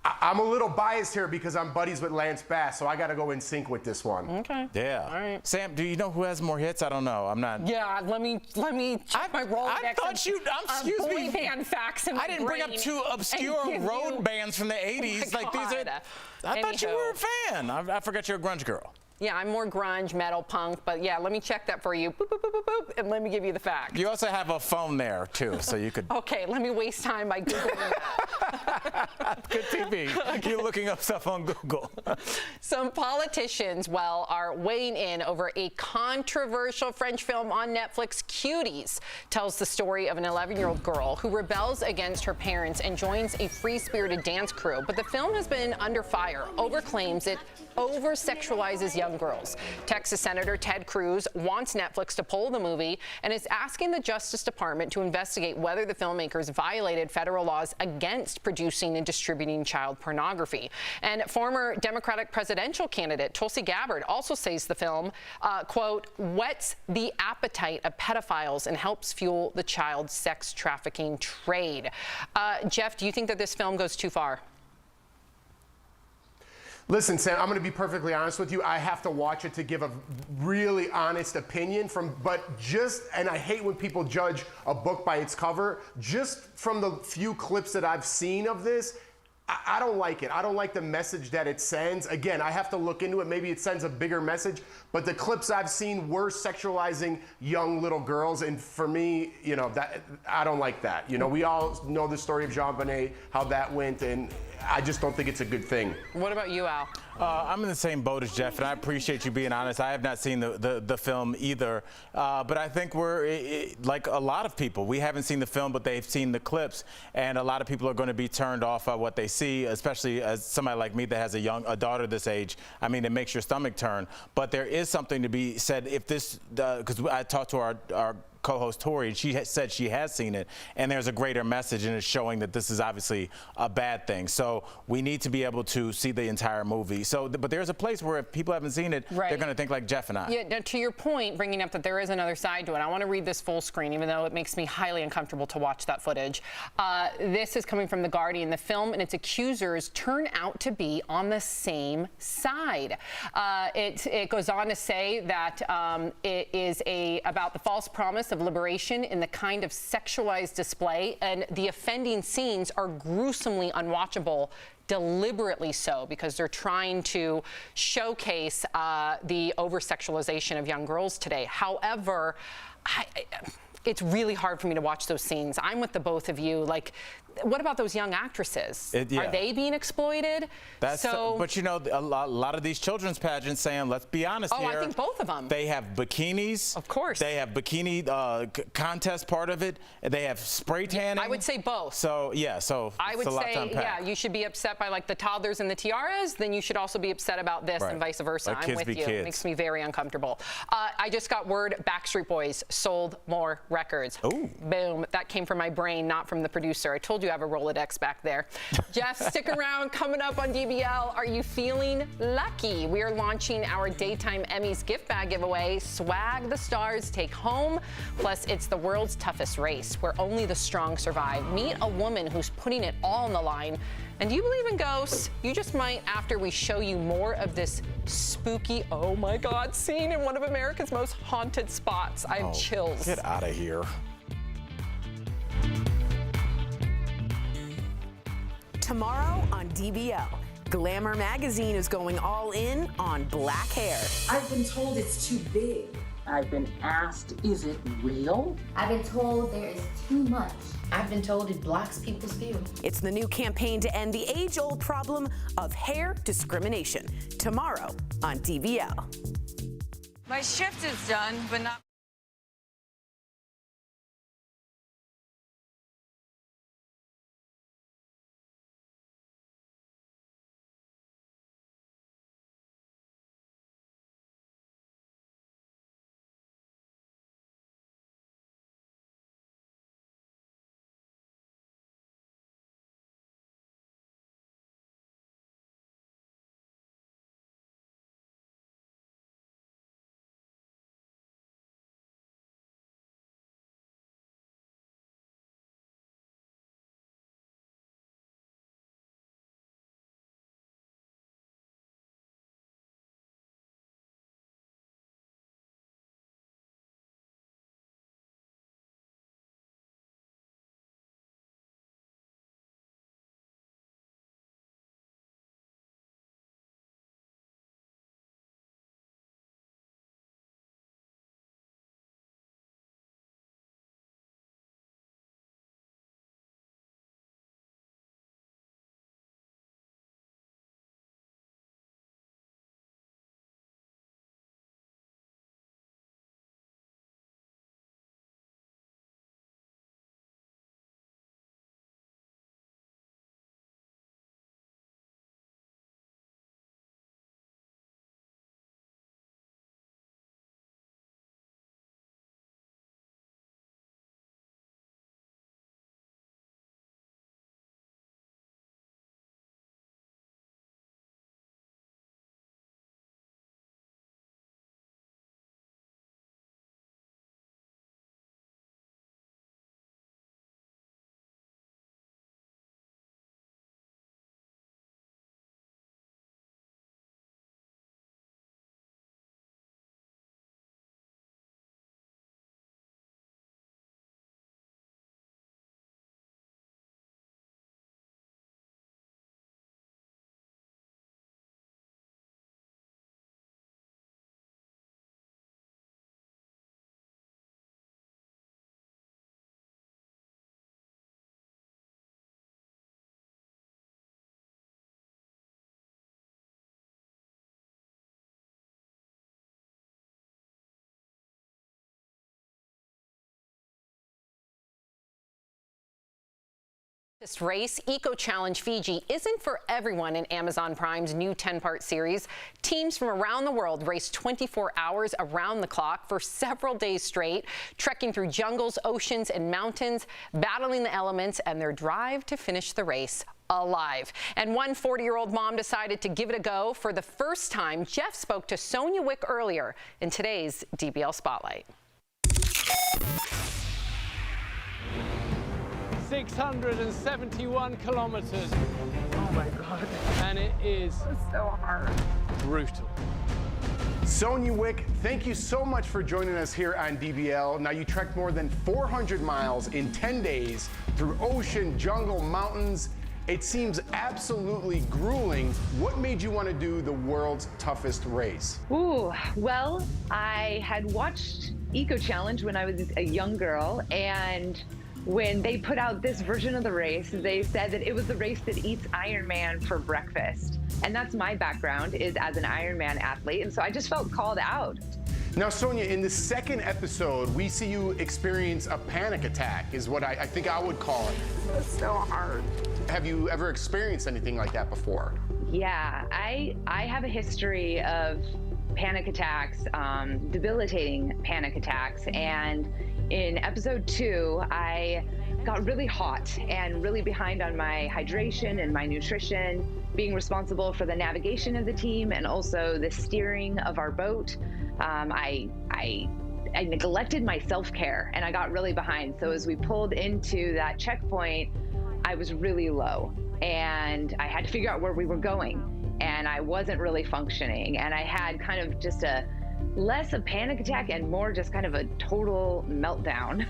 I'm a little biased here because I'm buddies with Lance Bass, so I got to go in sync with this one. Okay. Yeah. All right. Sam, do you know who has more hits? I don't know. I'm not. Yeah. Let me check my Rolodex. I thought you. Excuse me. Boy band facts in my I didn't bring up 2 obscure road bands from the 80s. Oh these are. I thought you were a fan. I forgot you're a grunge girl. Yeah, I'm more grunge, metal, punk, but yeah, let me check that for you. Boop, boop, boop, boop, boop, and let me give you the facts. You also have a phone there, too, so you could... Okay, let me waste time by Googling that. Good TV. You're looking up stuff on Google. Some politicians, well, are weighing in over a controversial French film on Netflix. Cuties tells the story of an 11-year-old girl who rebels against her parents and joins a free-spirited dance crew. But the film has been under fire over claims it over-sexualizes young girls. Texas Senator Ted Cruz wants Netflix to pull the movie and is asking the Justice Department to investigate whether the filmmakers violated federal laws against producing and distributing child pornography. And former Democratic presidential candidate Tulsi Gabbard also says the film, quote, whets the appetite of pedophiles and helps fuel the child sex trafficking trade. Jeff, do you think that this film goes too far? Listen, Sam, I'm going to be perfectly honest with you. I have to watch it to give a really honest opinion and I hate when people judge a book by its cover. Just from the few clips that I've seen of this, I don't like it. I don't like the message that it sends. Again, I have to look into it. Maybe it sends a bigger message, but the clips I've seen were sexualizing young little girls, and for me, you know, that I don't like that. You know, we all know the story of Jean Bonnet, how that went, and I just don't think it's a good thing. What about you, Al? I'm in the same boat as Jeff, and I appreciate you being honest. I have not seen the film either, but I think we're like a lot of people. We haven't seen the film, but they've seen the clips, and a lot of people are going to be turned off by what they see, especially as somebody like me that has a daughter this age. I mean, it makes your stomach turn. But there is something to be said if this, because I talked to our co-host Tori, and she said she has seen it, and there's a greater message, and it's showing that this is obviously a bad thing. So we need to be able to see the entire movie. So, but there's a place where if people haven't seen it, they're going to think like Jeff and I. Yeah, now, to your point, bringing up that there is another side to it, I want to read this full screen, even though it makes me highly uncomfortable to watch that footage. This is coming from The Guardian. The film and its accusers turn out to be on the same side. It goes on to say that it is about the false promise of liberation in the kind of sexualized display, and the offending scenes are gruesomely unwatchable, deliberately so, because they're trying to showcase the over-sexualization of young girls today. However, it's really hard for me to watch those scenes. I'm with the both of you. Like, what about those young actresses? Are they being exploited? But you know, a lot of these children's pageants, Sam, let's be honest here. I think both of them. They have bikinis. Of course. They have bikini contest part of it. They have spray tanning. I would say both. So, yeah, I would say, yeah, you should be upset by like the toddlers and the tiaras. Then you should also be upset about this and vice versa. I'm with you. It makes me very uncomfortable. I just got word Backstreet Boys sold more records. Ooh. Boom. That came from my brain, not from the producer. I told you I have a Rolodex back there. Jeff, stick around. Coming up on DBL, are you feeling lucky? We are launching our Daytime Emmys gift bag giveaway. Swag the stars take home. Plus, it's the world's toughest race where only the strong survive. Meet a woman who's putting it all on the line. And do you believe in ghosts? You just might after we show you more of this spooky, oh my God, scene in one of America's most haunted spots. I have chills. Get out of here. Tomorrow on DBL, Glamour magazine is going all in on black hair. I've been told it's too big. I've been asked, is it real? I've been told there is too much. I've been told it blocks people's view. It's the new campaign to end the age-old problem of hair discrimination. Tomorrow on DBL. My shift is done, but not This race, Eco Challenge Fiji, isn't for everyone in Amazon Prime's new 10-part series. Teams from around the world race 24 hours around the clock for several days straight, trekking through jungles, oceans, and mountains, battling the elements, and their drive to finish the race alive. And one 40-year-old mom decided to give it a go for the first time. Jeff spoke to Sonia Wick earlier in today's DBL Spotlight. 671 kilometers. Oh my God. And it is so hard. Brutal. Sonia Wick, thank you so much for joining us here on DBL. Now, you trekked more than 400 miles in 10 days through ocean, jungle, mountains. It seems absolutely grueling. What made you want to do the world's toughest race? Ooh, well, I had watched Eco Challenge when I was a young girl, and when they put out this version of the race, they said that it was the race that eats Iron Man for breakfast. And that's my background, is as an Ironman athlete, and so I just felt called out. Now, Sonia, in the second episode, we see you experience a panic attack, is what I think I would call it. It's so hard. Have you ever experienced anything like that before? Yeah, I have a history of panic attacks, debilitating panic attacks, and in episode 2, I got really hot and really behind on my hydration and my nutrition, being responsible for the navigation of the team and also the steering of our boat. I neglected my self-care and I got really behind. So as we pulled into that checkpoint, I was really low and I had to figure out where we were going, and I wasn't really functioning, and I had kind of just less a panic attack and more just kind of a total meltdown.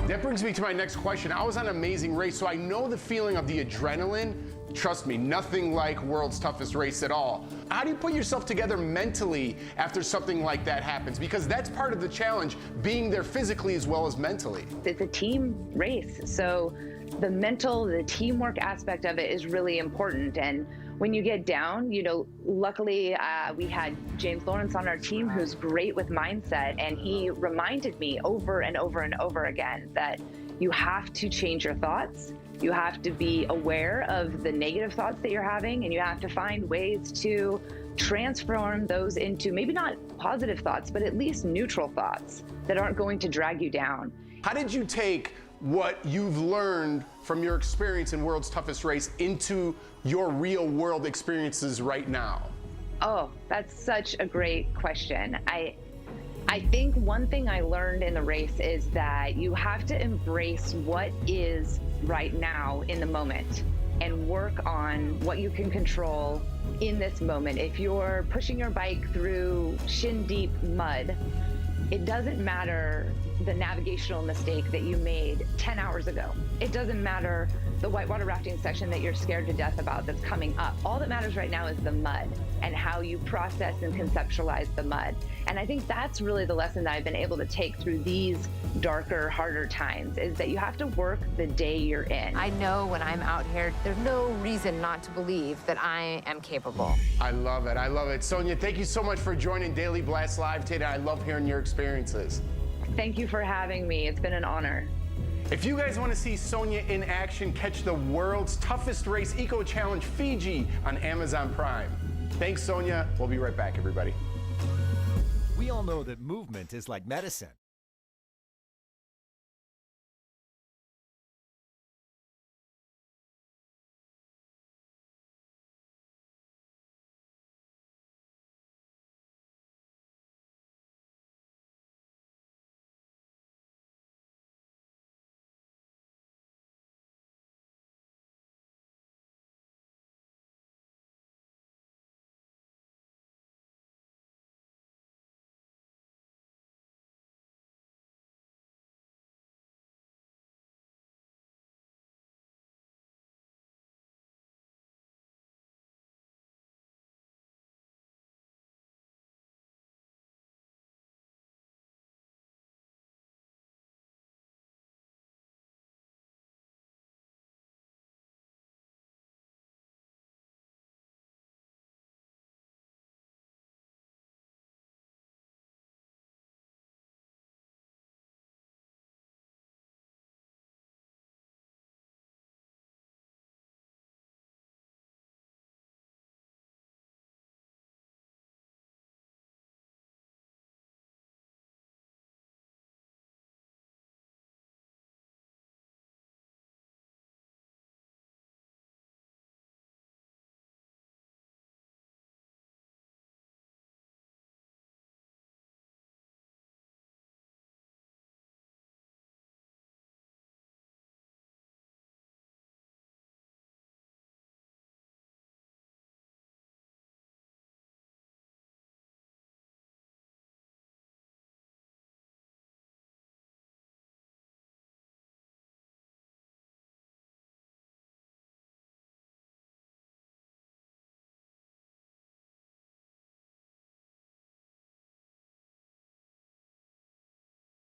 That brings me to my next question. I was on an amazing race, so I know the feeling of the adrenaline. Trust me, nothing like World's Toughest Race at all. How do you put yourself together mentally after something like that happens? Because that's part of the challenge, being there physically as well as mentally. It's a team race, so the mental, the teamwork aspect of it is really important. And when you get down, luckily we had James Lawrence on our team who's great with mindset, and he reminded me over and over and over again that you have to change your thoughts. You have to be aware of the negative thoughts that you're having, and you have to find ways to transform those into maybe not positive thoughts, but at least neutral thoughts that aren't going to drag you down. How did you take what you've learned from your experience in World's Toughest Race into your real world experiences right now? Oh, that's such a great question. I think one thing I learned in the race is that you have to embrace what is right now in the moment and work on what you can control in this moment. If you're pushing your bike through shin-deep mud, it doesn't matter the navigational mistake that you made 10 hours ago. It doesn't matter the whitewater rafting section that you're scared to death about that's coming up. All that matters right now is the mud and how you process and conceptualize the mud. And I think that's really the lesson that I've been able to take through these darker, harder times, is that you have to work the day you're in. I know when I'm out here, there's no reason not to believe that I am capable. I love it. I love it. Sonia, thank you so much for joining Daily Blast Live today. I love hearing your experiences. Thank you for having me. It's been an honor. If you guys want to see Sonia in action, catch the World's Toughest Race Eco Challenge Fiji on Amazon Prime. Thanks, Sonia. We'll be right back, everybody. We all know that movement is like medicine.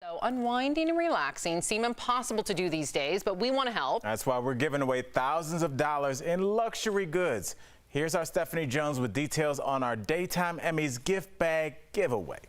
So unwinding and relaxing seem impossible to do these days, but we want to help. That's why we're giving away thousands of dollars in luxury goods. Here's our Stephanie Jones with details on our Daytime Emmys gift bag giveaway.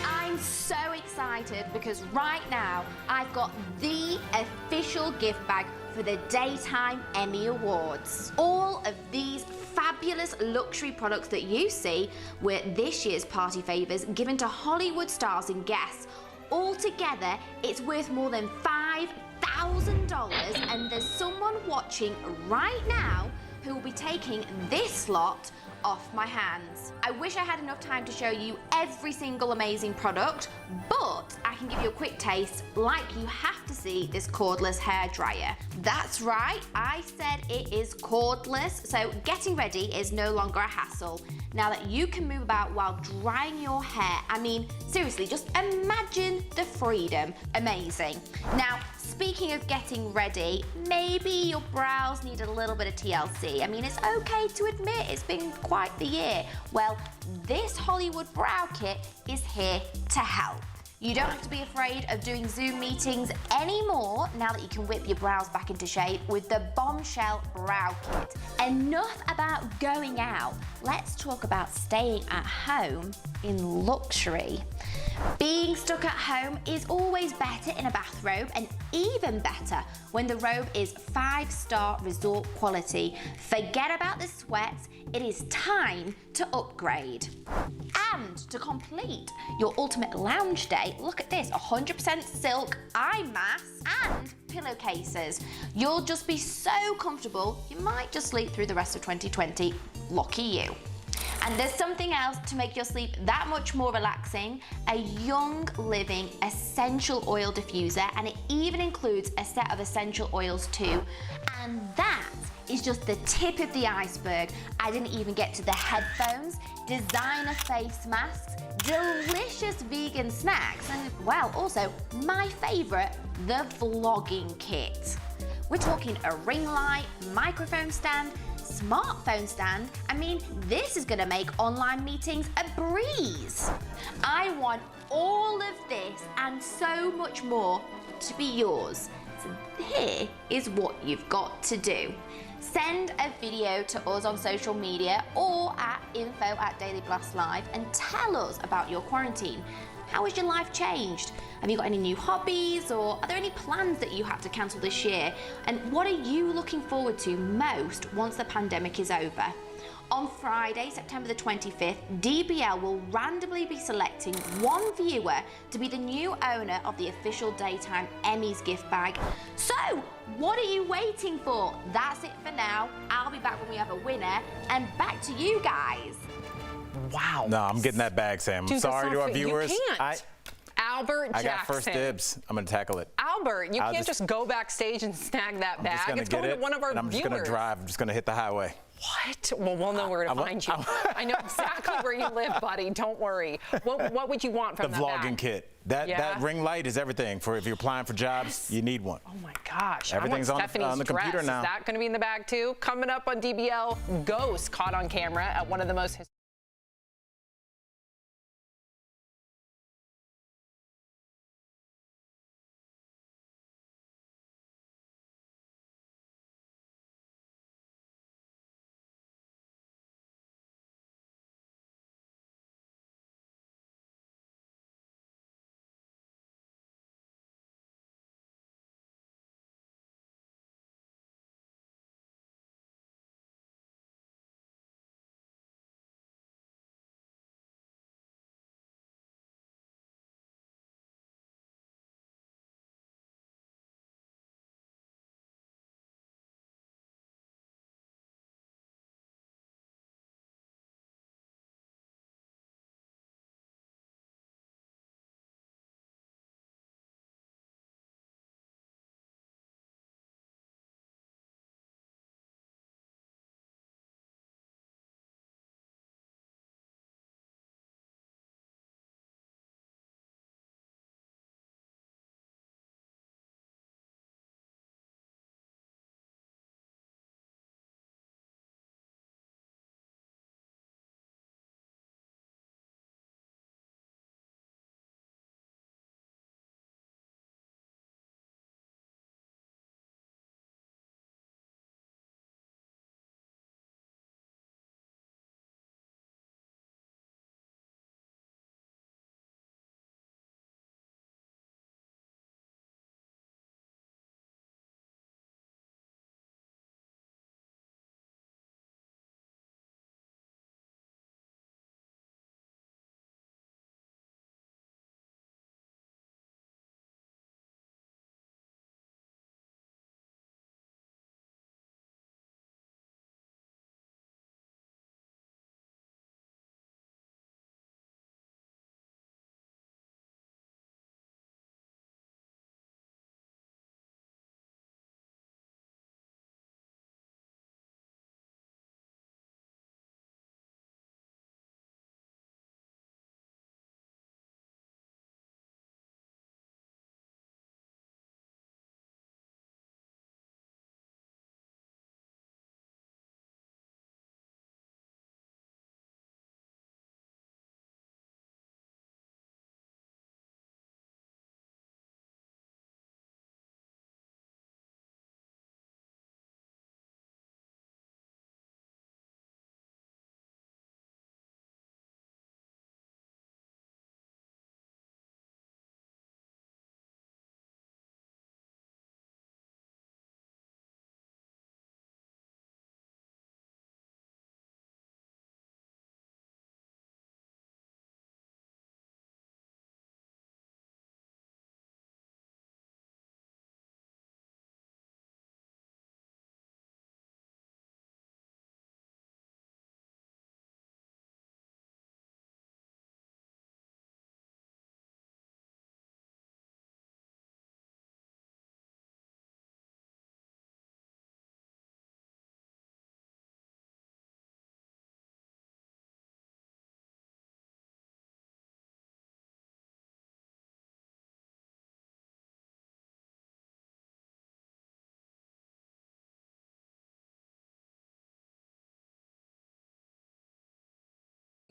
I'm so excited because right now I've got the official gift bag for the Daytime Emmy Awards. All of these fabulous luxury products that you see were this year's party favors given to Hollywood stars and guests. Altogether, it's worth more than $5,000, and there's someone watching right now who will be taking this lot off my hands. I wish I had enough time to show you every single amazing product, but I can give you a quick taste, like you have to see this cordless hair dryer. That's right, I said it is cordless, so getting ready is no longer a hassle. Now that you can move about while drying your hair, I mean, seriously, just imagine the freedom. Amazing. Now, speaking of getting ready, maybe your brows need a little bit of TLC. I mean, it's okay to admit it's been quite the year. Well, this Hollywood brow kit is here to help. You don't have to be afraid of doing Zoom meetings anymore now that you can whip your brows back into shape with the Bombshell Brow Kit. Enough about going out. Let's talk about staying at home in luxury. Being stuck at home is always better in a bathrobe, and even better when the robe is 5-star resort quality. Forget about the sweats, it is time to upgrade. And to complete your ultimate lounge day, look at this, 100% silk eye masks and pillowcases. You'll just be so comfortable, you might just sleep through the rest of 2020. Lucky you. And there's something else to make your sleep that much more relaxing, a Young Living essential oil diffuser, and it even includes a set of essential oils too. And that is just the tip of the iceberg. I didn't even get to the headphones, designer face masks, delicious vegan snacks, and well, also my favorite, the vlogging kit. We're talking a ring light, microphone stand, smartphone stand. I mean, this is gonna make online meetings a breeze. I want all of this and so much more to be yours. So here is what you've got to do. Send a video to us on social media or at info@Daily Blast Live and tell us about your quarantine. How has your life changed? Have you got any new hobbies, or are there any plans that you had to cancel this year? And what are you looking forward to most once the pandemic is over? On Friday, September the 25th, DBL will randomly be selecting one viewer to be the new owner of the official Daytime Emmys gift bag. So, what are you waiting for? That's it for now. I'll be back when we have a winner, and back to you guys. Wow. No, I'm getting that bag, Sam. I'm sorry to our viewers. You can't. Albert Jackson. I got first dibs. I'm going to tackle it. Albert, you can't just go backstage and snag that bag. It's going to one of our and I'm just viewers. going to drive. I'm just going to hit the highway. What? Well, we'll know where to find you. I know exactly where you live, buddy. Don't worry. What would you want from the that vlogging bag? Kit. That ring light is everything. For if you're applying for jobs, you need one. Oh my gosh. Everything's I want on Stephanie's the computer dress. now. Is that going to be in the bag too? Coming up on DBL, Ghost caught on camera at one of the most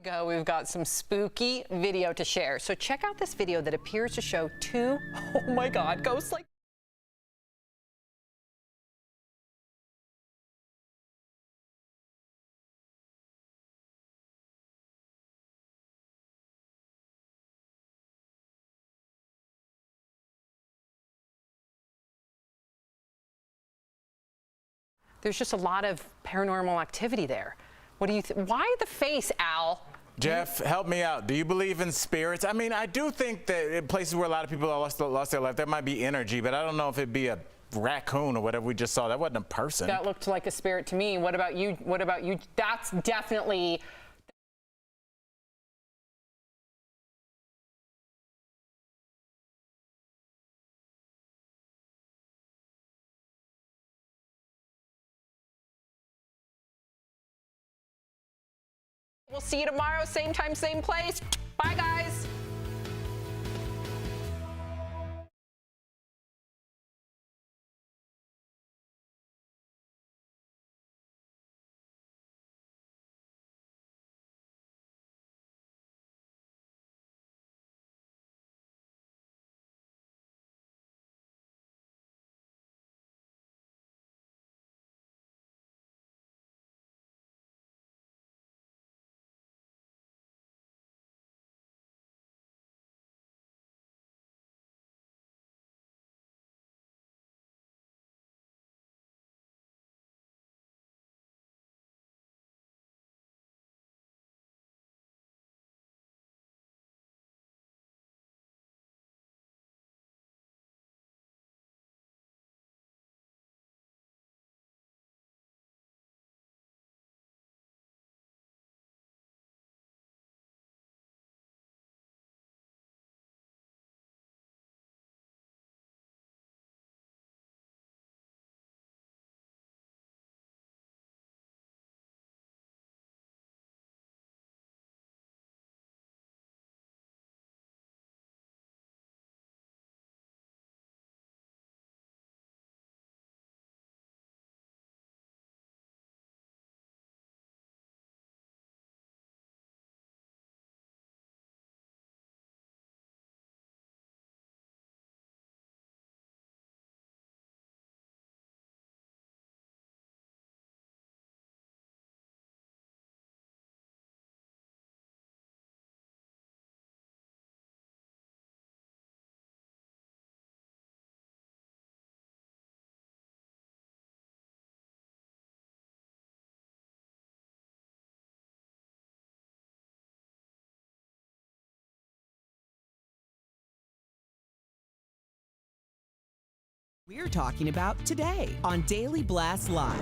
We've got some spooky video to share. So check out this video that appears to show two, oh my God, ghosts like. There's just a lot of paranormal activity there. What do you why the face, Al? Jeff, help me out. Do you believe in spirits? I mean, I do think that in places where a lot of people lost their life, there might be energy, but I don't know if it'd be a raccoon or whatever we just saw. That wasn't a person. That looked like a spirit to me. What about you? What about you? That's definitely. We'll see you tomorrow, same time, same place. Bye, guys. We're talking about today on Daily Blast Live.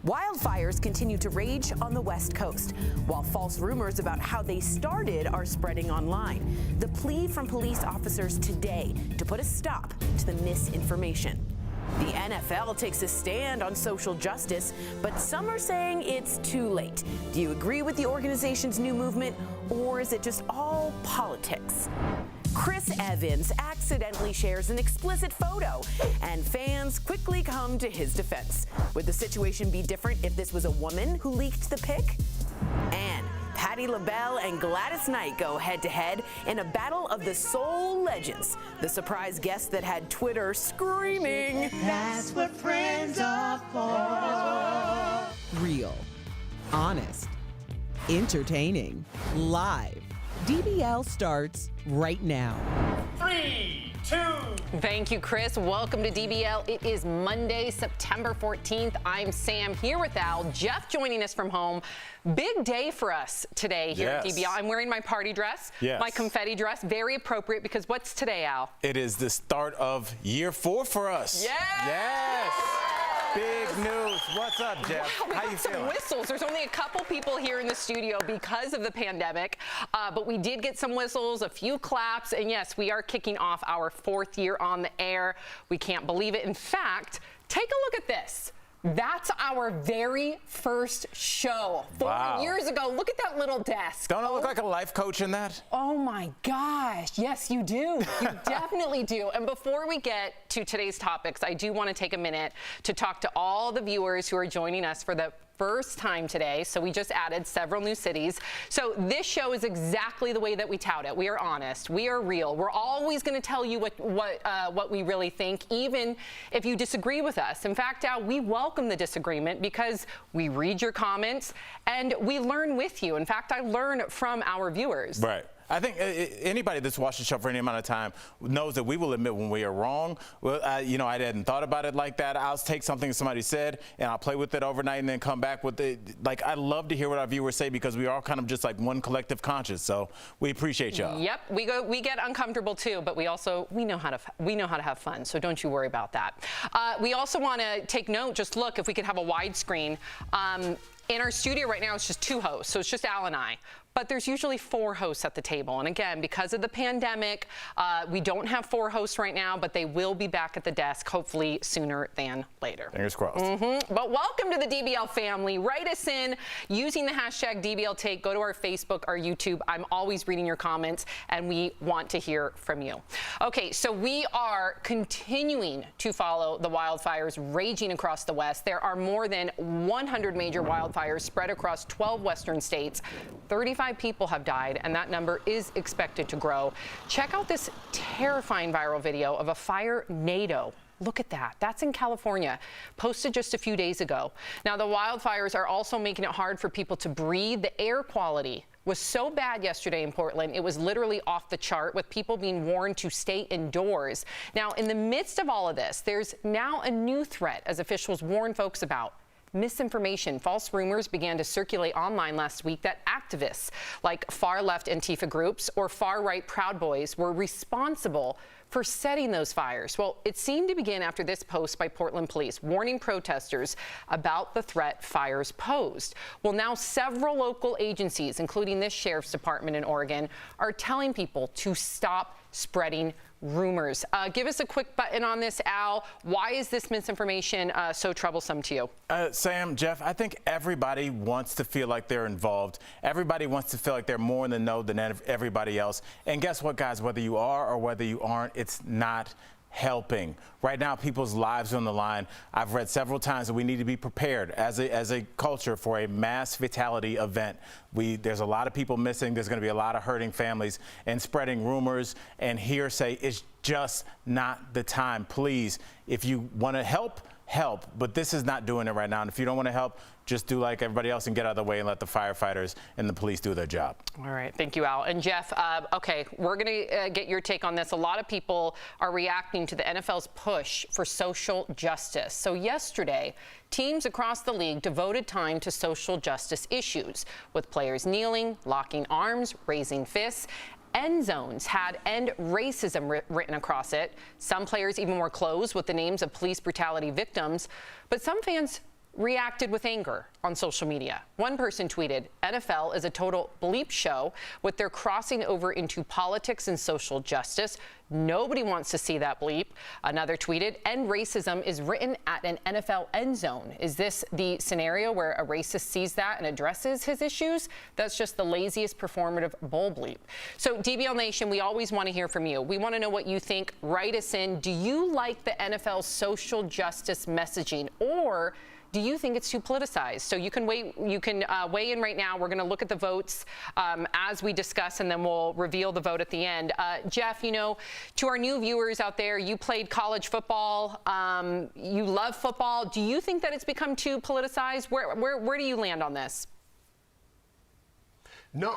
Wildfires continue to rage on the West Coast, while false rumors about how they started are spreading online. The plea from police officers today to put a stop to the misinformation. The NFL takes a stand on social justice, but some are saying it's too late. Do you agree with the organization's new movement, or is it just all politics? Chris Evans accidentally shares an explicit photo, and fans quickly come to his defense. Would the situation be different if this was a woman who leaked the pic? And Patti LaBelle and Gladys Knight go head-to-head in a battle of the soul legends. The surprise guest that had Twitter screaming, "That's what friends are for." Real, honest, entertaining, live. DBL starts right now. 3, 2. Thank you, Chris. Welcome to DBL. It is Monday, September 14th. I'm Sam here with Al. Jeff joining us from home. Big day for us today here at DBL. I'm wearing my party dress, my confetti dress. Very appropriate because what's today, Al? It is the start of year 4 for us. Yes. Big news. What's up, Jeff? Wow, How you some feeling? whistles. There's only a couple people here in the studio because of the pandemic, but we did get some whistles, a few claps, and yes, we are kicking off our 4th year on the air. We can't believe it. In fact, take a look at this. That's our very first show. 4 years ago. Look at that little desk. Don't I look like a life coach in that? Oh my gosh. Yes, you do. You definitely do. And before we get to today's topics, I do want to take a minute to talk to all the viewers who are joining us for the first time today, so we just added several new cities. So this show is exactly the way that we tout it. We are honest. We are real. We're always going to tell you what we really think, even if you disagree with us. In fact, Al, we welcome the disagreement because we read your comments and we learn with you. In fact, I learn from our viewers. Right. I think anybody that's watched the show for any amount of time knows that we will admit when we are wrong. Well, you know, I hadn't thought about it like that. I'll take something somebody said and I'll play with it overnight and then come back with it. Like, I love to hear what our viewers say because we are all kind of just like one collective conscience. So we appreciate y'all. Yep, we get uncomfortable too, but we know how to have fun. So don't you worry about that. We also want to take note. Just look, if we could have a widescreen. In our studio right now, it's just 2 hosts, so it's just Al and I. But there's usually 4 hosts at the table. And again, because of the pandemic, we don't have 4 hosts right now, but they will be back at the desk, hopefully sooner than later. Fingers crossed. But welcome to the DBL family. Write us in using the hashtag DBLTake. Go to our Facebook, our YouTube. I'm always reading your comments, and we want to hear from you. Okay, so we are continuing to follow the wildfires raging across the West. There are more than 100 major wildfires spread across 12 western states. 35 people have died, and that number is expected to grow. Check out this terrifying viral video of a fire NATO. Look at that. That's in California, posted just a few days ago. Now, the wildfires are also making it hard for people to breathe. The air quality was so bad yesterday in Portland, it was literally off the chart, with people being warned to stay indoors. Now, in the midst of all of this, there's now a new threat, as officials warn folks about. Misinformation. False rumors began to circulate online last week that activists like far-left Antifa groups or far-right Proud Boys were responsible for setting those fires. Well, it seemed to begin after this post by Portland police warning protesters about the threat fires posed. Well, now several local agencies, including this sheriff's department in Oregon, are telling people to stop spreading rumors. Give us a quick button on this, Al. Why is this misinformation so troublesome to you? Sam, Jeff, I think everybody wants to feel like they're involved. Everybody wants to feel like they're more in the know than everybody else. And guess what, guys? Whether you are or whether you aren't, it's not helping. Right now, people's lives are on the line. I've read several times that we need to be prepared as a culture for a mass fatality event. There's a lot of people missing. There's going to be a lot of hurting families, and spreading rumors and hearsay is just not the time. Please, if you want to help, but this is not doing it right now. And if you don't want to help, just do like everybody else and get out of the way and let the firefighters and the police do their job. All right. Thank you, Al. And Jeff, okay, we're going to get your take on this. A lot of people are reacting to the NFL's push for social justice. So yesterday, teams across the league devoted time to social justice issues, with players kneeling, locking arms, raising fists. End zones had "End Racism" written across it. Some players even wore clothes with the names of police brutality victims. But some fans reacted with anger on social media. One person tweeted, "NFL is a total bleep show with their crossing over into politics and social justice. Nobody wants to see that bleep." Another tweeted, "End racism is written at an NFL end zone. Is this the scenario where a racist sees that and addresses his issues? That's just the laziest performative bull bleep." So DBL Nation, we always want to hear from you. We want to know what you think. Write us in. Do you like the NFL's social justice messaging, or do you think it's too politicized? So you can weigh in right now. We're going to look at the votes as we discuss, and then we'll reveal the vote at the end. Jeff, you know, to our new viewers out there, you played college football. You love football. Do you think that it's become too politicized? Where do you land on this? No.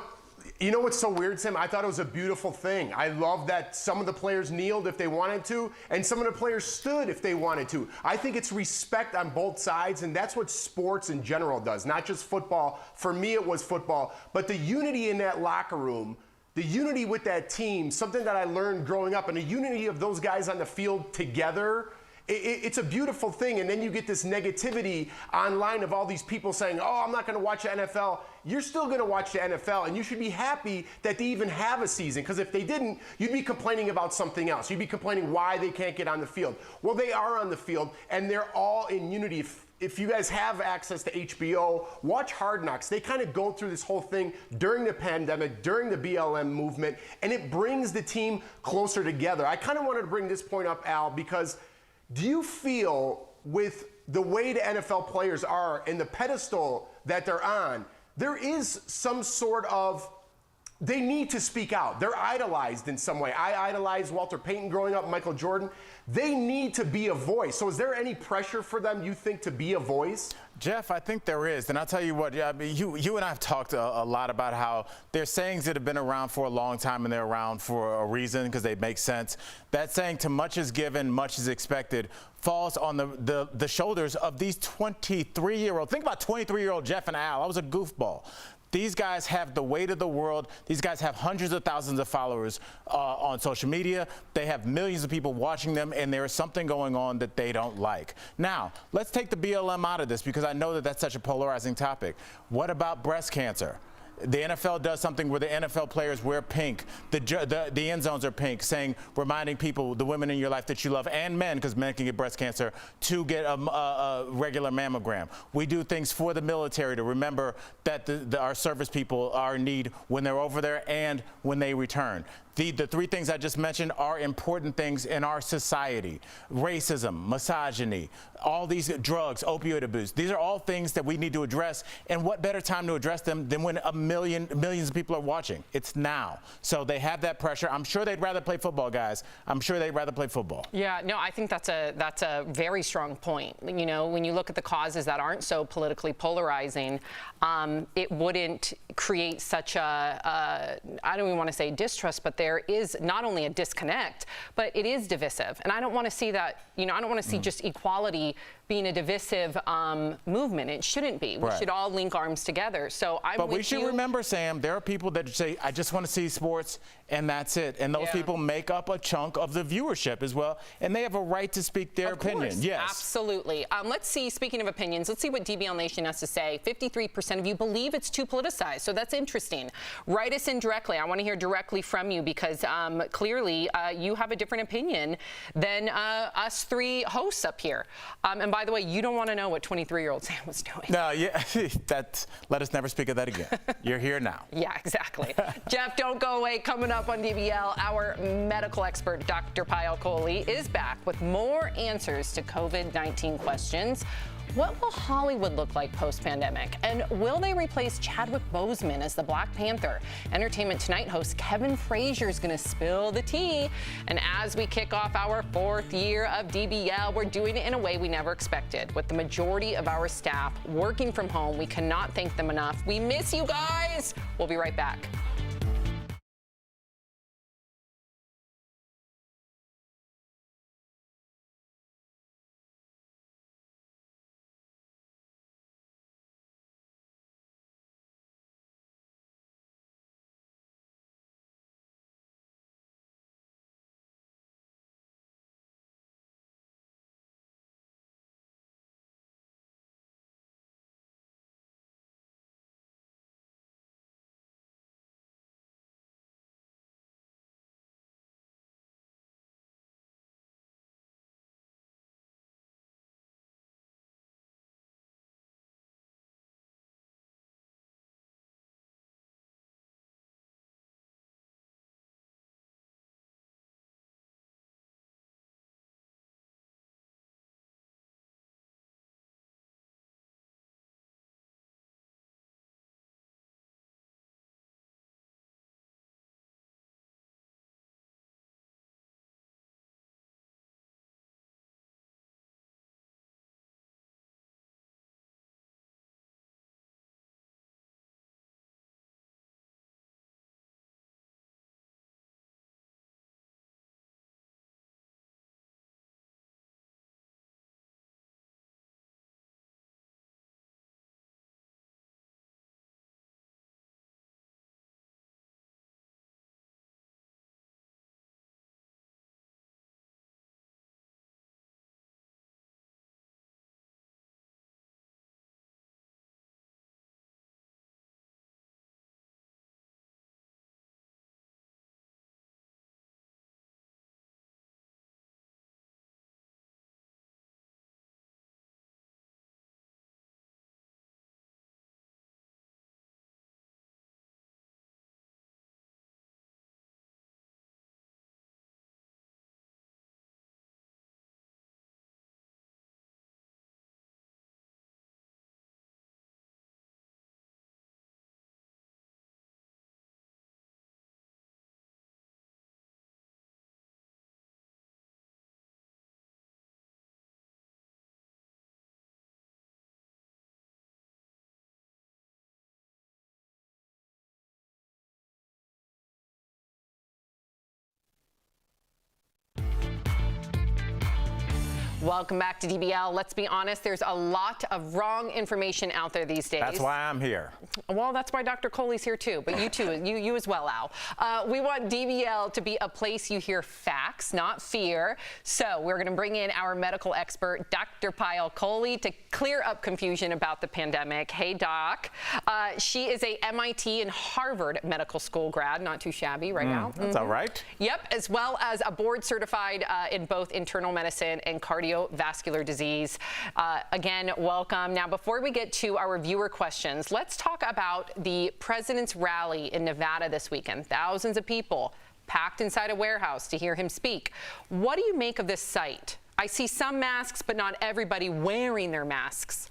You know what's so weird, Sam? I thought it was a beautiful thing. I love that some of the players kneeled if they wanted to, and some of the players stood if they wanted to. I think it's respect on both sides, and that's what sports in general does, not just football. For me, it was football. But the unity in that locker room, the unity with that team, something that I learned growing up, and the unity of those guys on the field together, it's a beautiful thing. And then you get this negativity online of all these people saying, "Oh, I'm not going to watch the NFL." You're still going to watch the NFL, and you should be happy that they even have a season, because if they didn't, you'd be complaining about something else. You'd be complaining why they can't get on the field. Well, they are on the field, and they're all in unity. If you guys have access to HBO, watch Hard Knocks. They kind of go through this whole thing during the pandemic, during the BLM movement, and it brings the team closer together. I kind of wanted to bring this point up, Al, because do you feel with the way the NFL players are and the pedestal that they're on, there is some sort of, they need to speak out. They're idolized in some way. I idolized Walter Payton growing up, Michael Jordan. They need to be a voice. So is there any pressure for them, you think, to be a voice? Jeff, I think there is. And I'll tell you what, I mean, you and I have talked a lot about how there's sayings that have been around for a long time and they're around for a reason because they make sense. That saying, to much is given, much is expected, falls on the shoulders of these 23-year-old. Think about 23-year-old Jeff and Al. I was a goofball. These guys have the weight of the world. These guys have hundreds of thousands of followers on social media. They have millions of people watching them, and there is something going on that they don't like. Now, let's take the BLM out of this because I know that that's such a polarizing topic. What about breast cancer? The NFL does something where the NFL players wear pink. The end zones are pink, reminding people, the women in your life that you love, and men, because men can get breast cancer, to get a regular mammogram. We do things for the military to remember that our service people are in need when they're over there and when they return. The three things I just mentioned are important things in our society. Racism, misogyny, all these drugs, opioid abuse. These are all things that we need to address. And what better time to address them than when millions of people are watching? It's now. So they have that pressure. I'm sure they'd rather play football, guys. I'm sure they'd rather play football. Yeah, no, I think that's a very strong point. You know, when you look at the causes that aren't so politically polarizing, it wouldn't create such a I don't even want to say distrust, but there is not only a disconnect, but it is divisive. And I don't want to see that, you know, I don't want to see just equality being a divisive movement. It shouldn't be. We should all link arms together. So I'm But with we should you. remember, Sam, there are people that say, I just want to see sports, and that's it. And those people make up a chunk of the viewership as well, and they have a right to speak their opinion. Yes. Absolutely. Let's see, speaking of opinions, let's see what DBL Nation has to say. 53% of you believe it's too politicized, so that's interesting. Write us in directly. I want to hear directly from you because clearly you have a different opinion than us three hosts up here. And by the way, you don't want to know what 23-year-old Sam was doing. No, yeah, let us never speak of that again. You're here now. Yeah, exactly. Jeff, don't go away. Coming up on DBL, our medical expert, Dr. Payal Kohli, is back with more answers to COVID-19 questions. What will Hollywood look like post-pandemic? And will they replace Chadwick Bozeman as the Black Panther? Entertainment Tonight host Kevin Frazier is going to spill the tea. And as we kick off our 4th year of DBL, we're doing it in a way we never expected. With the majority of our staff working from home, we cannot thank them enough. We miss you guys. We'll be right back. Welcome back to DBL. Let's be honest, there's a lot of wrong information out there these days. That's why I'm here. Well, that's why Dr. Coley's here too, but you too, you as well, Al. We want DBL to be a place you hear facts, not fear. So we're going to bring in our medical expert, Dr. Payal Coley, to clear up confusion about the pandemic. Hey, Doc. She is a MIT and Harvard medical school grad, not too shabby right now. That's all right. Yep, as well as a board certified in both internal medicine and cardiovascular disease. Again, welcome. Now, before we get to our viewer questions, let's talk about the president's rally in Nevada this weekend. Thousands of people packed inside a warehouse to hear him speak. What do you make of this sight? I see some masks, but not everybody wearing their masks.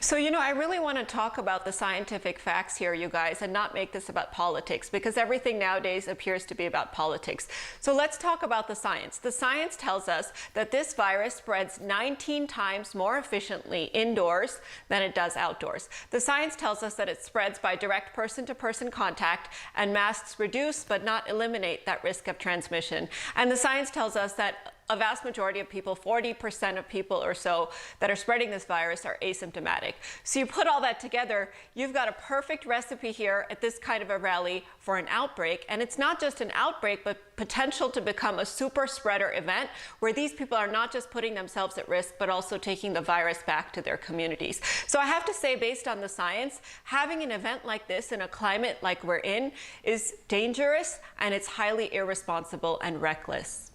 So, I really want to talk about the scientific facts here, you guys, and not make this about politics, because everything nowadays appears to be about politics. So let's talk about the science. The science tells us that this virus spreads 19 times more efficiently indoors than it does outdoors. The science tells us that it spreads by direct person-to-person contact, and masks reduce but not eliminate that risk of transmission. And the science tells us that a vast majority of people, 40% of people or so that are spreading this virus, are asymptomatic. So you put all that together, you've got a perfect recipe here at this kind of a rally for an outbreak. And it's not just an outbreak, but potential to become a super spreader event where these people are not just putting themselves at risk, but also taking the virus back to their communities. So I have to say, based on the science, having an event like this in a climate like we're in is dangerous, and it's highly irresponsible and reckless.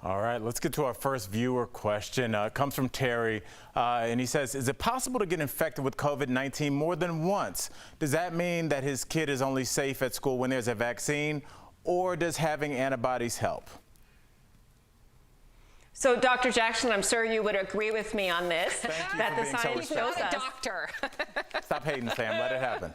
All right, let's get to our first viewer question. It comes from Terry, and he says, is it possible to get infected with COVID-19 more than once? Does that mean that his kid is only safe at school when there's a vaccine, or does having antibodies help? So, Dr. Jackson, I'm sure you would agree with me on this, that the science shows us. Doctor. Stop hating, Sam. Let it happen.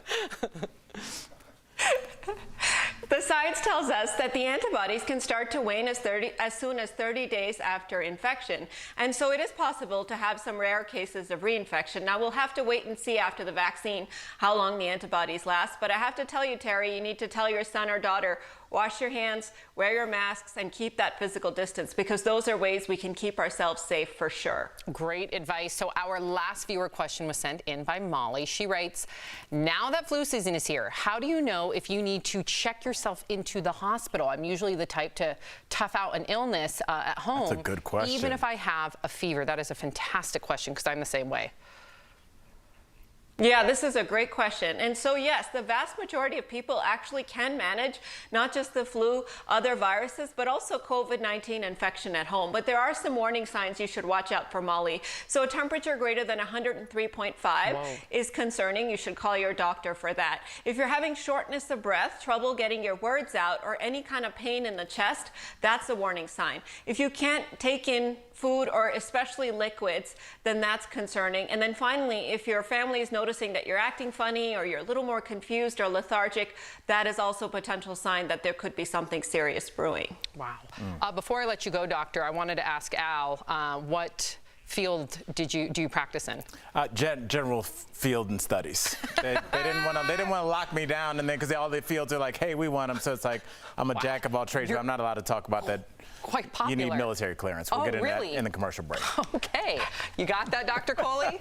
The science tells us that the antibodies can start to wane as soon as 30 days after infection. And so it is possible to have some rare cases of reinfection. Now, we'll have to wait and see after the vaccine how long the antibodies last. But I have to tell you, Terry, you need to tell your son or daughter, wash your hands, wear your masks, and keep that physical distance, because those are ways we can keep ourselves safe for sure. Great advice. So our last viewer question was sent in by Molly. She writes, now that flu season is here, how do you know if you need to check yourself into the hospital? I'm usually the type to tough out an illness at home. That's a good question. Even if I have a fever. That is a fantastic question, because I'm the same way. Yeah, this is a great question. And so, yes, the vast majority of people actually can manage not just the flu, other viruses, but also COVID-19 infection at home. But there are some warning signs you should watch out for, Molly. So a temperature greater than 103.5 is concerning. You should call your doctor for that. If you're having shortness of breath, trouble getting your words out, or any kind of pain in the chest, that's a warning sign. If you can't take in food, or especially liquids, then that's concerning. And then finally, if your family is noticing that you're acting funny, or you're a little more confused or lethargic, that is also a potential sign that there could be something serious brewing. Wow. Before I let you go, doctor, I wanted to ask Al, what field do you practice in? General field and studies. They didn't want to lock me down, and then because all the fields are like, hey, we want them. So it's like I'm a jack of all trades, but I'm not allowed to talk about that. Quite popular. You need military clearance. We'll get into that in the commercial break. Okay. You got that, Dr. Coley?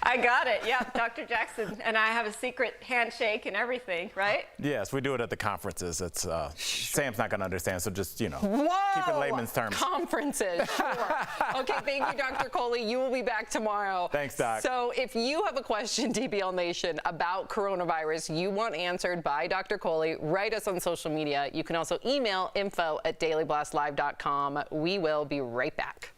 I got it. Yeah, Dr. Jackson and I have a secret handshake and everything, right? Yes, we do it at the conferences. It's Sam's not going to understand, so just, keep it in layman's terms. Conferences, sure. Okay, thank you, Dr. Coley. You will be back tomorrow. Thanks, Doc. So if you have a question, DBL Nation, about coronavirus you want answered by Dr. Coley, write us on social media. You can also email info@dailyblastlive.com. We will be right back.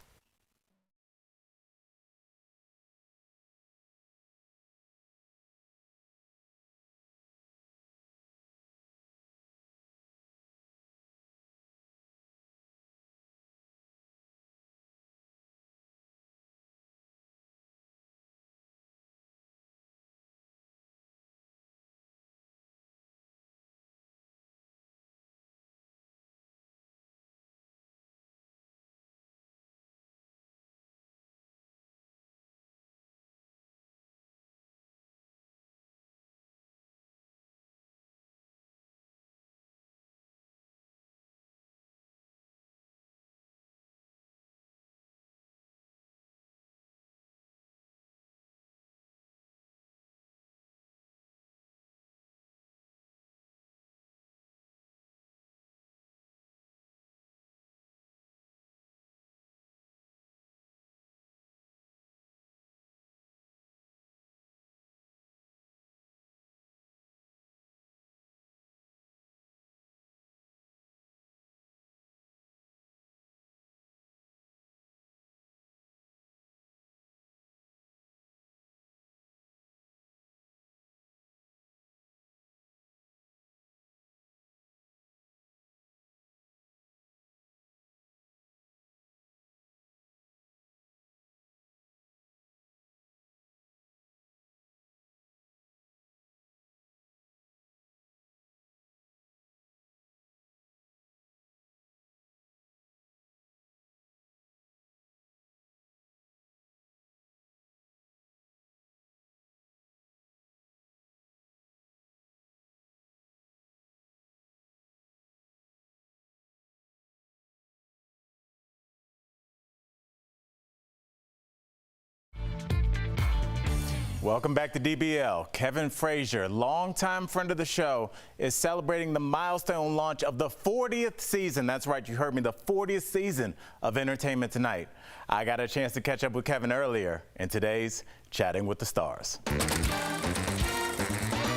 Welcome back to DBL. Kevin Frazier, longtime friend of the show, is celebrating the milestone launch of the 40th season. That's right, you heard me, the 40th season of Entertainment Tonight. I got a chance to catch up with Kevin earlier in today's Chatting with the Stars.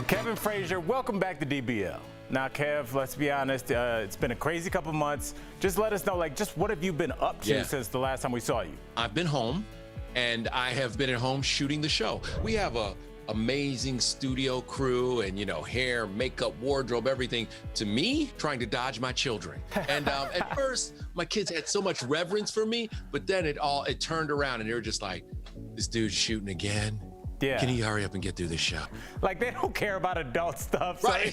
Kevin Frazier, welcome back to DBL. Now, Kev, let's be honest, it's been a crazy couple months. Just let us know, just what have you been up to since the last time we saw you? I've been home. And I have been at home shooting the show. We have a amazing studio crew and, hair, makeup, wardrobe, everything. To me, trying to dodge my children. And at first, my kids had so much reverence for me, but then it turned around and they were just like, this dude's shooting again. Yeah. Can he hurry up and get through this show? They don't care about adult stuff. Right,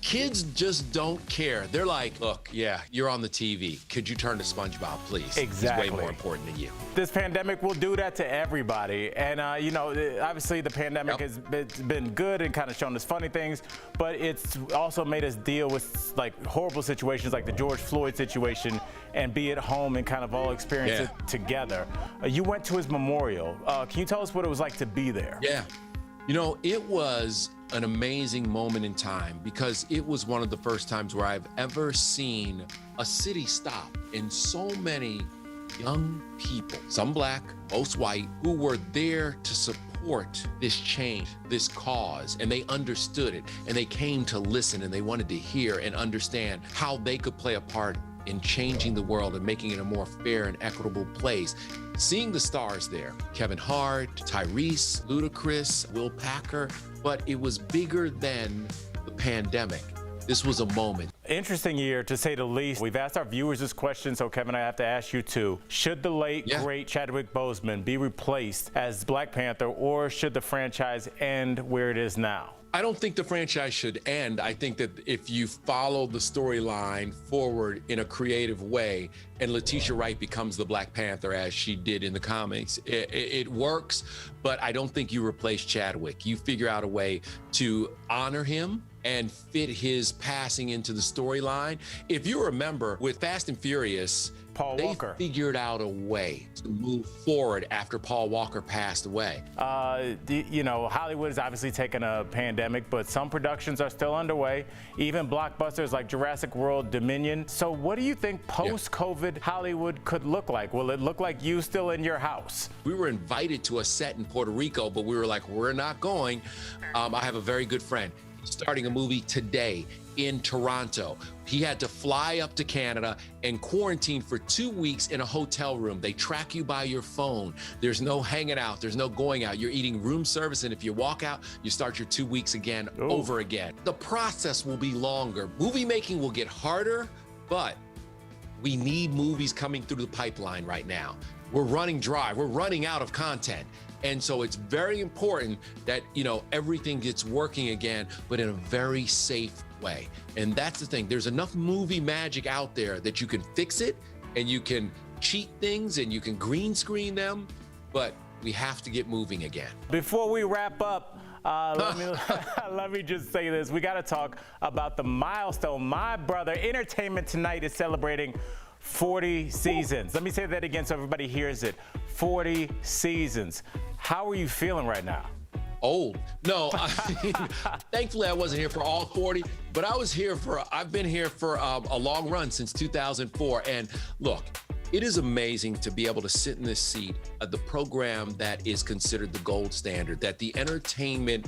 Kids just don't care. They're like, look, yeah, you're on the TV. Could you turn to SpongeBob, please? Exactly. He's way more important than you. This pandemic will do that to everybody. And, obviously the pandemic has been good and kind of shown us funny things, but it's also made us deal with horrible situations like the George Floyd situation and be at home and kind of all experience it together. You went to his memorial. Can you tell us what it was like to be there? Yeah. It was an amazing moment in time because it was one of the first times where I've ever seen a city stop and so many young people, some black, most white, who were there to support this change, this cause, and they understood it and they came to listen and they wanted to hear and understand how they could play a part in changing the world and making it a more fair and equitable place. Seeing the stars there, Kevin Hart, Tyrese, Ludacris, Will Packer, but it was bigger than the pandemic. This was a moment. Interesting year, to say the least. We've asked our viewers this question, so Kevin, I have to ask you too. Should the late, great Chadwick Bozeman be replaced as Black Panther, or should the franchise end where it is now? I don't think the franchise should end. I think that if you follow the storyline forward in a creative way and Letitia Wright becomes the Black Panther as she did in the comics, it works, but I don't think you replace Chadwick. You figure out a way to honor him and fit his passing into the storyline. If you remember, with Fast and Furious, they figured out a way to move forward after Paul Walker passed away. Hollywood has obviously taken a pandemic, but some productions are still underway, even blockbusters like Jurassic World Dominion. So what do you think post-COVID Hollywood could look like? Will it look like you still in your house? We were invited to a set in Puerto Rico, but we were like, we're not going. I have a very good friend starting a movie today in Toronto. He had to fly up to Canada and quarantine for 2 weeks in a hotel room. They track you by your phone. There's no hanging out. There's no going out. You're eating room service, and if you walk out, you start your 2 weeks again, over again. The process will be longer. Movie making will get harder, but we need movies coming through the pipeline right now. We're running dry. We're running out of content. And so it's very important that, everything gets working again, but in a very safe way. And that's the thing. There's enough movie magic out there that you can fix it and you can cheat things and you can green screen them, but we have to get moving again. Before we wrap up, let me just say this. We got to talk about the milestone. My brother, Entertainment Tonight, is celebrating 40 seasons. Let me say that again so everybody hears it. 40 seasons. How are you feeling right now? Old. No, thankfully I wasn't here for all 40, but I've been here for a long run since 2004. And look, it is amazing to be able to sit in this seat of the program that is considered the gold standard, that the entertainment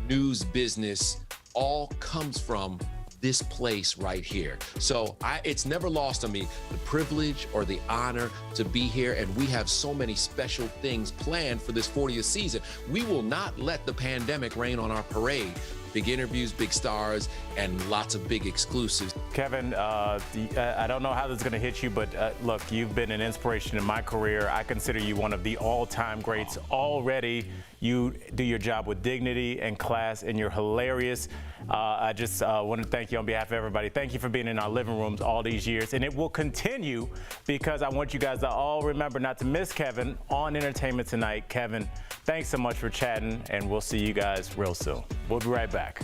news business all comes from this place right here. So it's never lost on me the privilege or the honor to be here, and we have so many special things planned for this 40th season. We will not let the pandemic rain on our parade. Big interviews, big stars, and lots of big exclusives. Kevin, I don't know how this is going to hit you, but look, you've been an inspiration in my career. I consider you one of the all-time greats already. You do your job with dignity and class, and you're hilarious. I just want to thank you on behalf of everybody. Thank you for being in our living rooms all these years, and it will continue because I want you guys to all remember not to miss Kevin on Entertainment Tonight. Kevin, thanks so much for chatting, and we'll see you guys real soon. We'll be right back.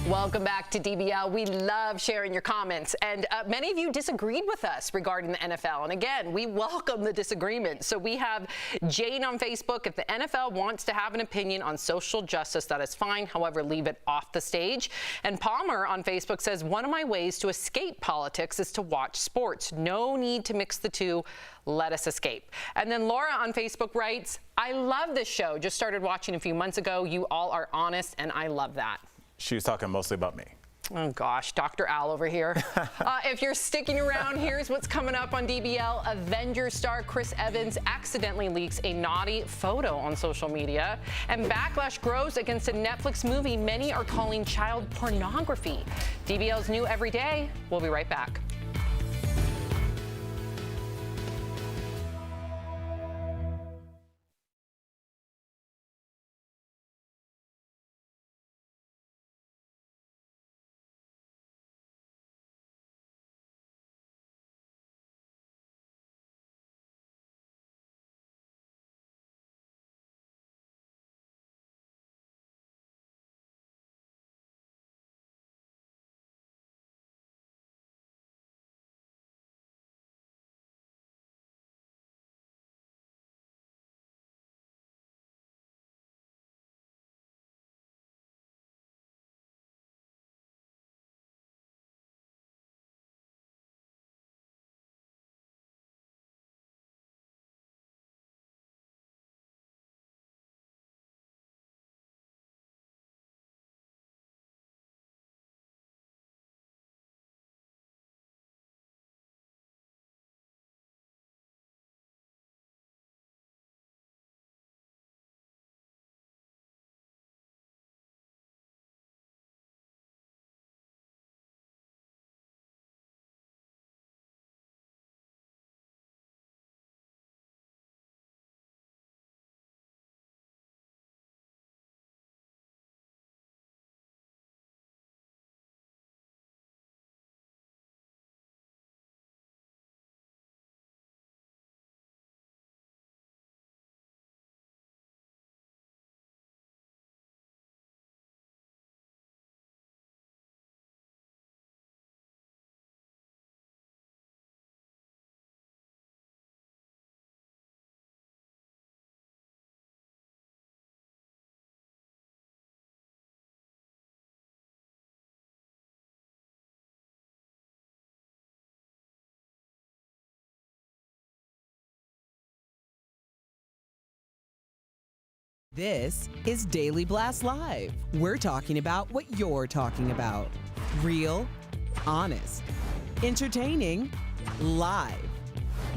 Welcome back to DBL. We love sharing your comments, and many of you disagreed with us regarding the NFL. And again, we welcome the disagreement. So we have Jane on Facebook. If the NFL wants to have an opinion on social justice, that is fine. However, leave it off the stage. And Palmer on Facebook says, one of my ways to escape politics is to watch sports. No need to mix the two. Let us escape. And then Laura on Facebook writes, I love this show. Just started watching a few months ago. You all are honest, and I love that. She was talking mostly about me. Oh, gosh, Dr. Al over here. If you're sticking around, here's what's coming up on DBL. Avengers star Chris Evans accidentally leaks a naughty photo on social media. And backlash grows against a Netflix movie many are calling child pornography. DBL's new every day. We'll be right back. This is Daily Blast Live. We're talking about what you're talking about. Real, honest, entertaining, live.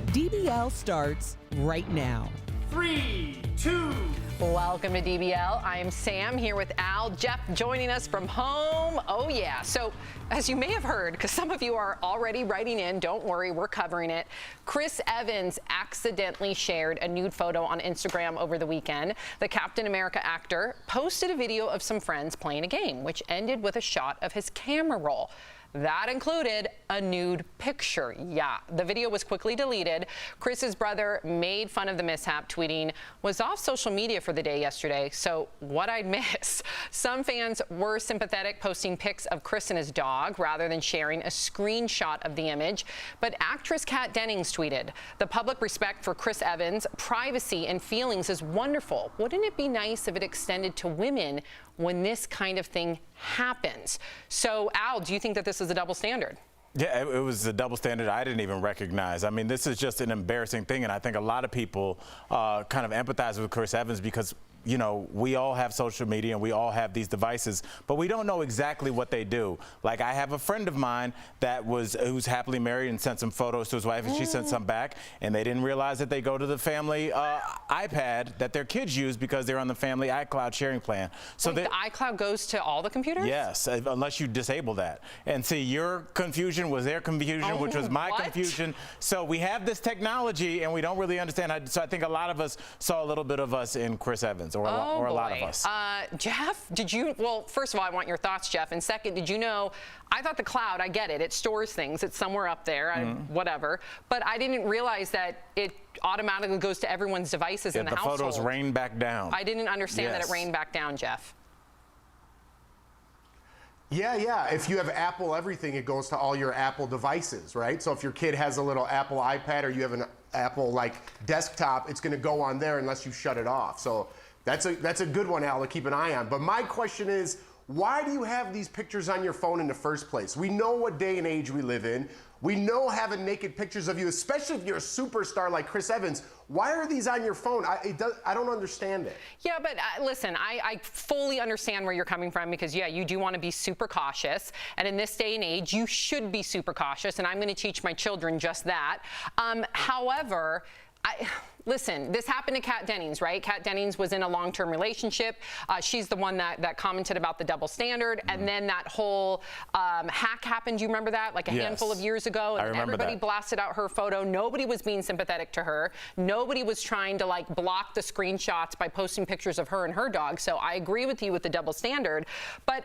DBL starts right now. 3, 2. Welcome to DBL. I'm Sam here with Al. Jeff joining us from home. Oh, yeah. So, as you may have heard, because some of you are already writing in, don't worry, we're covering it. Chris Evans accidentally shared a nude photo on Instagram over the weekend. The Captain America actor posted a video of some friends playing a game, which ended with a shot of his camera roll. That included a nude picture. Yeah, the video was quickly deleted. Chris's brother made fun of the mishap, tweeting, "Was off social media for the day yesterday, so what I'd miss." Some fans were sympathetic, posting pics of Chris and his dog rather than sharing a screenshot of the image. But actress Kat Dennings tweeted, "The public respect for Chris Evans' privacy and feelings is wonderful. Wouldn't it be nice if it extended to women when this kind of thing happens?" So, Al, do you think that this is a double standard? Yeah, it was a double standard I didn't even recognize. I mean, this is just an embarrassing thing, and I think a lot of people kind of empathize with Chris Evans because, you know, we all have social media and we all have these devices, but we don't know exactly what they do. Like, I have a friend of mine who's happily married and sent some photos to his wife, and she sent some back, and they didn't realize that they go to the family iPad that their kids use because they're on the family iCloud sharing plan. So the iCloud goes to all the computers? Yes, unless you disable that. And see, your confusion was their confusion, which was my confusion. So we have this technology, and we don't really understand. So I think a lot of us saw a little bit of us in Chris Evans. Or a lot of us. Jeff, well, first of all, I want your thoughts, Jeff. And second, did you know, I thought the cloud, I get it. It stores things. It's somewhere up there, whatever. But I didn't realize that it automatically goes to everyone's devices in the household. The photos rain back down. I didn't understand that it rained back down, Jeff. Yeah. If you have Apple everything, it goes to all your Apple devices, right? So if your kid has a little Apple iPad or you have an Apple like desktop, it's going to go on there unless you shut it off. So that's a good one, Al, to keep an eye on. But my question is, why do you have these pictures on your phone in the first place? We know what day and age we live in. We know having naked pictures of you, especially if you're a superstar like Chris Evans. Why are these on your phone? I don't understand it. Yeah, but listen, I fully understand where you're coming from because, yeah, you do want to be super cautious. And in this day and age, you should be super cautious. And I'm going to teach my children just that. However, listen, this happened to Kat Dennings, right? Kat Dennings was in a long-term relationship. She's the one that commented about the double standard. And then that whole hack happened. Do you remember that? Like a handful of years ago. And everybody blasted out her photo. Nobody was being sympathetic to her. Nobody was trying to like block the screenshots by posting pictures of her and her dog. So I agree with you with the double standard. But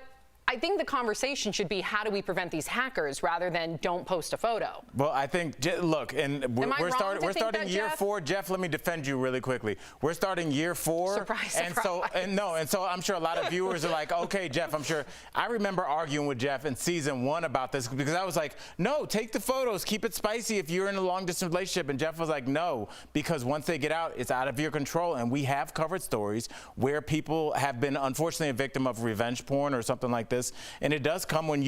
I think the conversation should be how do we prevent these hackers rather than don't post a photo. Well, I think, look, and we're starting year 4. Jeff, let me defend you really quickly. We're starting year 4. Surprise, and surprise. So I'm sure a lot of viewers are like, okay, Jeff, I'm sure. I remember arguing with Jeff in season 1 about this because I was like, no, take the photos, keep it spicy if you're in a long distance relationship. And Jeff was like, no, because once they get out, it's out of your control. And we have covered stories where people have been unfortunately a victim of revenge porn or something like this, and it does come once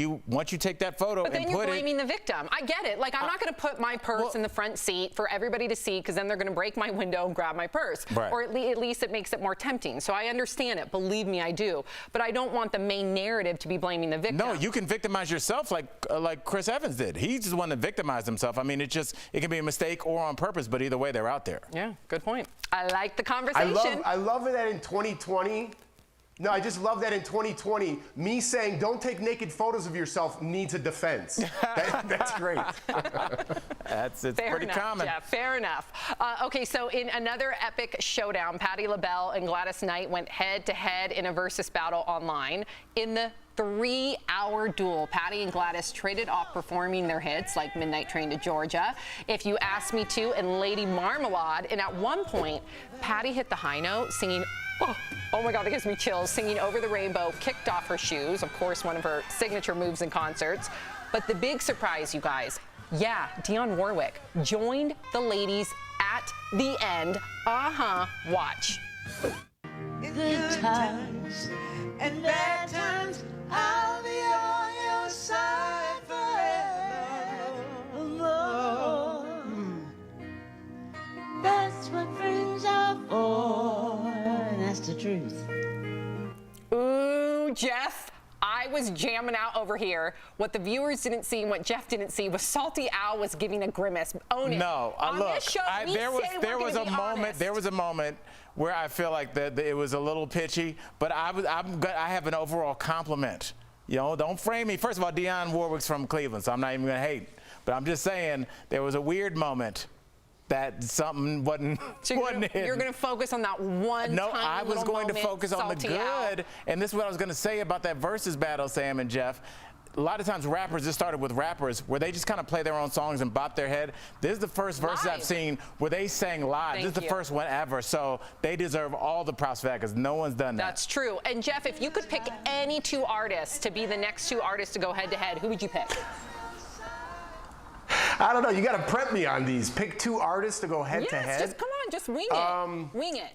you take that photo and put it. But then you're blaming the victim. I get it. Like I'm not going to put my purse in the front seat for everybody to see because then they're going to break my window and grab my purse. Right. Or at least it makes it more tempting. So I understand it. Believe me, I do. But I don't want the main narrative to be blaming the victim. No, you can victimize yourself like Chris Evans did. He's the one that victimized himself. I mean, it can be a mistake or on purpose, but either way, they're out there. Yeah, good point. I like the conversation. I love it that in 2020. No, I just love that in 2020, me saying don't take naked photos of yourself needs a defense. That's great. It's Fair pretty enough, common. Jeff, fair enough. Okay, so in another epic showdown, Patti LaBelle and Gladys Knight went head-to-head in a versus battle online. In the 3-hour duel, Patti and Gladys traded off performing their hits like Midnight Train to Georgia, If You Ask Me To, and Lady Marmalade. And at one point, Patti hit the high note singing, oh my God, that gives me chills, singing Over the Rainbow, kicked off her shoes, of course, one of her signature moves in concerts. But the big surprise, you guys, Dionne Warwick joined the ladies at the end. Watch. Good times and bad times, I'll be on your side forever. That's what friends are for, that's the truth. Ooh, Jeff, I was jamming out over here. What the viewers didn't see and what Jeff didn't see was Salty Al was giving a grimace. Own it. No, look, there was a moment where I feel like that it was a little pitchy, but I have an overall compliment. You know, don't frame me. First of all, Dionne Warwick's from Cleveland, so I'm not even gonna hate. But I'm just saying there was a weird moment that something wasn't You're going to focus on that one No, I was going to focus on the good. And this is what I was going to say about that versus battle, Sam and Jeff. A lot of times rappers, this started with rappers, where they just kind of play their own songs and bop their head. This is the first verses I've seen where they sang live. This is the first one ever. So they deserve all the props for that because no one's done that. That's true. And Jeff, if you could pick any 2 artists to be the next 2 artists to go head-to-head, who would you pick? I don't know. You got to prep me on these. Pick 2 artists to go head-to-head. Yes, just come on. Just wing it. Wing it.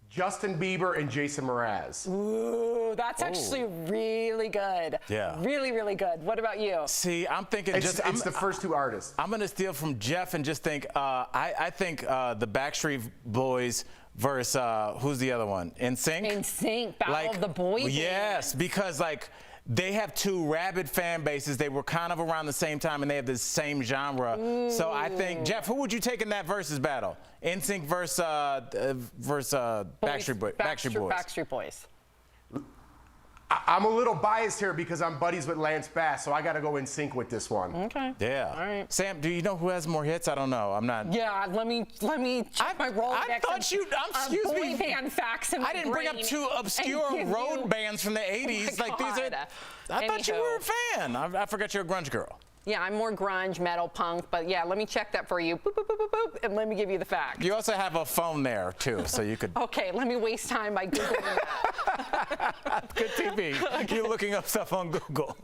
Justin Bieber and Jason Mraz. Ooh, that's actually really good. Yeah. Really, really good. What about you? See, I'm thinking it's the first 2 artists. I'm going to steal from Jeff and just think, I think the Backstreet Boys versus, who's the other one? NSYNC? NSYNC, Battle of the Boys. Yes, because they have 2 rabid fan bases. They were kind of around the same time, and they have the same genre. Ooh. So I think, Jeff, who would you take in that versus battle? NSYNC versus Backstreet Boys. Backstreet Boys. I'm a little biased here because I'm buddies with Lance Bass, so I got to go in sync with this one. Okay. Yeah. All right. Sam, do you know who has more hits? I don't know. I'm not. Yeah. Let me check my Rolodex. I thought you. Excuse me. Boy band facts in my I didn't bring up 2 obscure road bands from the 80s. Oh these are. I thought you were a fan. I forgot you're a grunge girl. Yeah, I'm more grunge, metal, punk, but yeah, let me check that for you. Boop, boop, boop, boop, boop, and let me give you the facts. You also have a phone there, too, so you could... Okay, let me waste time by Googling that. Good TV. You're looking up stuff on Google.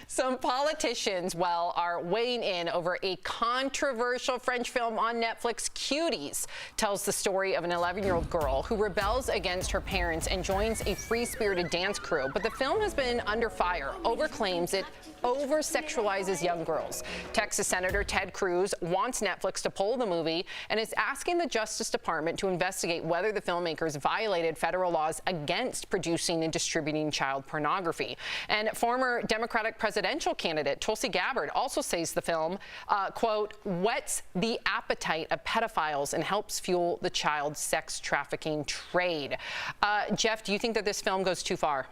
Some politicians, well, are weighing in over a controversial French film on Netflix. Cuties tells the story of an 11-year-old girl who rebels against her parents and joins a free-spirited dance crew. But the film has been under fire over claims it over-sexualizes young girls. Texas Senator Ted Cruz wants Netflix to pull the movie and is asking the Justice Department to investigate whether the filmmakers violated federal laws against producing and distributing child pornography. And former Democratic presidential candidate Tulsi Gabbard also says the film, quote, whets the appetite of pedophiles and helps fuel the child sex trafficking trade. Jeff, do you think that this film goes too far?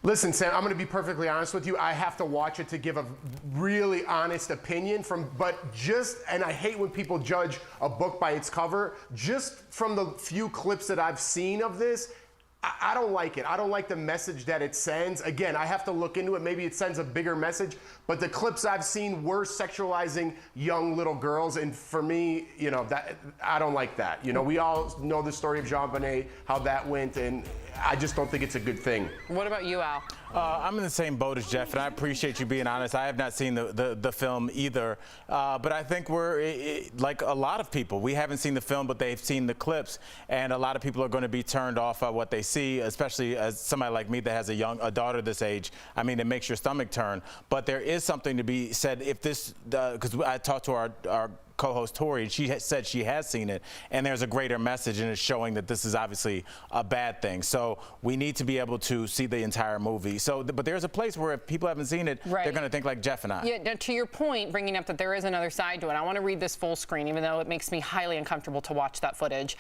Listen, Sam, I'm going to be perfectly honest with you. I have to watch it to give a really honest opinion and I hate when people judge a book by its cover. Just from the few clips that I've seen of this, I don't like it. I don't like the message that it sends. Again, I have to look into it. Maybe it sends a bigger message, but the clips I've seen were sexualizing young little girls, and for me, you know, that I don't like that. You know, we all know the story of JonBenet, how that went, and I just don't think it's a good thing. What about you, Al? I'm in the same boat as Jeff, and I appreciate you being honest. I have not seen the film either, but I think we're like a lot of people. We haven't seen the film, but they've seen the clips, and a lot of people are going to be turned off by what they see, especially as somebody like me that has a daughter this age. I mean, it makes your stomach turn. But there is something to be said if this, because I talked to our co-host Tori, and she said she has seen it, and there's a greater message, and it's showing that this is obviously a bad thing. So we need to be able to see the entire movie. So, but there's a place where if people haven't seen it, they're going to think like Jeff and I. Yeah, to your point, bringing up that there is another side to it, I want to read this full screen, even though it makes me highly uncomfortable to watch that footage.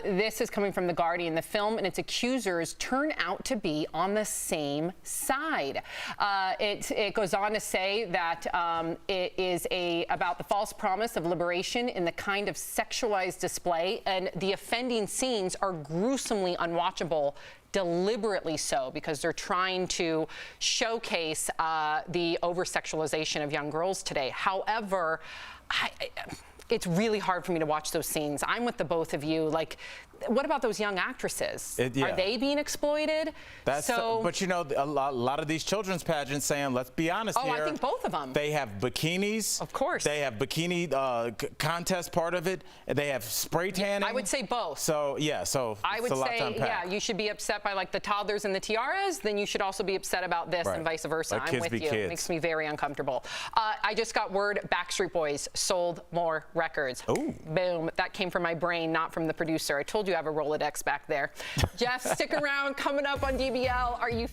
This is coming from The Guardian. The film and its accusers turn out to be on the same side. It goes on to say that it is about the false promise of liberation in the kind of sexualized display, and the offending scenes are gruesomely unwatchable, deliberately so, because they're trying to showcase the over-sexualization of young girls today. However, it's really hard for me to watch those scenes. I'm with the both of you. Like, what about those young actresses? Are they being exploited? But you know, a lot of these children's pageants, Sam, let's be honest here. I think both of them. They have bikinis. Of course. They have bikini contest part of it. They have spray tanning. I would say both. So, yeah, I would say, yeah, you should be upset by like the toddlers and the tiaras, then you should also be upset about this and vice versa. Like I'm with you. It makes me very uncomfortable. I just got word Backstreet Boys sold more records. Ooh. Boom. That came from my brain, not from the producer. I told you I have a Rolodex back there. Jeff, stick around. Coming up on DBL, are you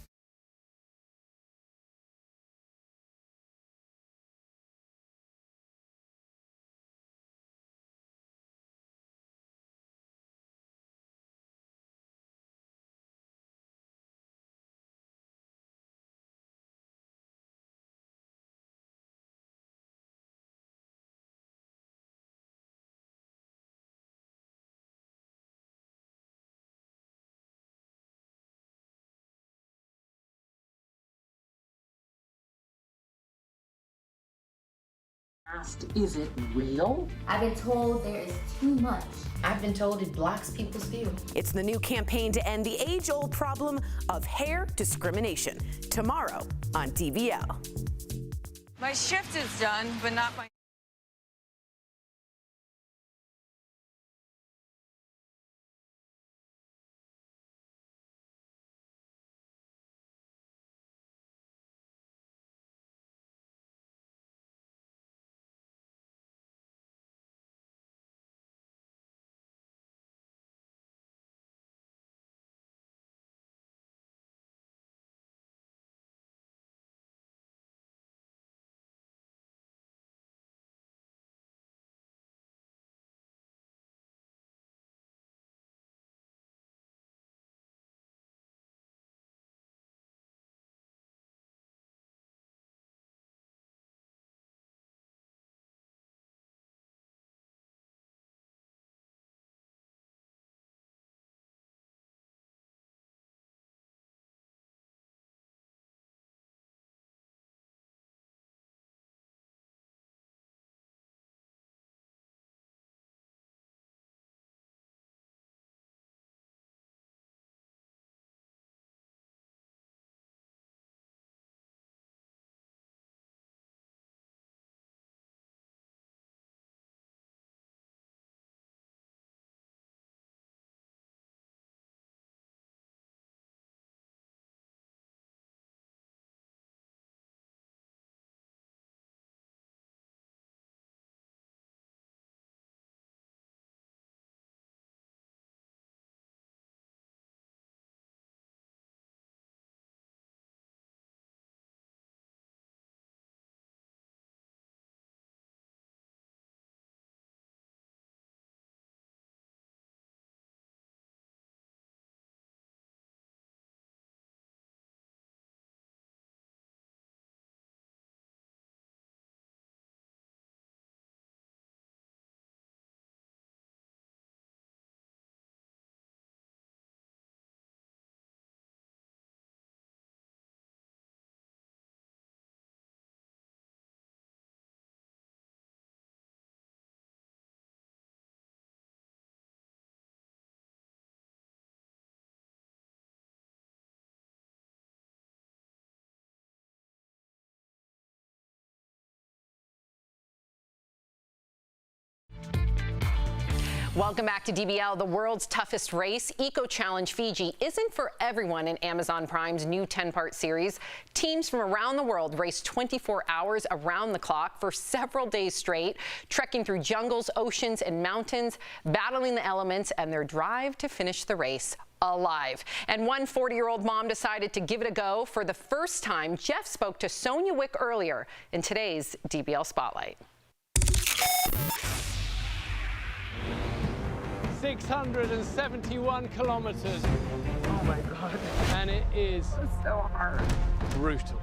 Asked, is it real? I've been told there is too much. I've been told it blocks people's view. It's the new campaign to end the age-old problem of hair discrimination. Tomorrow on DBL. My shift is done, but not my Welcome back to DBL, the world's toughest race. Eco Challenge Fiji isn't for everyone in Amazon Prime's new 10-part series. Teams from around the world race 24 hours around the clock for several days straight, trekking through jungles, oceans, and mountains, battling the elements and their drive to finish the race alive. And one 40-year-old mom decided to give it a go for the first time. Jeff spoke to Sonia Wick earlier in today's DBL Spotlight. 671 kilometers. Oh my God. And it is so hard. Brutal.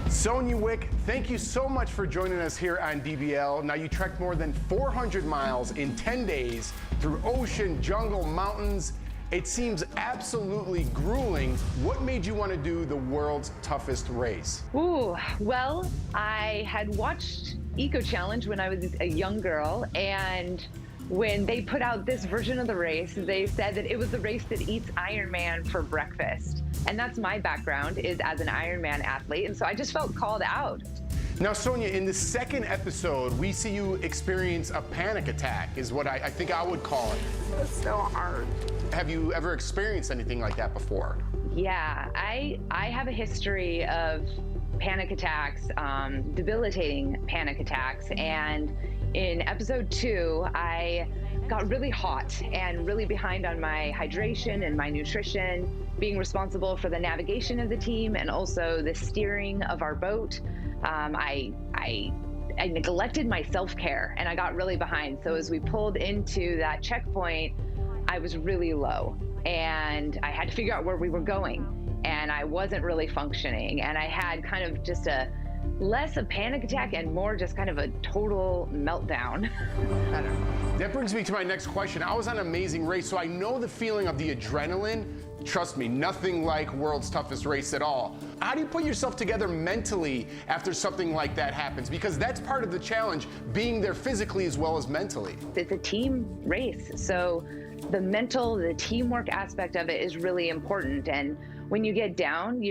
Sonia Wick, thank you so much for joining us here on DBL. Now, you trekked more than 400 miles in 10 days through ocean, jungle, mountains. It seems absolutely grueling. What made you want to do the world's toughest race? Ooh, well, I had watched Eco Challenge when I was a young girl, and when they put out this version of the race, they said that it was the race that eats Iron Man for breakfast. And that's my background, is as an Ironman athlete, and so I just felt called out. Now, Sonia, in the second episode, we see you experience a panic attack, is what I think I would call it. It's so hard. Have you ever experienced anything like that before? Yeah, I have a history of panic attacks, debilitating panic attacks, and in episode 2, I got really hot and really behind on my hydration and my nutrition, being responsible for the navigation of the team and also the steering of our boat. I neglected my self-care and I got really behind. So as we pulled into that checkpoint, I was really low and I had to figure out where we were going, and I wasn't really functioning, and I had kind of just less a panic attack and more just kind of a total meltdown. That brings me to my next question. I was on Amazing Race, so I know the feeling of the adrenaline. Trust me, nothing like World's Toughest Race at all. How do you put yourself together mentally after something like that happens? Because that's part of the challenge, being there physically as well as mentally. It's a team race, so the teamwork aspect of it is really important. And when you get down,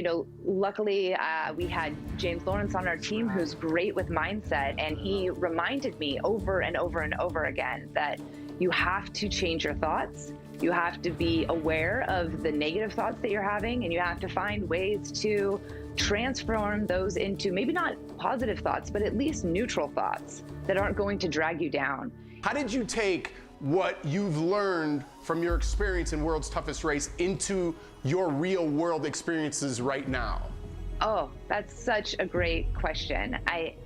luckily we had James Lawrence on our team who's great with mindset, and he reminded me over and over and over again that you have to change your thoughts. You have to be aware of the negative thoughts that you're having, and you have to find ways to transform those into maybe not positive thoughts, but at least neutral thoughts that aren't going to drag you down. How did you take what you've learned from your experience in World's Toughest Race into your real world experiences right now? Oh, that's such a great question. I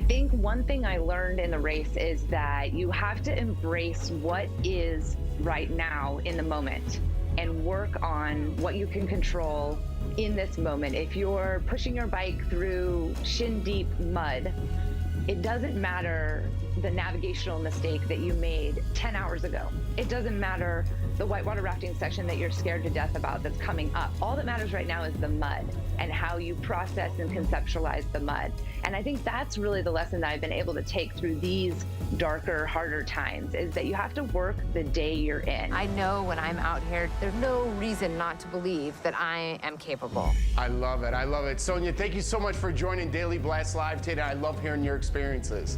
think one thing I learned in the race is that you have to embrace what is right now in the moment and work on what you can control in this moment. If you're pushing your bike through shin-deep mud, it doesn't matter the navigational mistake that you made 10 hours ago. It doesn't matter the whitewater rafting section that you're scared to death about that's coming up. All that matters right now is the mud and how you process and conceptualize the mud. And I think that's really the lesson that I've been able to take through these darker, harder times, is that you have to work the day you're in. I know when I'm out here, there's no reason not to believe that I am capable. I love it. I love it. Sonia, thank you so much for joining Daily Blast Live today. I love hearing your experiences.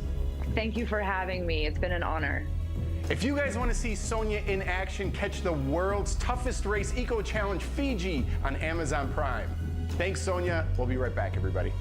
Thank you for having me. It's been an honor. If you guys want to see Sonia in action, catch the World's Toughest Race Eco Challenge Fiji on Amazon Prime. Thanks, Sonia. We'll be right back, everybody.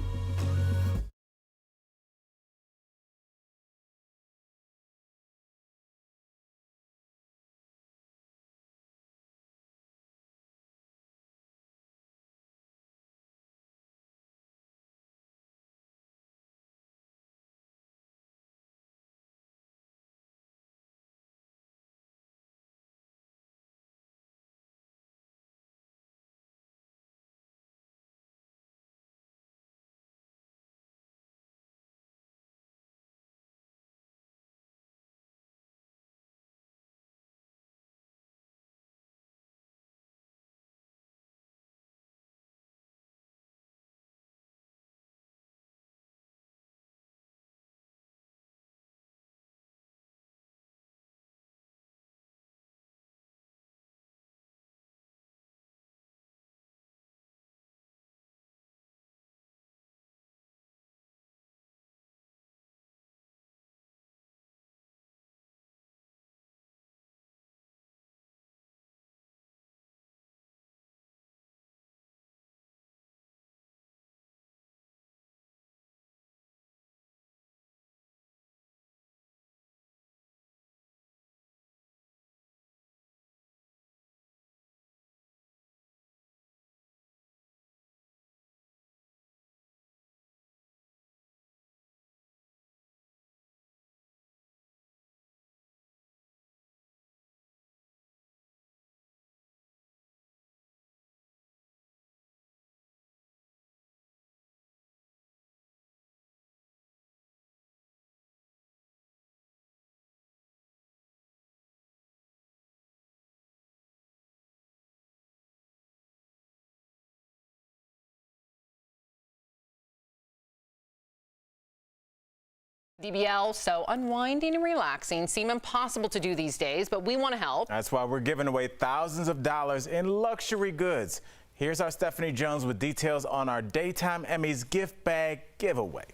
DBL, so unwinding and relaxing seem impossible to do these days, but we want to help. That's why we're giving away thousands of dollars in luxury goods. Here's our Stephanie Jones with details on our Daytime Emmys gift bag giveaway.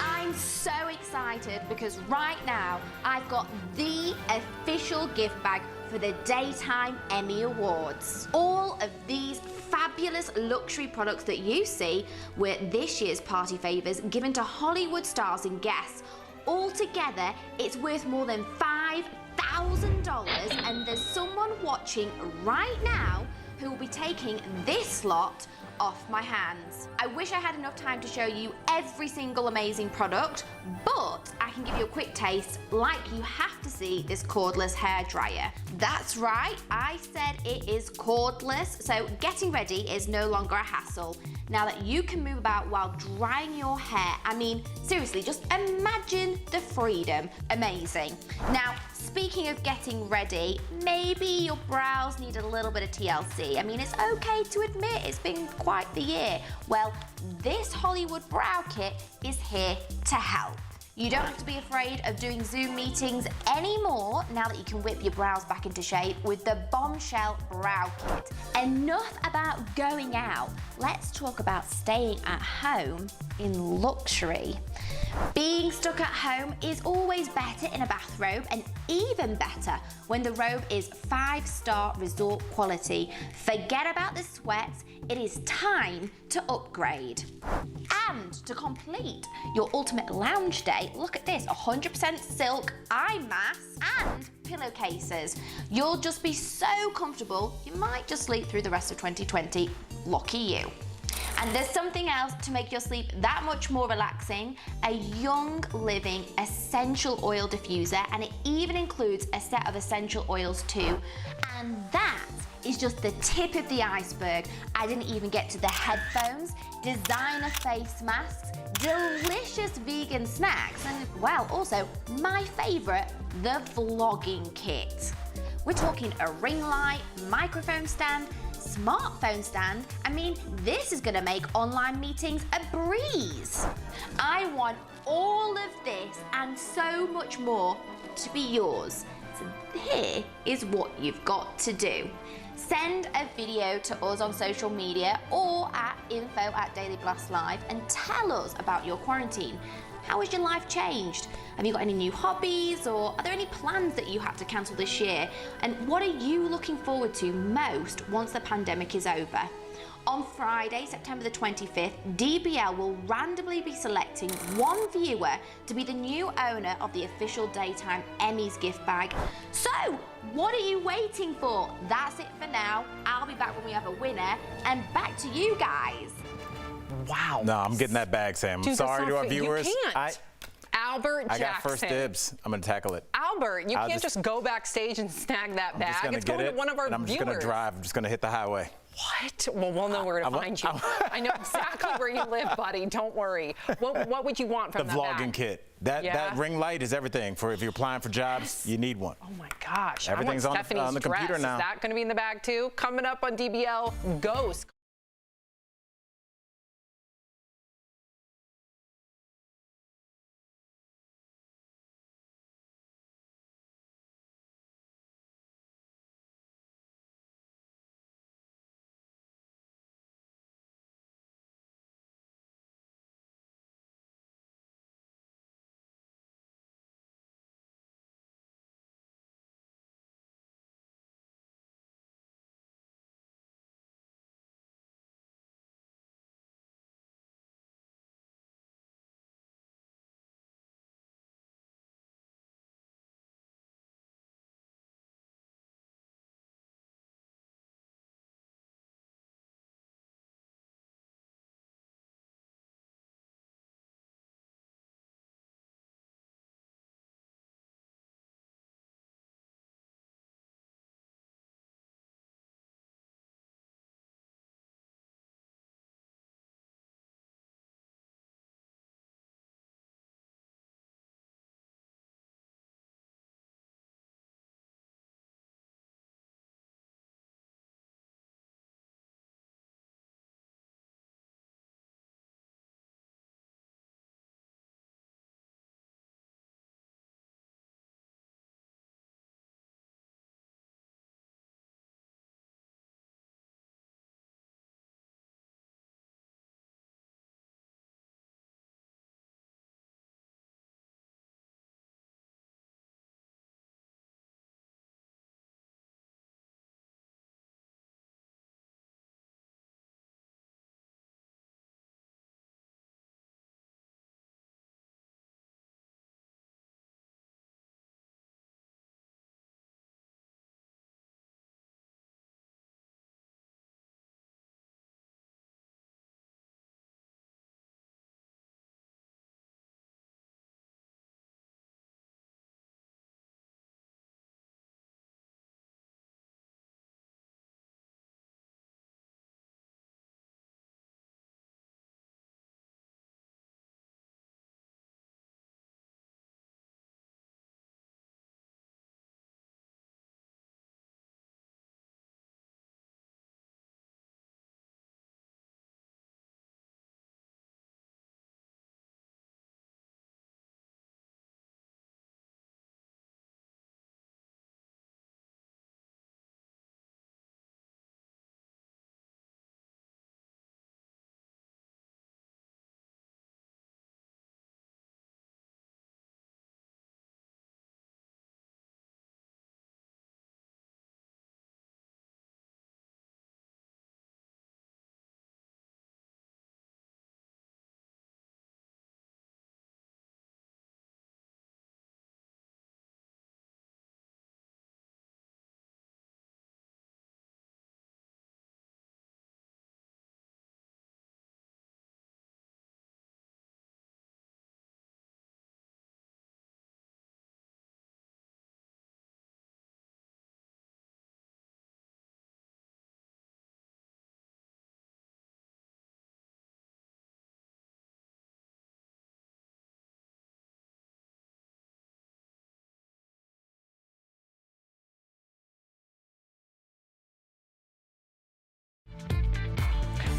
I'm so excited because right now I've got the official gift bag for the Daytime Emmy Awards. All of these fabulous luxury products that you see were this year's party favors given to Hollywood stars and guests. Altogether, it's worth more than $5,000, and there's someone watching right now who will be taking this lot off my hands. I wish I had enough time to show you every single amazing product, but I can give you a quick taste, like you have to see this cordless hairdryer. That's right, I said it is cordless, so getting ready is no longer a hassle. Now that you can move about while drying your hair, I mean, seriously, just imagine the freedom. Amazing. Now, speaking of getting ready, maybe your brows need a little bit of TLC. I mean, it's okay to admit it's been quite the year. Well, this Hollywood brow kit is here to help. You don't have to be afraid of doing Zoom meetings anymore now that you can whip your brows back into shape with the Bombshell Brow Kit. Enough about going out. Let's talk about staying at home in luxury. Being stuck at home is always better in a bathrobe, and even better when the robe is 5-star resort quality. Forget about the sweats, it is time to upgrade. And to complete your ultimate lounge day, look at this, 100% silk eye masks and pillowcases. You'll just be so comfortable, you might just sleep through the rest of 2020. Lucky you. And there's something else to make your sleep that much more relaxing, a Young Living essential oil diffuser, and it even includes a set of essential oils too. And that is just the tip of the iceberg. I didn't even get to the headphones, designer face masks, delicious vegan snacks, and well, also my favorite, the vlogging kit. We're talking a ring light, microphone stand, smartphone stand. I mean, this is gonna make online meetings a breeze. I want all of this and so much more to be yours. So here is what you've got to do. Send a video to us on social media or at info@dailyblastlive and tell us about your quarantine. How has your life changed? Have you got any new hobbies, or are there any plans that you had to cancel this year? And what are you looking forward to most once the pandemic is over? On Friday, September the 25th, DBL will randomly be selecting one viewer to be the new owner of the official Daytime Emmys gift bag. So, what are you waiting for? That's it for now. I'll be back when we have a winner, and back to you guys. Wow. No, I'm getting that bag, Sam. I'm sorry to our viewers. You can't. Albert Jackson. I got first dibs. I'm going to tackle it. Albert, you can't just go backstage and snag that bag. It's going to one of our viewers. I'm just going to drive. I'm just going to hit the highway. What? Well, we'll know where to find you. I know exactly where you live, buddy. Don't worry. What would you want from that bag? The vlogging kit. That ring light is everything. For if you're applying for jobs, you need one. Oh my gosh. Everything's on the computer now. Is that going to be in the bag too? Coming up on DBL, Ghost.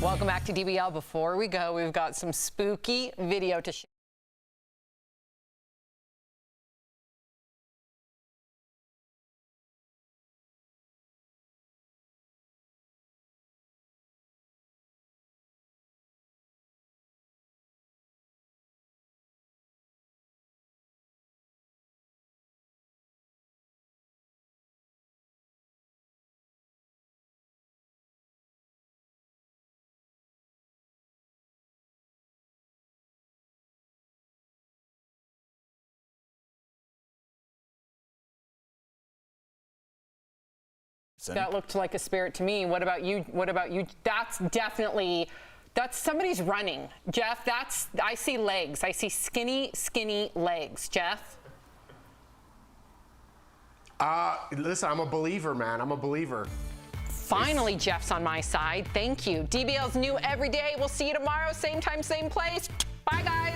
Welcome back to DBL. Before we go, we've got some spooky video to share. That looked like a spirit to me. What about you? What about you? That's somebody's running. Jeff, I see legs. I see skinny legs. Jeff? Listen, I'm a believer, man. I'm a believer. Finally, Jeff's on my side. Thank you. DBL's new every day. We'll see you tomorrow, same time, same place. Bye, guys.